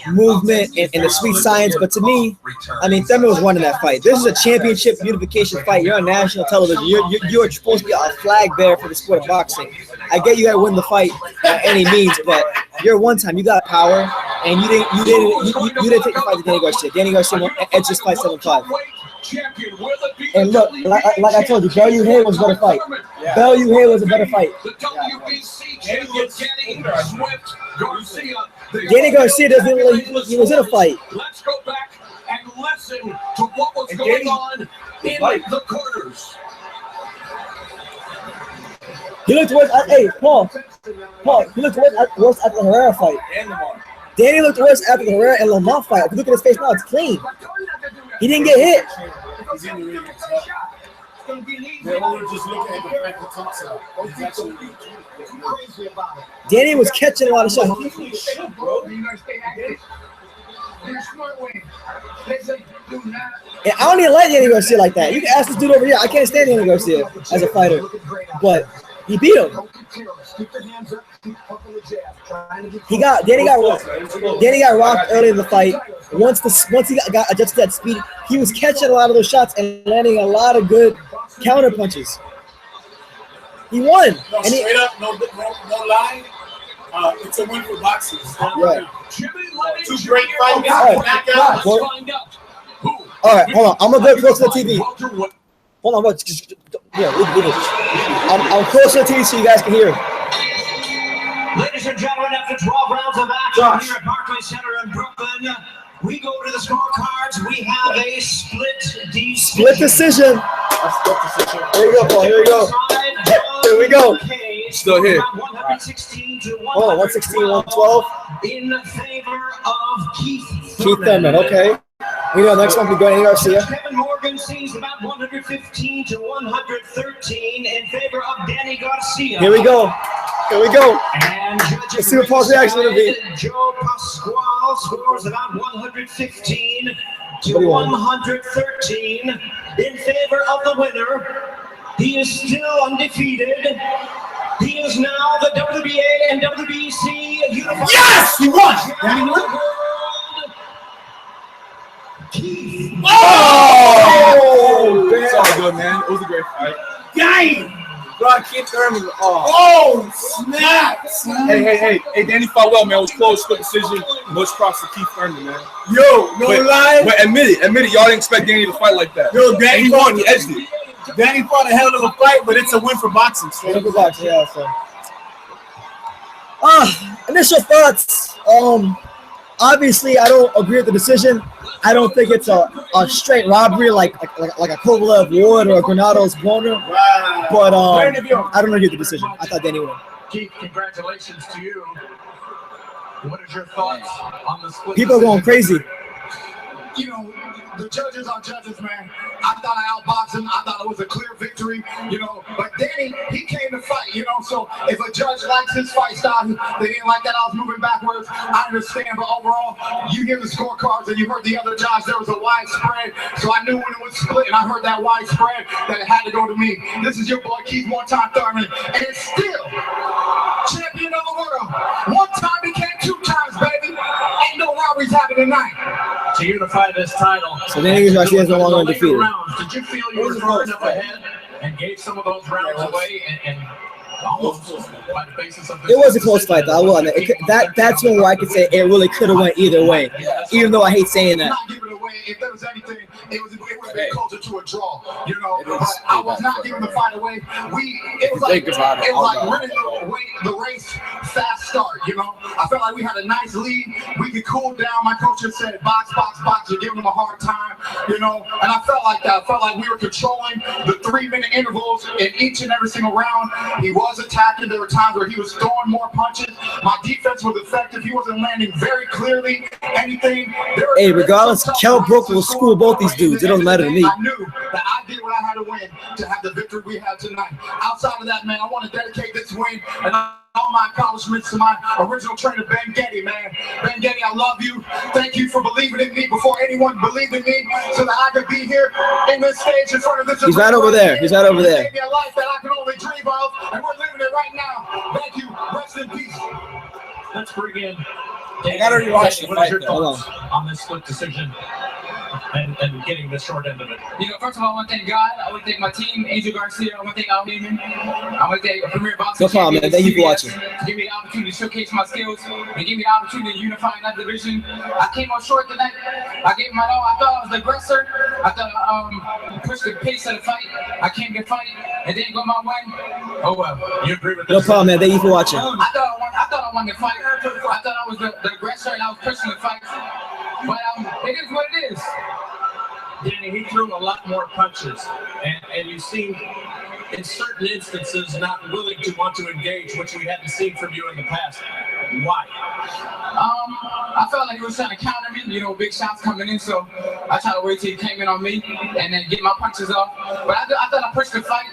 movement and the sweet science, but to me, I mean, Thurman was winning that fight. This is a championship unification fight. You're on national television. You're supposed to be a flag bearer for the sport of boxing. I get you got to win the fight by any means, but you're one time. You got power, and you didn't take the fight to Danny Garcia. Danny Garcia edged this fight 7-5. And look, like I told you, Bellew Hay was a better fight. Yeah. Bellew Hay was a better fight. Danny Garcia doesn't really, he was in a fight. Let's go back and listen to what was going on in the corners. He looked worse. Hey, Paul, he looked worse after the Herrera fight. Danny looked worse after the Herrera and Lamont fight. If you look at his face now, it's clean. He didn't get hit. Danny was catching a lot of shots. And I don't even like Danny Garcia like that. You can ask this dude over here. I can't stand Danny Garcia as a fighter, but he beat him. Danny got rocked early in the fight. Once he got adjusted to that speed, he was catching a lot of those shots and landing a lot of good counter punches. He won. No, straight up, no lie. It's a win for boxing. Right. 2 great fights. All right, hold on. I'm gonna go close to the TV. Hold on, yeah, leave it. I'm close to the TV so you guys can hear. Ladies and gentlemen, after 12 rounds of action here at Barclays Center in Brooklyn, we go to the scorecards. We have a split decision. Here we go, Paul. Here we go. Here we go. Still here. 116 to 116, 112. In favor of Keith Thurman. Okay. We know next one we go to Garcia. Kevin Morgan sees about 115 to 113 in favor of Danny Garcia. Here we go. And let's see what Paul's reaction will be. Joe Pasquale scores about 115 to 113 in favor of the winner. He is still undefeated. He is now the WBA and WBC unified. Yes, he won. Oh! It's all good, man. It was a great fight. Dang! Bro, Keith Thurman. Oh, snap! Hey, Danny fought well, man. It was close, split decision. Much props to Keith Thurman, man. Yo, no lie. But admit it. Y'all didn't expect Danny to fight like that. Yo, Danny won. He edged it. Danny fought a hell of a fight, but it's a win for boxing. Win for boxing, yeah. So. Initial thoughts. Obviously, I don't agree with the decision. I don't think it's a straight robbery like a Kovalev Ward or a Granado's Warner. Wow. But I don't agree with the decision. I thought Danny won. Keith, congratulations to you. What is your thoughts on the split? People are going crazy. You know, the judges are judges, man. I thought I outboxed him. I thought it was a clear victory, But Danny, he came to fight, So if a judge likes his fight style, they didn't like that I was moving backwards. I understand, but overall, you hear the scorecards and you heard the other judge. There was a wide spread, so I knew when it was split, and I heard that wide spread that it had to go to me. This is your boy Keith one-time Thurman, and it's still champion of the world. One time became 2 times, baby. Ain't no robberies happening tonight. To unify this title. So Danny Garcia is no longer undefeated. Did you feel you were far enough ahead and gave some of those rounds away and almost by the basis of this? It was a close fight, though. I will admit. That's one where I could say it really could have went either way, even though I hate saying that. Not giving away. If there was anything, it would have been closer to a draw. But I was not giving the fight away. It was like running the race fast start. I felt like we had a nice lead. We could cool down. My coach just said box, box, box. You're giving them a hard time. And I felt like that. I felt like we were controlling the 3-minute intervals in each and every single round. He was attacking. There were times where he was throwing more punches. My defense was effective. He wasn't landing very clearly anything. Hey, regardless, Kell Brook will school both these dudes. It doesn't matter to me. I knew that I did what I had to win to have the victory we had tonight. Outside of that, man, I want to dedicate this win and all my accomplishments to my original trainer, Ben Getty, man. Ben Getty, I love you. Thank you for believing in me before anyone believed in me, so that I could be here in this stage in front of this. He's right over there. He's right over there. Gave me a life that I can only dream of, and we're living it right now. Thank you. Rest in peace. Let's bring in. I gotta rewatch the What is fight, your though. thoughts on this split decision and getting the short end of it? First of all, I want to thank God. I want to thank my team, Angel Garcia. I want to thank Al Heyman. I want to thank Premier Boxing. No problem, man. Thank you for watching. To give me the opportunity to showcase my skills and give me the opportunity to unify in that division. I came on short tonight. I gave my all. I thought I was the aggressor. I thought I pushed the pace of the fight. I came to fight. It didn't go my way. Oh well. You agree with this? No problem, man. Thank you for watching. I thought I won the fight. I thought I was the aggressor and I was pushing the fight. But it is what it is. Danny, he threw a lot more punches, and you seemed, in certain instances, not willing to want to engage, which we hadn't seen from you in the past. Why? I felt like he was trying to counter me, big shots coming in, so I tried to wait till he came in on me and then get my punches off. But I thought I pushed the fight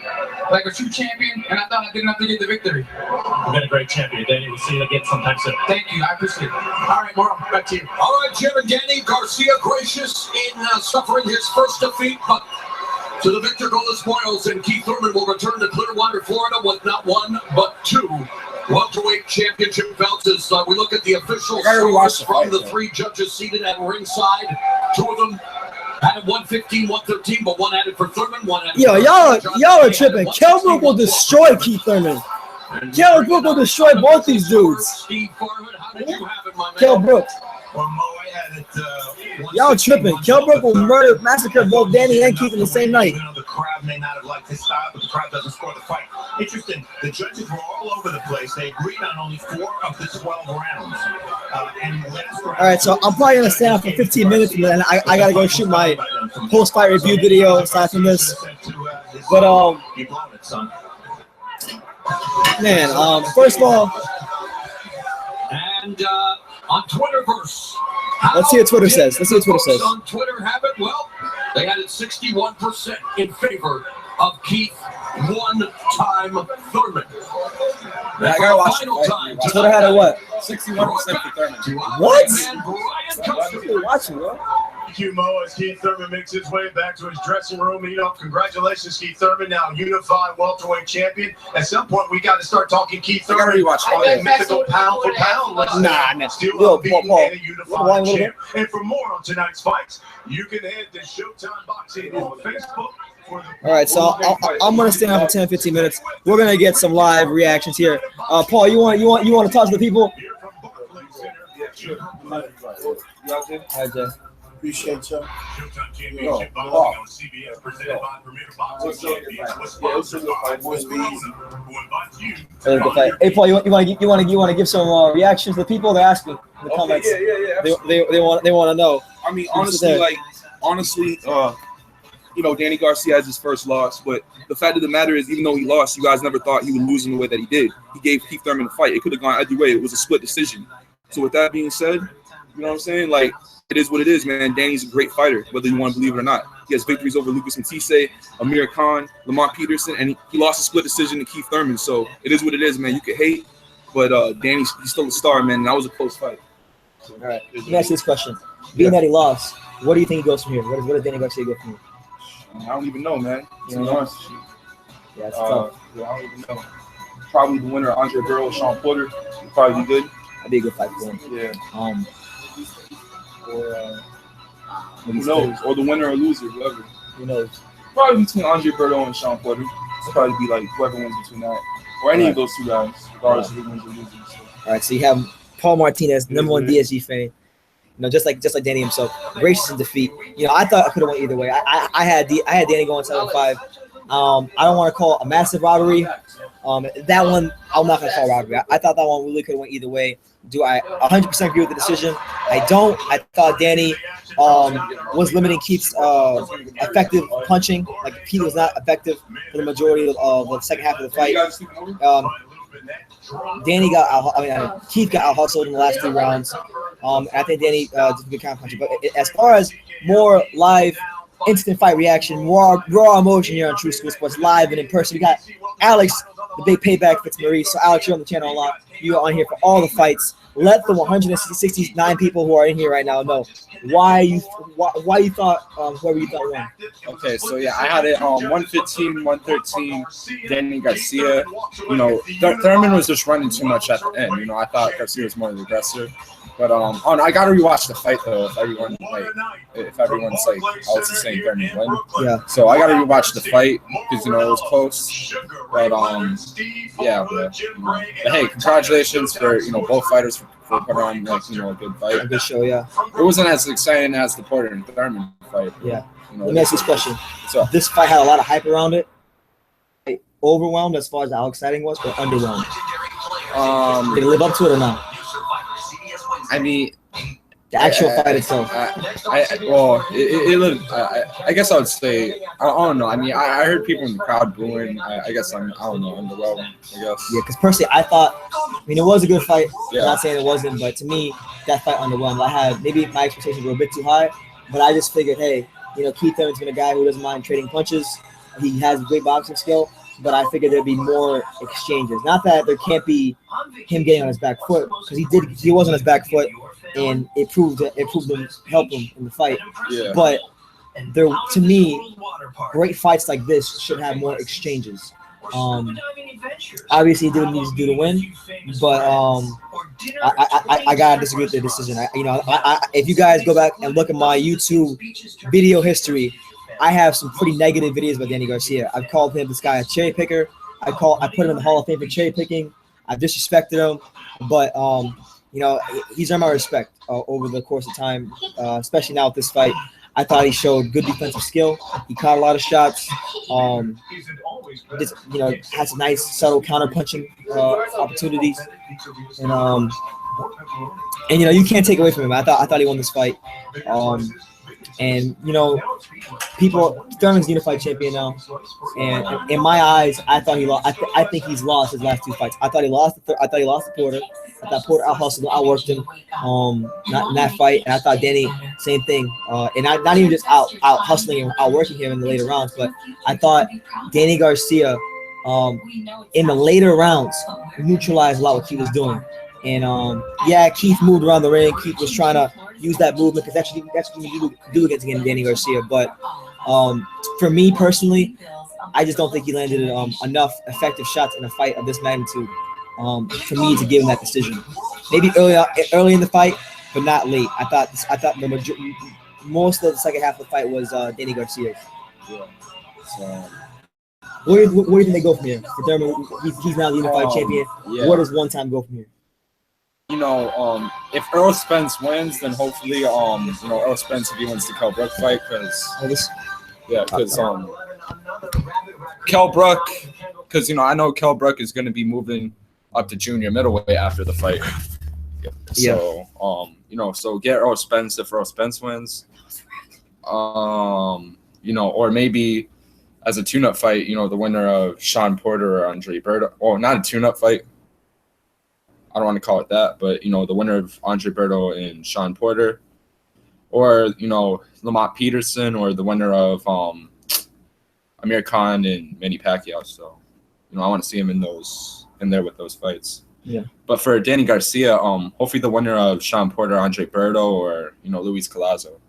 like a true champion, and I thought I did enough to get the victory. You've been a great champion, Danny. We'll see you again sometime soon. Thank you. I appreciate it. All right, Morrow, back to you. All right, Jim and Danny, Garcia gracious in suffering his first defeat, but to the victor go the spoils, and Keith Thurman will return to Clearwater, Florida with not 1 but 2 welterweight championship belts. As we look at the official scores from the 3 judges seated at ringside, 2 of them had 115, 113, but 1 added for Thurman, 1 added. Yo, y'all are tripping. Kell Brook will destroy Keith Thurman. Kell Brook will destroy both these dudes. Kell Brook. Y'all tripping. Kell Brook will massacre both Danny and Keith in the same night. The crowd may not have liked his style, but the crowd doesn't score the fight. Interesting. The judges were all over the place. They agreed on only 4 of the 12 rounds. And the last round, All right, so I'm probably gonna stay out for 15 minutes, and then I gotta go shoot my post-fight review video aside from this. But man, first of all, and on Twitterverse, let's see what Twitter says. Let's see what Twitter says. On Twitter have it. Well, they had it 61% in favor of Keith one-time Thurman. Yeah, I gotta watch the time. Twitter had a what? 61% for Thurman. What? You're watching, bro. Thank you, Mo, as Keith Thurman makes his way back to his dressing room. Congratulations, Keith Thurman, now unified welterweight champion. At some point, we got to start talking Keith Thurman. Mythical pound for pound. Nah. Still unbeaten and a unified champ. And for more on tonight's fights, you can head to Showtime Boxing on Facebook. All right, so I'm gonna stay on for 10-15 minutes. We're gonna get some live reactions here. Paul, you want to talk to the people? Yeah, sure. Hi, Jay. Appreciate you. Showtime Championship Boxing on CBS, presented by Premier Boxing Champions. Was sponsored by Who invites you to find your Hey, Paul, you want to give some reactions to the people? They're asking in the comments. Yeah. They want to know. I mean, honestly, Danny Garcia has his first loss, but the fact of the matter is, even though he lost, you guys never thought he would lose in the way that he did. He gave Keith Thurman a fight. It could have gone either way. It was a split decision. So with that being said, you know what I'm saying? Like, it is what it is, man. Danny's a great fighter, whether you want to believe it or not. He has victories over Lucas Matisse, Amir Khan, Lamont Peterson, and he lost a split decision to Keith Thurman. So it is what it is, man. You can hate, but Danny's he's still a star, man. And that was a close fight. All right. Let me ask you this question. Being that he lost, what do you think he goes from here? What does Danny Garcia go from here? I don't even know, man. You know? Yeah, it's tough. Yeah, I don't even know. Probably the winner, Andre Burrow, Sean Porter, would probably be good. That'd be a good fight for him. Yeah. Or who knows? Or the winner or loser, whoever. Who knows? Probably between Andre Burrow and Sean Porter. It's probably be like whoever wins between that. Or any of those two guys, regardless of who wins or loses. So. All right, so you have Paul Martinez, number one DSG fan. You know, just like Danny himself, gracious in defeat. You know, I thought I could have went either way. I had Danny going 7-5. I don't want to call it a massive robbery. That one I'm not gonna call robbery. I thought that one really could have went either way. Do I 100% agree with the decision? I don't. I thought Danny was limiting Keith's effective punching. Like Keith was not effective for the majority of the second half of the fight. Keith got out hustled in the last 3 rounds. I think Danny did a good counter punching. But as far as more live instant fight reaction, raw emotion here on True School Sports, live and in person, we got Alex, the big payback for Maurice. So Alex, you're on the channel a lot. You're on here for all the fights. Let the 169 people who are in here right now know why you thought whoever you thought won. Okay, so yeah, I had it 115, 113, Danny Garcia. You know, Thurman was just running too much at the end. You know, I thought Garcia was more the aggressor. But I gotta rewatch the fight though. If everyone's like, also saying Thurman win. Yeah. So I gotta rewatch the fight because you know it was close. But yeah. But hey, congratulations for both fighters for putting on a good fight. A good show, yeah. It wasn't as exciting as the Porter and Thurman fight. Yeah. You know, let me ask you this question. So this fight had a lot of hype around it. Overwhelmed as far as how exciting was, or underwhelmed? Did it live up to it or not? I mean, the actual fight itself. I guess I would say I don't know. I mean, I heard people in the crowd booing. I guess I don't know, underwhelmed. I guess. Yeah, because personally, I thought. I mean, it was a good fight. Yeah. I'm not saying it wasn't, but to me, that fight underwhelmed. I had maybe my expectations were a bit too high, but I just figured, hey, Keith Thurman's been a guy who doesn't mind trading punches. He has great boxing skill. But I figured there'd be more exchanges. Not that there can't be him getting on his back foot, because he was on his back foot, and it proved him, helped him in the fight. Yeah. But there, to me, great fights like this should have more exchanges. Obviously, he didn't need to do to win, but I gotta disagree with the decision. If you guys go back and look at my YouTube video history, I have some pretty negative videos about Danny Garcia. I've called him this guy a cherry picker. I put him in the Hall of Fame for cherry picking. I've disrespected him, but he's earned my respect over the course of time, especially now with this fight. I thought he showed good defensive skill. He caught a lot of shots. Had some nice subtle counter punching opportunities, and you can't take away from him. I thought he won this fight. Thurman's unified champion now, and in my eyes, I thought he lost. I think he's lost his last 2 fights. I thought he lost to Porter. I thought Porter out-hustled him, outworked him, not in that fight. And I thought Danny, same thing, and not even just out-hustling and outworking him in the later rounds, but I thought Danny Garcia, in the later rounds, neutralized a lot what Keith was doing. And Keith moved around the ring. Keith was trying to use that movement because that's what you do against Danny Garcia. But for me personally, I just don't think he landed enough effective shots in a fight of this magnitude for me to give him that decision. Maybe early in the fight, but not late. I thought most of the second half of the fight was Danny Garcia's. Yeah. So. Where do you think they go from here? For Thurman, he's now the unified champion. Yeah. Where does one time go from here? If Earl Spence wins, then hopefully, Earl Spence, if he wins the Kell Brook fight, because Kell Brook, because I know Kell Brook is going to be moving up to junior middleweight after the fight. So, so get Earl Spence if Earl Spence wins, or maybe as a tune-up fight, the winner of Sean Porter or Andre Berto, or not a tune-up fight. I don't want to call it that, but the winner of Andre Berto and Sean Porter, or Lamont Peterson, or the winner of Amir Khan and Manny Pacquiao. So I want to see him in there with those fights. Yeah. But for Danny Garcia, hopefully the winner of Sean Porter, Andre Berto, or Luis Collazo.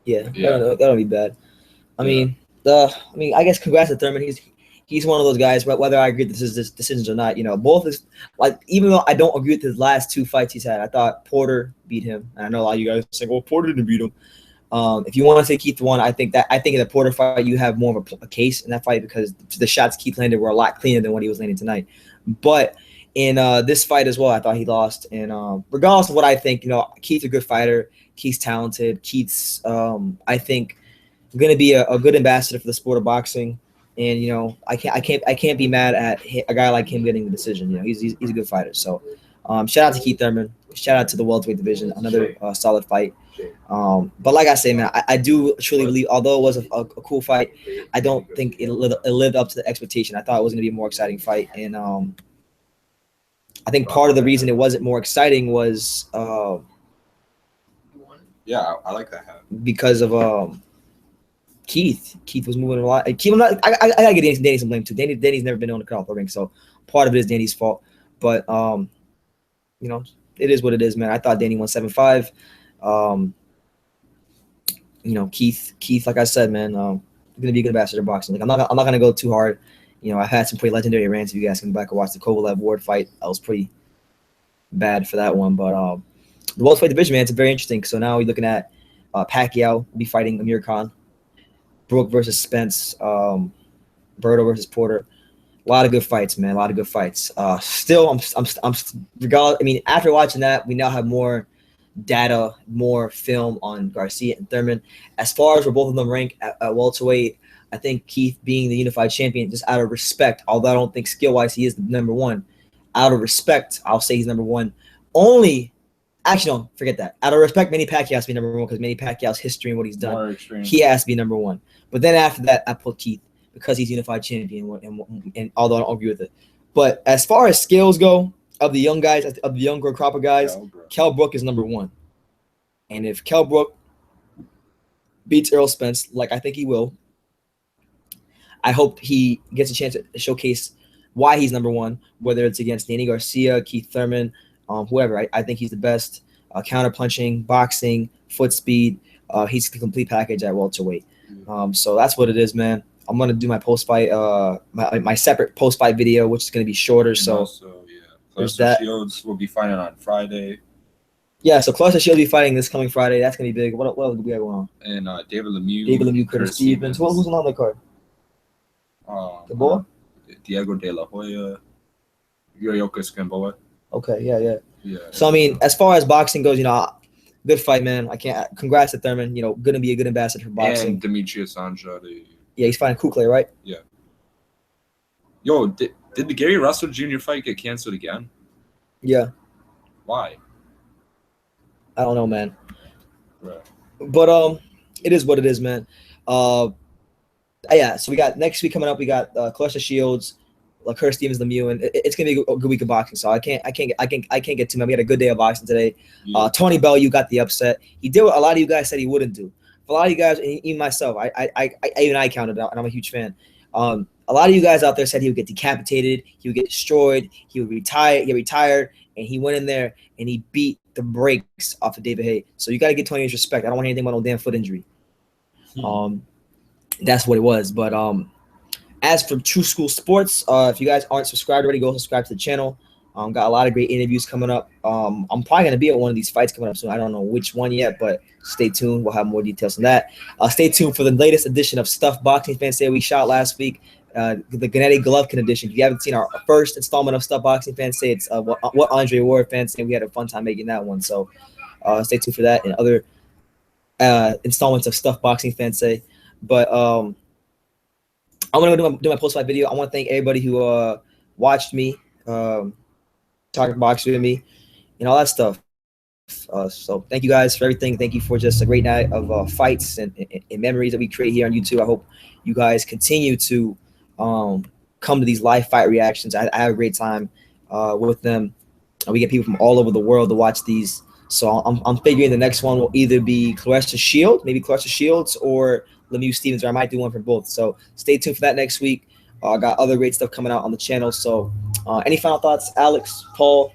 Yeah. That'll be bad. I mean, I guess congrats to Thurman. He's one of those guys. But whether I agree with his decisions or not, both is like, even though I don't agree with his last 2 fights he's had, I thought Porter beat him. And I know a lot of you guys say, "Well, Porter didn't beat him." If you want to say Keith won, I think in the Porter fight you have more of a case in that fight because the shots Keith landed were a lot cleaner than what he was landing tonight. But in this fight as well, I thought he lost. And regardless of what I think, Keith's a good fighter. Keith's talented. Keith's, I think, going to be a good ambassador for the sport of boxing. And I can't be mad at a guy like him getting the decision. He's a good fighter. So shout out to Keith Thurman. Shout out to the welterweight division. Another solid fight. But like I say, man, I do truly believe, although it was a cool fight, I don't think it lived up to the expectation. I thought it was going to be a more exciting fight. And I think part of the reason it wasn't more exciting was yeah, I like that hat. Because of Keith. Keith was moving a lot. Keith, I gotta get Danny some blame too. Danny's never been on the cut off the ring, so part of it is Danny's fault. But it is what it is, man. I thought Danny won 7-5. Keith, like I said, man, gonna be a good ambassador of boxing. Like I'm not gonna go too hard. I've had some pretty legendary rants. If you guys can go back and watch the Kovalev Ward fight, I was pretty bad for that one. But the welterweight division, man, it's very interesting. So now we're looking at Pacquiao will be fighting Amir Khan, Brooke versus Spence, Berto versus Porter. A lot of good fights, man. A lot of good fights. Still, I'm regardless. I mean, after watching that, we now have more data, more film on Garcia and Thurman. As far as where both of them rank at welterweight, I think Keith being the unified champion, just out of respect, although I don't think skill-wise he is the number one, out of respect, I'll say he's number one. Actually, no, forget that. Out of respect, Manny Pacquiao has to be number one because Manny Pacquiao's history and what he's done, he has to be number one. But then after that, I put Keith because he's unified champion, and although I don't agree with it. But as far as skills go, of the young guys, of the younger crop of guys, Kell Brook is number one. And if Kell Brook beats Errol Spence, like I think he will, I hope he gets a chance to showcase why he's number one, whether it's against Danny Garcia, Keith Thurman, whoever. I think he's the best counter-punching, boxing, foot speed. He's the complete package at welterweight. So that's what it is, man. I'm going to do my post-fight, my separate post-fight video, which is going to be shorter. And so also, Clarissa Shields will be fighting on Friday. Yeah, so Clarissa Shields will be fighting this coming Friday. That's going to be big. What else do we have going on? And David Lemieux, Curtis Stevens. Who's on the card? The boy? Diego De La Hoya, Yuriorkis Gamboa. Okay, yeah. So I mean, as far as boxing goes, good fight, man. Congrats to Thurman. Gonna be a good ambassador for boxing. And Demetrius Andrade. Yeah, he's fighting Kukle, right? Yeah. Yo, did the Gary Russell Jr. fight get canceled again? Yeah. Why? I don't know, man. Right. But it is what it is, man. Yeah. So we got next week coming up. We got Clarissa Shields, Curtis Stevens, Lemieux, and it's gonna be a good week of boxing. So I can't get too mad. We had a good day of boxing today. Yeah. Tony Bellew got the upset. He did what a lot of you guys said he wouldn't do. For a lot of you guys, and even myself, I counted out, and I'm a huge fan. A lot of you guys out there said he would get decapitated, he would get destroyed, he would get retired, and he went in there and he beat the brakes off of David Haye. So you got to get Tony his respect. I don't want anything about no damn foot injury. That's what it was. But as for True School Sports, if you guys aren't subscribed already, go subscribe to the channel. Got a lot of great interviews coming up. I'm probably going to be at one of these fights coming up soon. I don't know which one yet, but stay tuned. We'll have more details on that. Stay tuned for the latest edition of Stuff Boxing Fans Say we shot last week, the Gennady Golovkin edition. If you haven't seen our first installment of Stuff Boxing Fans Say, it's what Andre Ward fans say. We had a fun time making that one. So stay tuned for that and other installments of Stuff Boxing Fans Say. But I'm going to do my post-fight video. I want to thank everybody who watched me, talking boxing with me, and all that stuff. So thank you guys for everything. Thank you for just a great night of fights and memories that we create here on YouTube. I hope you guys continue to come to these live fight reactions. I have a great time with them. We get people from all over the world to watch these So I'm figuring the next one will either be Clarissa Shields or Lemieux Stevens, or I might do one for both. So stay tuned for that next week. I got other great stuff coming out on the channel. So any final thoughts, Alex, Paul?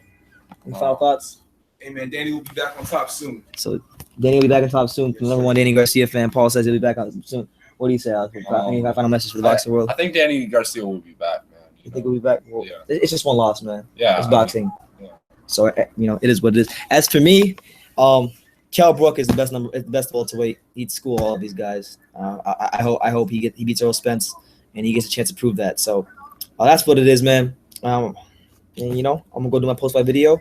Any final thoughts? Hey man, Danny will be back on top soon. So Danny will be back on top soon. Yes, number one Danny Garcia fan. Paul says he'll be back on soon. What do you say, Alex? Any final message for the boxing world? I think Danny Garcia will be back, man. You think he'll be back? Well, yeah. It's just one loss, man. Yeah, it's boxing. Yeah. So it is what it is. As for me, Kell Brook is the best welterweight. He'd school all of these guys. I hope he beats Earl Spence and he gets a chance to prove that. So that's what it is, man. And I'm gonna go do my post-fight video.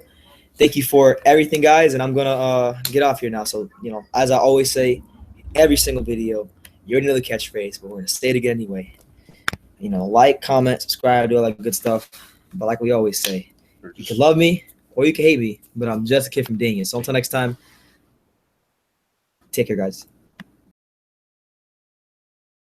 Thank you for everything, guys, and I'm gonna get off here now. So as I always say, every single video, you already know the catchphrase, but we're gonna say it again anyway. Like, comment, subscribe, do all that good stuff. But like we always say, you can love me or you can hate me, but I'm just a kid from Daniel. So until next time, take care, guys.